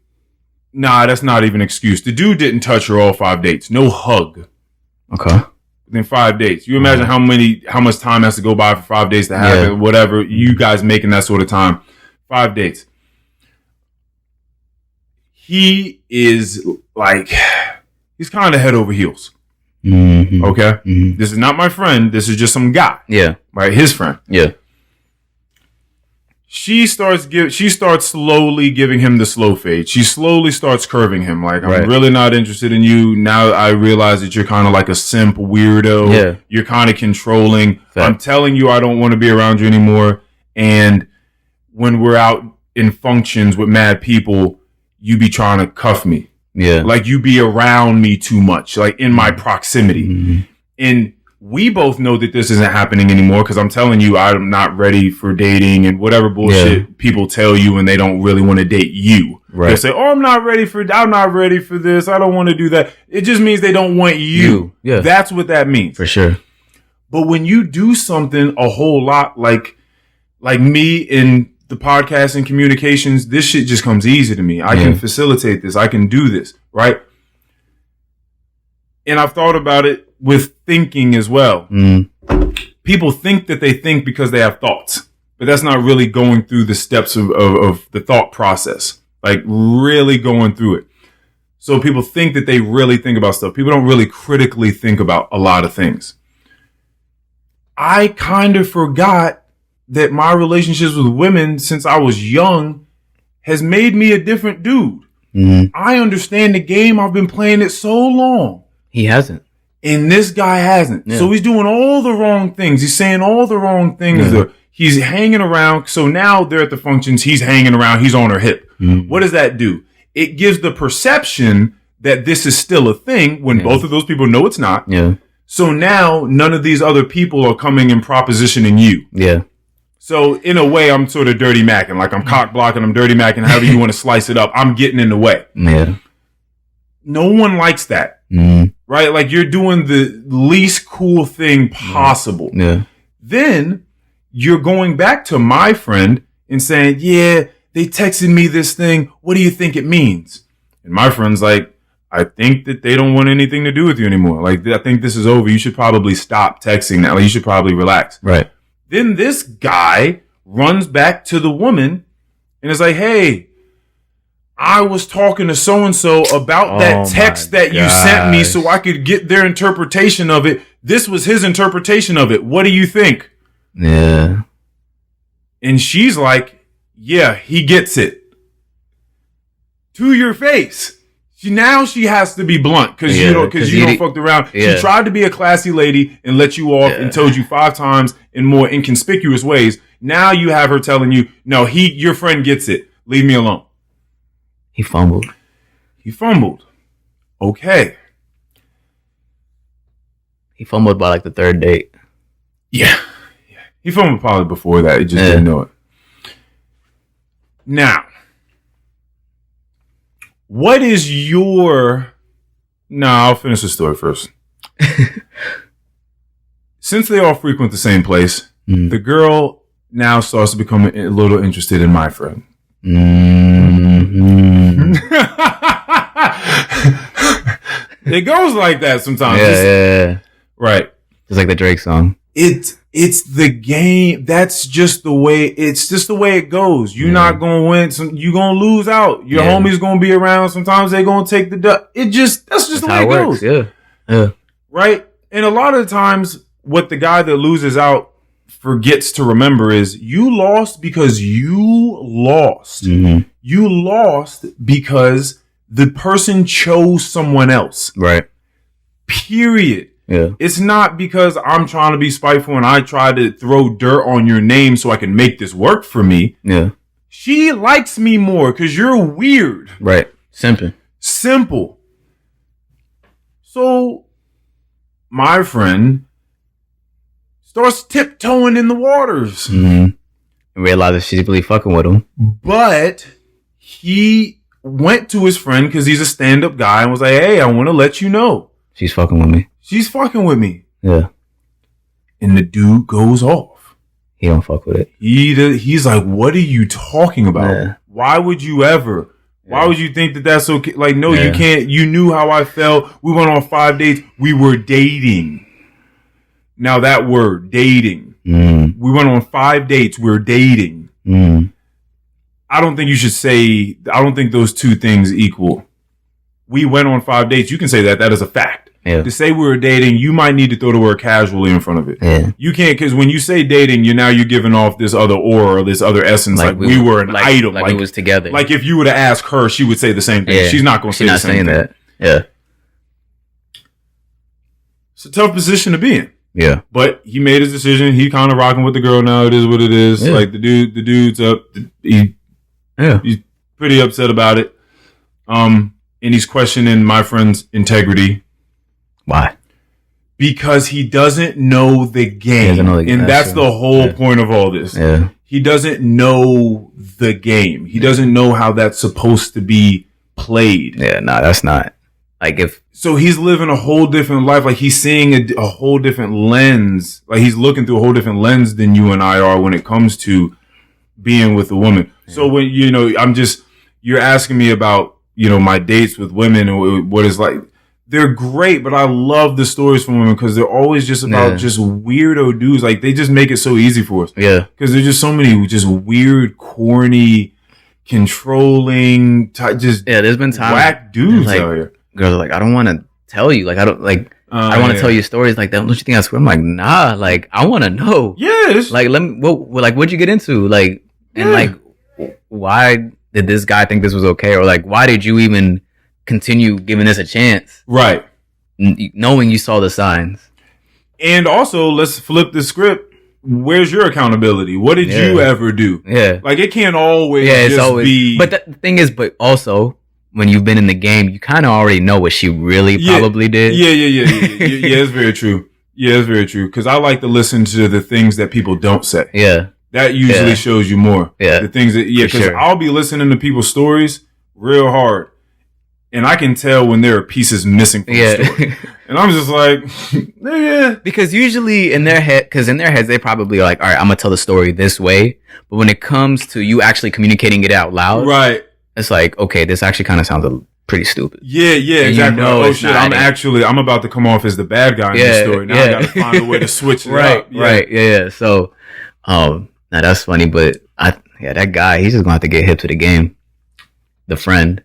nah, that's not even an excuse. The dude didn't touch her all 5 dates. No hug. Okay. Within 5 dates. You imagine how much time has to go by for 5 days to happen, whatever. You guys making that sort of time. 5 dates. He is like, he's kind of head over heels. Okay? This is not my friend. This is just some guy. Yeah. Right? His friend. Yeah. She starts slowly giving him the slow fade. She slowly starts curving him. Like, I'm really not interested in you. Now I realize that you're kind of like a simp weirdo. Yeah. You're kind of controlling. Fair. I'm telling you I don't want to be around you anymore. And when we're out in functions with mad people, you be trying to cuff me. Yeah. Like, you be around me too much, like in my proximity. And we both know that this isn't happening anymore because I'm telling you I'm not ready for dating and whatever bullshit people tell you when they don't really want to date you. Right. They say, oh, I'm not ready for this. I don't want to do that. It just means they don't want you. Yeah. That's what that means. For sure. But when you do something a whole lot like me in the podcast and communications, this shit just comes easy to me. I can facilitate this. I can do this, right? And I've thought about it with thinking as well. People think that they think because they have thoughts, but that's not really going through the steps of the thought process, like really going through it. So people think that they really think about stuff. People don't really critically think about a lot of things. I kind of forgot that my relationships with women since I was young has made me a different dude. I understand the game. I've been playing it so long. He hasn't. And this guy hasn't. Yeah. So he's doing all the wrong things. He's saying all the wrong things. Yeah. He's hanging around. So now they're at the functions. He's hanging around. He's on her hip. What does that do? It gives the perception that this is still a thing when both of those people know it's not. Yeah. So now none of these other people are coming and propositioning you. Yeah. So in a way, I'm sort of dirty macking. Like I'm cock blocking, I'm dirty macking, however you want to slice it up. I'm getting in the way. Yeah. No one likes that. Right? Like you're doing the least cool thing possible. Yeah. Then you're going back to my friend and saying, yeah, they texted me this thing. What do you think it means? And my friend's like, I think that they don't want anything to do with you anymore. Like, I think this is over. You should probably stop texting now. Like, you should probably relax. Right. Then this guy runs back to the woman and is like, hey, I was talking to so-and-so about that text that you sent me so I could get their interpretation of it. This was his interpretation of it. What do you think? Yeah. And she's like, yeah, he gets it. To your face. Now she has to be blunt because you don't fucked around. Yeah. She tried to be a classy lady and let you off and told you 5 times in more inconspicuous ways. Now you have her telling you, no, your friend gets it. Leave me alone. He fumbled. Okay. He fumbled by like the 3rd date. Yeah. He fumbled probably before that. He just didn't know it. Now, what is your... I'll finish the story first. Since they all frequent the same place, the girl now starts to become a little interested in my friend. It goes like that sometimes. Yeah. Right. It's like the Drake song. It's the game. That's just the way. It's just the way it goes. You're not gonna win. You're gonna lose out. Your homies gonna be around. Sometimes they gonna take the duck. That's just the way it goes. Yeah. Right. And a lot of the times, what the guy that loses out forgets to remember is you lost because you lost. You lost because the person chose someone else. Right. Period. Yeah. It's not because I'm trying to be spiteful and I try to throw dirt on your name so I can make this work for me. Yeah. She likes me more because you're weird. Right. Simple. So my friend starts tiptoeing in the waters. And realizes she's really fucking with him. But he went to his friend because he's a stand-up guy and was like, hey, I want to let you know. She's fucking with me. Yeah. And the dude goes off. He don't fuck with it. He's like, what are you talking about? Yeah. Why would you ever? Why would you think that that's okay? Like, no, you can't. You knew how I felt. We went on 5 dates. We were dating. Now that word, dating. We went on 5 dates. We're dating. I don't think you should say, I don't think those two things equal. We went on 5 dates. You can say that. That is a fact. Yeah. To say we were dating, you might need to throw the word casually in front of it. Yeah. You can't, because when you say dating, you're giving off this other aura or this other essence, like we were an item. Like we was together. Like if you were to ask her, she would say the same thing. Yeah. She's not going to say the same thing. That. Yeah. It's a tough position to be in. Yeah. But he made his decision. He kind of rocking with the girl now. It is what it is. Yeah. Like the dude's up. He's pretty upset about it. And he's questioning my friend's integrity. Why? Because he doesn't know the game. And that's the whole point of all this. Yeah. He doesn't know the game. He doesn't know how that's supposed to be played. Yeah, that's not. So he's living a whole different life. Like he's seeing a whole different lens. Like he's looking through a whole different lens than you and I are when it comes to being with a woman. Yeah. So when, you're asking me about, my dates with women and what it's like. they're great, but I love the stories from women because they're always just about just weirdo dudes. Like, they just make it so easy for us. Yeah. Because there's just so many just weird, corny, controlling, there's been times whack dudes out here. Girls are like, I don't want to tell you. Like, I don't want to tell you stories like that. Don't you think I swear? I'm like, nah. Like, I want to know. Yes. Like, what'd you get into? Like, and like, why did this guy think this was okay? Or like, why did you even continue giving this a chance? Right. Knowing you saw the signs. And also, let's flip the script. Where's your accountability? What did you ever do? Yeah. Like, it can't always be. But the thing is, but also, when you've been in the game, you kind of already know what she really probably did. Yeah, it's very true. Yeah, it's very true. Because I like to listen to the things that people don't say. Yeah. That usually shows you more. Yeah. The things that, because I'll be listening to people's stories real hard. And I can tell when there are pieces missing from the story. And I'm just like, yeah. Because usually in their heads, they probably are like, all right, I'm going to tell the story this way. But when it comes to you actually communicating it out loud, right, it's like, okay, this actually kind of sounds pretty stupid. Yeah, exactly. Oh shit, I'm about to come off as the bad guy in this story. Now I got to find a way to switch it up. Right, yeah. So, now that's funny, but that guy, he's just going to have to get hip to the game. The friend.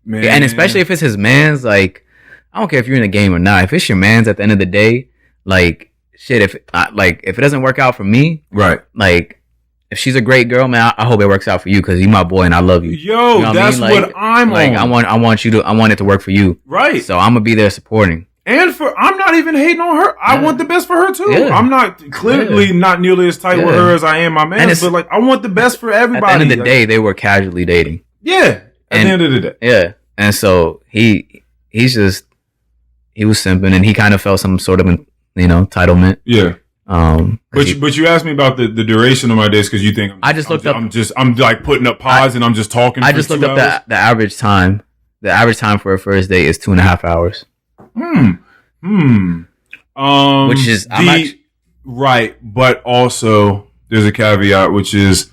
Man. And especially if it's his man's, like, I don't care if you're in the game or not. If it's your man's at the end of the day, like, shit, if it doesn't work out for me, right? Like, if she's a great girl, man, I hope it works out for you because you're my boy and I love you. Yo, you know that's what I'm like, on. I want it to work for you, right? So I'm gonna be there supporting. And I'm not even hating on her. I want the best for her too. Yeah. I'm not clearly not nearly as tight with her as I am my man, but like I want the best for everybody. At the end of the day, they were casually dating. Yeah. At the end of the day. Yeah. And so he was simping and he kind of felt some sort of, entitlement. Yeah. But you asked me about the duration of my days because you think I'm like putting up pause and I'm just talking. I just looked up the average time. The average time for a first date is 2.5 hours. Which is right, but also there's a caveat, which is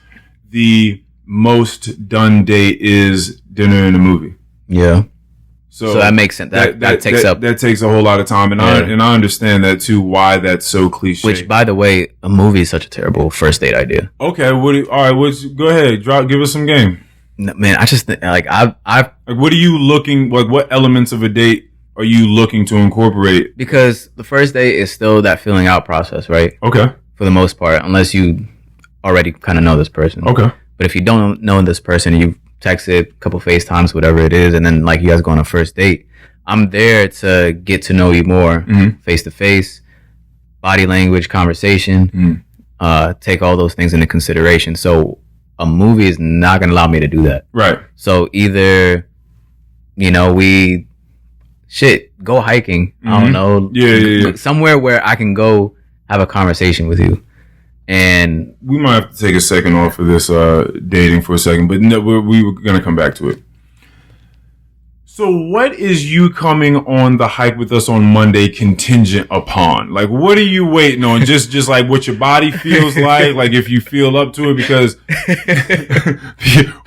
the most done date is dinner and a movie. Yeah. So that makes sense. That takes a whole lot of time, and I understand that too. Why that's so cliche. Which, by the way, a movie is such a terrible first date idea. Okay, go ahead, give us some game. No, man, I just think what are you looking? Like, what elements of a date are you looking to incorporate? Because the first date is still that feeling out process, right? Okay. For the most part, unless you already kind of know this person. Okay. But if you don't know this person, you've texted a couple FaceTimes, whatever it is, and then like you guys go on a first date, I'm there to get to know you more, face to face, body language, conversation, take all those things into consideration. So a movie is not going to allow me to do that. Right. So either, we go hiking. I don't know. Yeah. Somewhere where I can go have a conversation with you. And we might have to take a second off of this dating for a second, but no, we were going to come back to it. So what is you coming on the hike with us on Monday contingent upon? Like, what are you waiting on? Just like what your body feels like if you feel up to it, because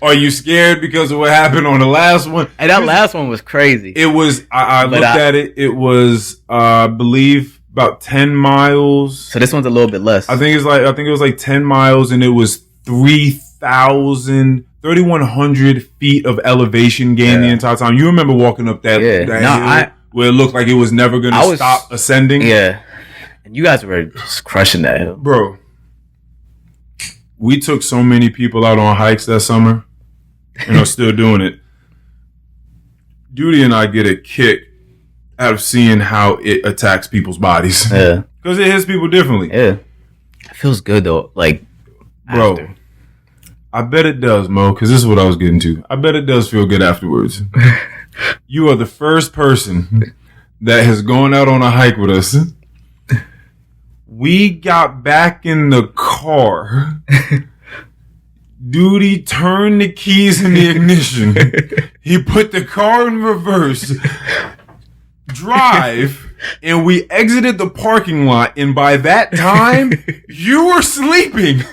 are you scared because of what happened on the last one? And that last one was crazy. It was, I looked at it. It was, I believe, about 10 miles. So this one's a little bit less. I think it was like 10 miles, and it was 3,100 feet of elevation gain the entire time. You remember walking up that hill where it looked like it was never going to stop ascending? Yeah. And you guys were just crushing that hill. Bro, we took so many people out on hikes that summer, and I'm still doing it. Duty and I get a kick out of seeing how it attacks people's bodies. Yeah. Because it hits people differently. Yeah. It feels good though. Like, bro, after. I bet it does, Mo, because this is what I was getting to. I bet it does feel good afterwards. You are the first person that has gone out on a hike with us. We got back in the car. Duty turned the keys in the ignition. He put the car in reverse. Drive, and we exited the parking lot, and by that time you were sleeping.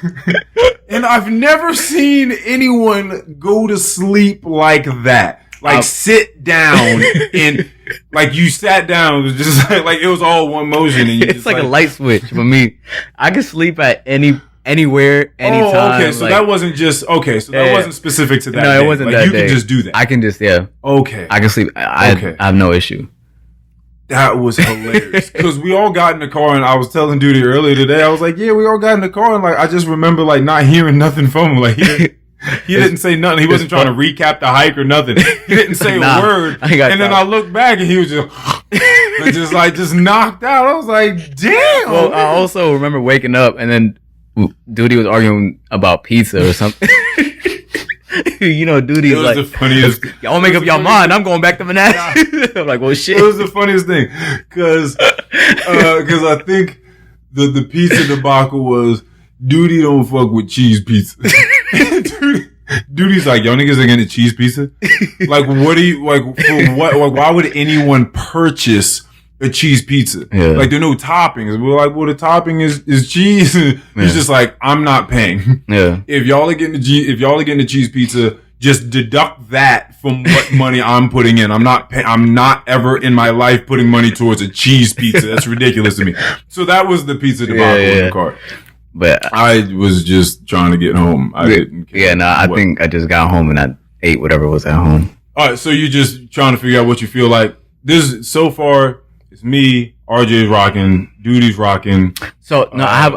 And I've never seen anyone go to sleep like that. like sit down and like you sat down. It was just like it was all one motion. And it's like a light switch for me. I could sleep at anywhere, anytime. Oh, okay. So that wasn't just that wasn't specific to that. No, day. It wasn't like, that you day. can just do that. I can just Okay. I can sleep. I have no issue. That was hilarious because we all got in the car and I was telling Duty earlier today. I was like, yeah, we all got in the car and like I just remember like not hearing nothing from him. Like he didn't say nothing. He wasn't trying to recap the hike or nothing. He didn't say a word. And then I looked back and he was just knocked out. I was like, damn. Well, I also remember waking up and then Duty was arguing about pizza or something. You know, Duty was like, the funniest. Y'all make up your mind. I'm going back to Manassas. I'm like, well, shit. It was the funniest thing because I think the pizza debacle was Duty don't fuck with cheese pizza. Duty's like, y'all niggas are getting cheese pizza. Like, what do you like? For what? Like, why would anyone purchase a cheese pizza? Yeah. Like, there are no toppings. We're like, well, the topping is cheese. He's just like, I'm not paying. Yeah. If y'all are getting the cheese pizza, just deduct that from what money I'm putting in. I'm not ever in my life putting money towards a cheese pizza. That's ridiculous to me. So that was the pizza debacle in the car. But I was just trying to get home. I didn't care. Yeah, no, I think I just got home and I ate whatever was at home. All right, so you're just trying to figure out what you feel like. This so far, it's me, RJ's rocking, Duty's rocking. So no, I have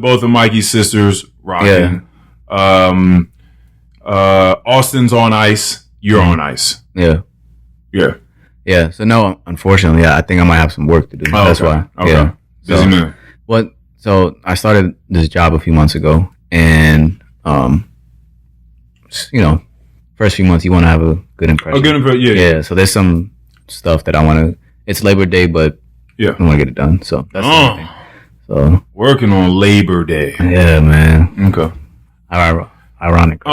both of Mikey's sisters rocking. Yeah. Austin's on ice. You're on ice. Yeah. Yeah. Yeah. So no, unfortunately, I think I might have some work to do. Oh, that's why. Okay. Yeah. Busy man. What? So I started this job a few months ago, and first few months you want to have a good impression. A good impression, yeah. Yeah. So there's some stuff that I want to. It's Labor Day, but I want to get it done. So that's the thing. So working on Labor Day. Yeah, man. Okay. Ironic.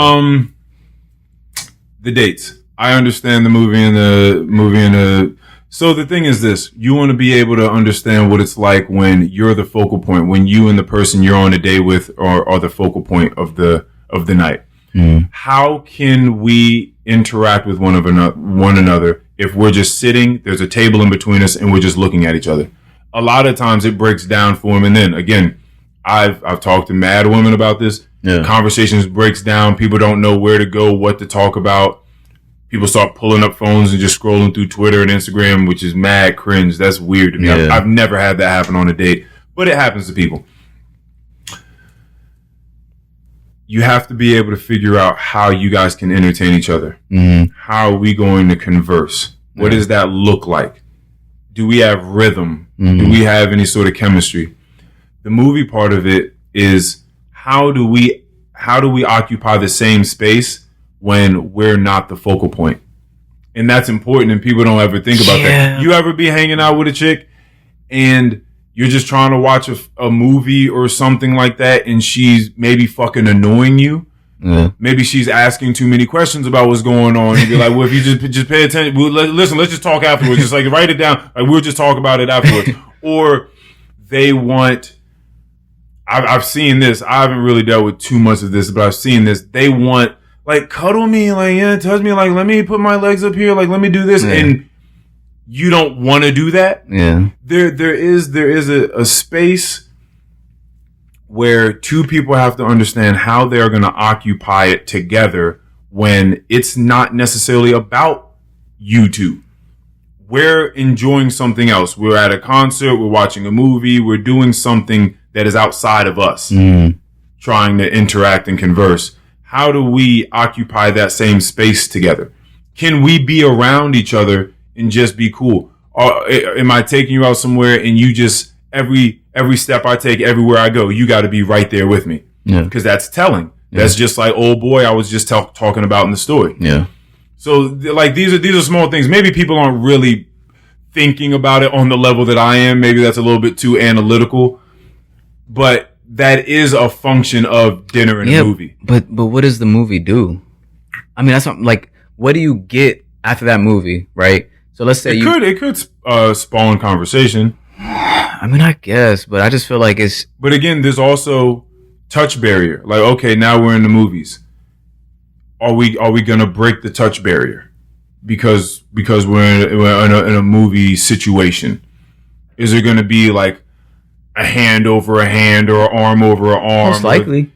The dates. I understand the movie and the. So the thing is this, you want to be able to understand what it's like when you're the focal point, when you and the person you're on a date with are the focal point of the night. Mm. How can we interact with one another if we're just sitting, there's a table in between us and we're just looking at each other? A lot of times it breaks down for him. And then again, I've talked to mad women about this. Yeah. Conversations breaks down. People don't know where to go, what to talk about. People start pulling up phones and just scrolling through Twitter and Instagram, which is mad cringe. That's weird to me. Yeah. I've never had that happen on a date, but it happens to people. You have to be able to figure out how you guys can entertain each other. Mm-hmm. How are we going to converse? What does that look like? Do we have rhythm? Mm-hmm. Do we have any sort of chemistry? The movie part of it is how do we occupy the same space when we're not the focal point? And that's important, and people don't ever think about that. You ever be hanging out with a chick and you're just trying to watch a movie or something like that, and she's maybe fucking annoying you? Yeah. Maybe she's asking too many questions about what's going on. And you're like, well, if you just pay attention, listen, let's just talk afterwards. Just like write it down. Like we'll just talk about it afterwards. Or they want, I've seen this. I haven't really dealt with too much of this, but I've seen this. They want, like, cuddle me, like, yeah, touch me, like, let me put my legs up here, like, let me do this. Yeah. And you don't want to do that. Yeah. There is a space where two people have to understand how they're going to occupy it together when it's not necessarily about you two. We're enjoying something else. We're at a concert, we're watching a movie, we're doing something that is outside of us, trying to interact and converse. How do we occupy that same space together? Can we be around each other and just be cool? Or am I taking you out somewhere and you just, every step I take, everywhere I go, you got to be right there with me? Yeah. Because that's telling. Yeah. That's just like old boy I was just talking about in the story. Yeah. So like these are small things. Maybe people aren't really thinking about it on the level that I am. Maybe that's a little bit too analytical. But that is a function of dinner and a movie. But what does the movie do? I mean, that's not, like, what do you get after that movie, right? So let's say it could spawn conversation. I mean, I guess, but I just feel like it's. But again, there's also touch barrier. Like, okay, now we're in the movies. Are we gonna break the touch barrier? because we're in a movie situation? Is it going to be like a hand over a hand or an arm over an arm? Most likely.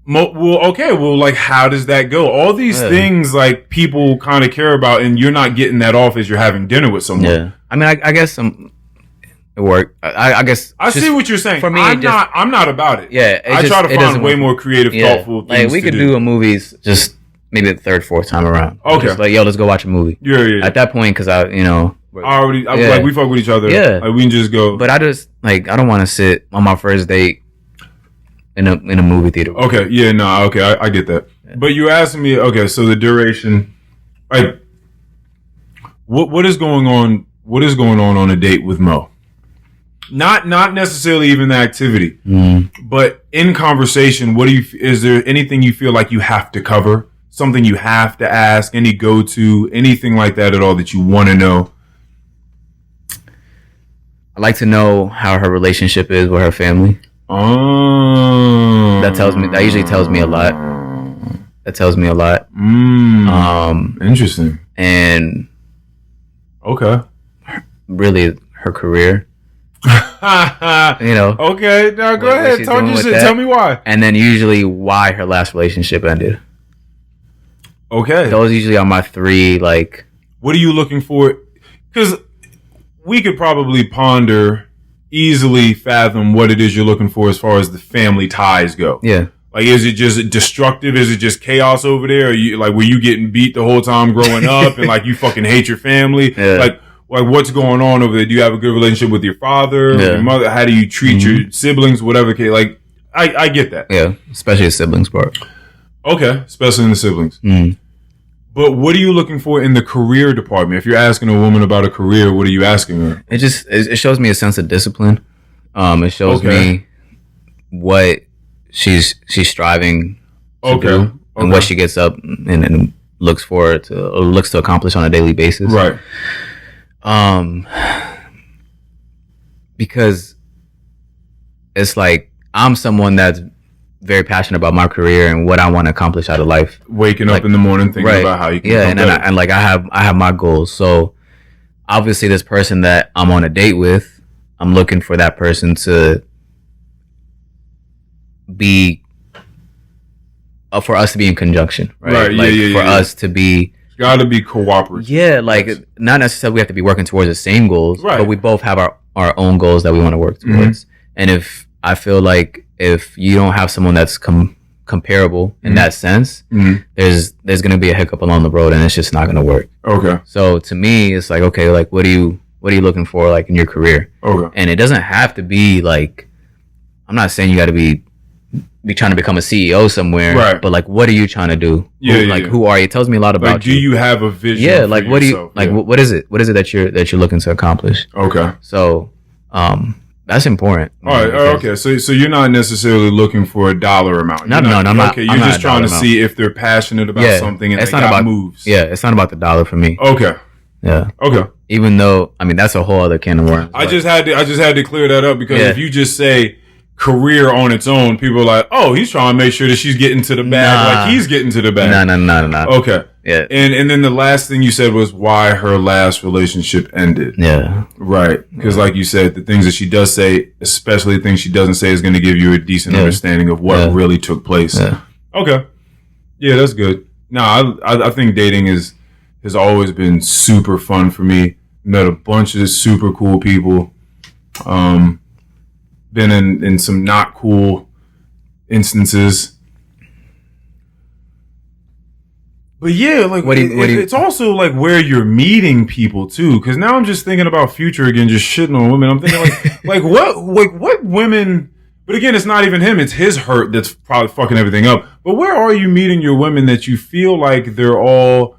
Well, like, how does that go? All these things, like, people kind of care about, and you're not getting that off as you're having dinner with someone. Yeah. I mean, I guess it worked. I guess I see what you're saying. For me, I'm not about it. Yeah. I try to find way more creative, thoughtful things. Like, we could do a movies just maybe the third, fourth time around. Okay. Just like, yo, let's go watch a movie. Yeah. At that point, because like, we fuck with each other. Yeah. Like, we can just go. But I don't want to sit on my first date in a movie theater. Okay. Yeah. No. Okay. I get that. Yeah. But you asking me. Okay. So the duration. Like, what is going on? What is going on a date with Mo? Not necessarily even the activity, but in conversation. Is there anything you feel like you have to cover? Something you have to ask? Any go-to? Anything like that at all that you want to know? I'd like to know how her relationship is with her family. Oh, that usually tells me a lot. That tells me a lot. Interesting. And okay, really her career. Okay, now go ahead. Talk your shit. Tell me why. And then usually why her last relationship ended. Okay, those usually are my three. Like, what are you looking for? Because we could probably easily fathom what it is you're looking for as far as the family ties go. Yeah. Like, is it just destructive? Is it just chaos over there? Or were you getting beat the whole time growing up and like you fucking hate your family? Yeah. Like what's going on over there? Do you have a good relationship with your father, with your mother? How do you treat your siblings? Whatever. Like, I get that. Yeah. Especially the siblings part. Okay. Especially in the siblings. But what are you looking for in the career department? If you're asking a woman about a career, what are you asking her? It shows me a sense of discipline. It shows me what she's striving to do and what she gets up and looks to accomplish on a daily basis. Right. Because it's like I'm someone that's very passionate about my career and what I want to accomplish out of life. Waking up in the morning thinking about how you can I have my goals. So obviously this person that I'm on a date with, I'm looking for that person to be for us to be in conjunction, right? For us to be, it's got to be cooperative. Yeah, like not necessarily we have to be working towards the same goals, but we both have our own goals that we want to work towards. And if I feel like if you don't have someone that's comparable in that sense, there's going to be a hiccup along the road, and it's just not going to work. Okay. So to me, it's like, okay, like what are you looking for, like in your career? Okay. And it doesn't have to be like, I'm not saying you got to be trying to become a CEO somewhere, right? But like, what are you trying to do? Who are you? It tells me a lot about you. Do you have a vision? Yeah. Like, what yourself? Do you like? What is it? What is it that you're looking to accomplish? Okay. So, that's important. All right. Okay. So you're not necessarily looking for a dollar amount. No, I'm not. Okay. You're just trying to see if they're passionate about something and it's not about moves. Yeah. It's not about the dollar for me. Okay. Yeah. Okay. Even though, I mean, that's a whole other can of worms. I just had to clear that up because if you just say career on its own, people are like, oh, he's trying to make sure that she's getting to the bag like he's getting to the bag. No. Okay. Yeah. And then the last thing you said was why her last relationship ended. Yeah. Right. Because like you said, the things that she does say, especially the things she doesn't say, is going to give you a decent understanding of what really took place. Yeah. Okay. Yeah, that's good. No, I think dating has always been super fun for me. Met a bunch of super cool people. Been in some not cool instances. But yeah, like it's also like where you're meeting people too. Because now I'm just thinking about Future again, just shitting on women. I'm thinking like what women. But again, it's not even him; it's his hurt that's probably fucking everything up. But where are you meeting your women that you feel like they're all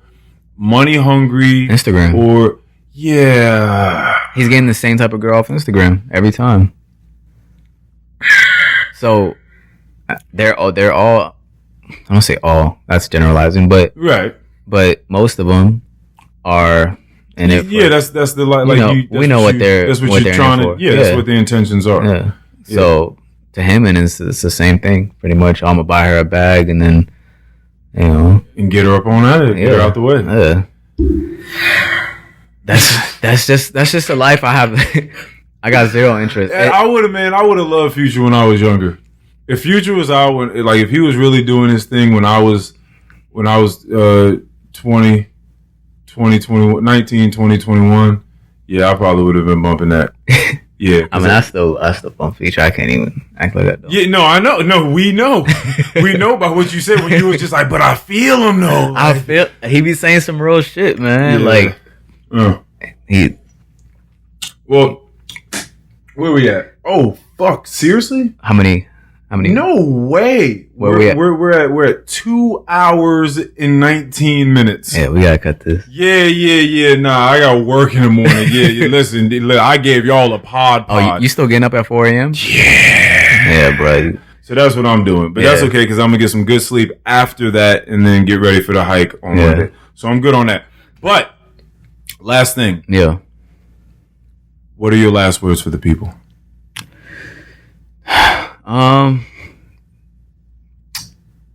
money hungry? Instagram, or he's getting the same type of girl off Instagram every time. So they're all. I don't say all. That's generalizing, but right. But most of them are in it. That's the like. We know what they're. That's what you're trying to. Yeah, that's what the intentions are. Yeah. So to him, and it's the same thing, pretty much. I'm gonna buy her a bag, and then, and get her up on that, get her out the way. Yeah. That's just the life I have. I got zero interest. I would have loved Future when I was younger. If Future was out when, like, if he was really doing his thing when I was 20, 21, 19, 20, 21, yeah, I probably would have been bumping that. Yeah, I mean, I still bump Future. I can't even act like that though. Yeah, no, I know. No, we know. We know about what you said when you was just like, but I feel him though. Like, I feel he be saying some real shit, man. Yeah. Like Well, where we at? Oh fuck! Seriously? How many? No way. We're at 2 hours and 19 minutes. Yeah, we gotta cut this. Yeah. Nah, I got work in the morning. Yeah. Listen, I gave y'all a pod. Oh, you still getting up at 4 a.m.? Yeah, bro. So that's what I'm doing, but that's okay because I'm gonna get some good sleep after that, and then get ready for the hike on Monday. So I'm good on that. But last thing. Yeah. What are your last words for the people?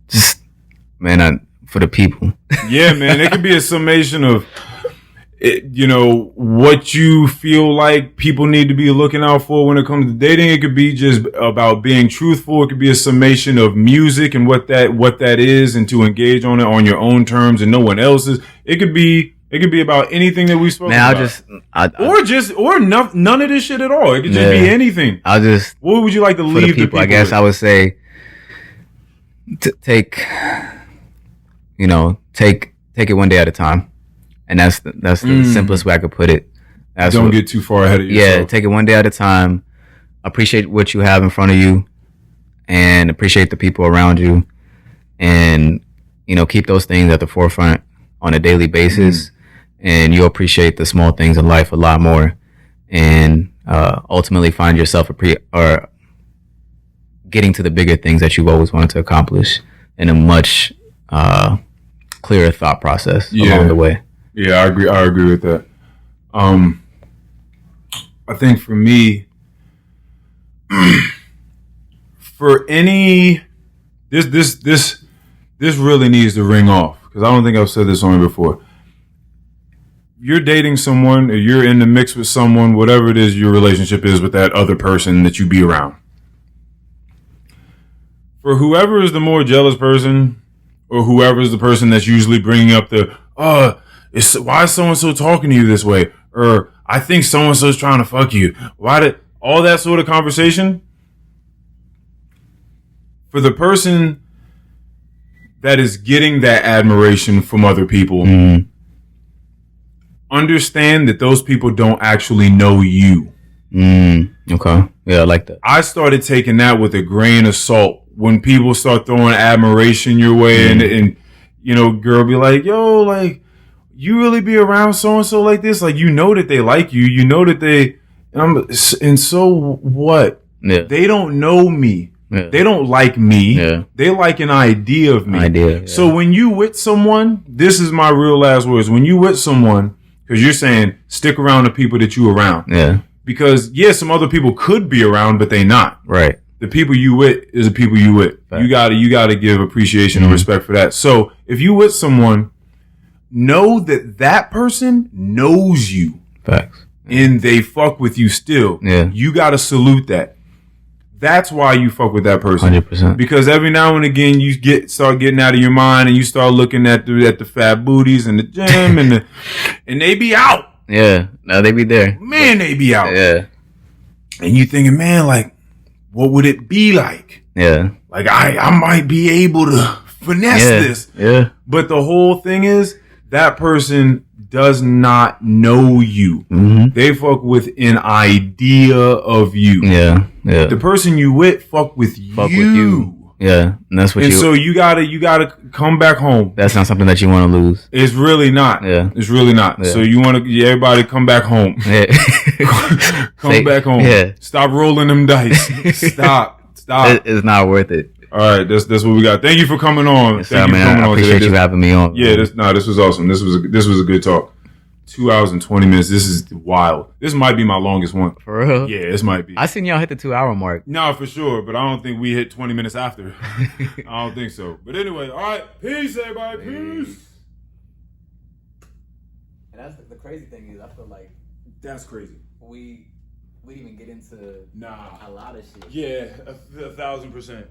Just, man, for the people. Yeah, man, it could be a summation of, what you feel like people need to be looking out for when it comes to dating. It could be just about being truthful. It could be a summation of music and what that is, and to engage on it on your own terms and no one else's. It could be about anything that we spoke about. None of this shit at all. It could just be anything. What would you like to leave the people? I guess I would say, take it one day at a time, and that's the simplest way I could put it. Don't get too far ahead of yourself. Yeah, take it one day at a time. Appreciate what you have in front of you, and appreciate the people around you, and keep those things at the forefront on a daily basis. And you'll appreciate the small things in life a lot more, and ultimately find yourself or getting to the bigger things that you've always wanted to accomplish in a much clearer thought process along the way. Yeah, I agree with that. I think for me, for any this really needs to ring off, because I don't think I've said this on here before. You're dating someone, or you're in the mix with someone, whatever it is your relationship is with that other person that you be around. For whoever is the more jealous person, or whoever is the person that's usually bringing up why is so-and-so talking to you this way? Or, I think so-and-so's trying to fuck you. All that sort of conversation? For the person that is getting that admiration from other people, understand that those people don't actually know you. Okay. Yeah, I like that. I started taking that with a grain of salt when people start throwing admiration your way, and girl be like, yo, like, you really be around so-and-so like this? Like, that they like you. That they... And so what? Yeah. They don't know me. Yeah. They don't like me. Yeah. They like an idea of me. Yeah. So when you with someone, this is my real last words. When you with someone... Because you're saying stick around the people that you around. Yeah. Because, some other people could be around, but they not. Right. The people you with is the people you with. Facts. You gotta give appreciation and respect for that. So if you with someone, know that person knows you. Facts. And they fuck with you still. Yeah. You gotta salute that. That's why you fuck with that person. 100%. Because every now and again you start getting out of your mind, and you start looking at the fat booties and the gym and they be out. Yeah. No, they be there. Man, they be out. Yeah. And you thinking, man, like, what would it be like? Yeah. Like, I might be able to finesse this. Yeah. But the whole thing is, that person does not know you. They fuck with an idea of you. Yeah. The person you with fuck with you. Yeah, and that's what. And so you gotta come back home. That's not something that you want to lose. It's really not. Yeah, it's really not. Yeah. So you want to everybody come back home. Yeah. come back home. Yeah. Stop rolling them dice. Stop. It's not worth it. All right, that's what we got. Thank you for coming on. Yes, Thank you for coming on. I appreciate you having me on. Yeah, this was awesome. This was a good talk. 2 hours and 20 minutes. This is wild. This might be my longest one. For real? Yeah, this might be. I seen y'all hit the 2 hour mark. No, for sure, but I don't think we hit 20 minutes after. I don't think so. But anyway, all right. Peace, everybody. Peace. And that's the crazy thing is, I feel like that's crazy. We didn't even get into a lot of shit. Yeah, 1,000%.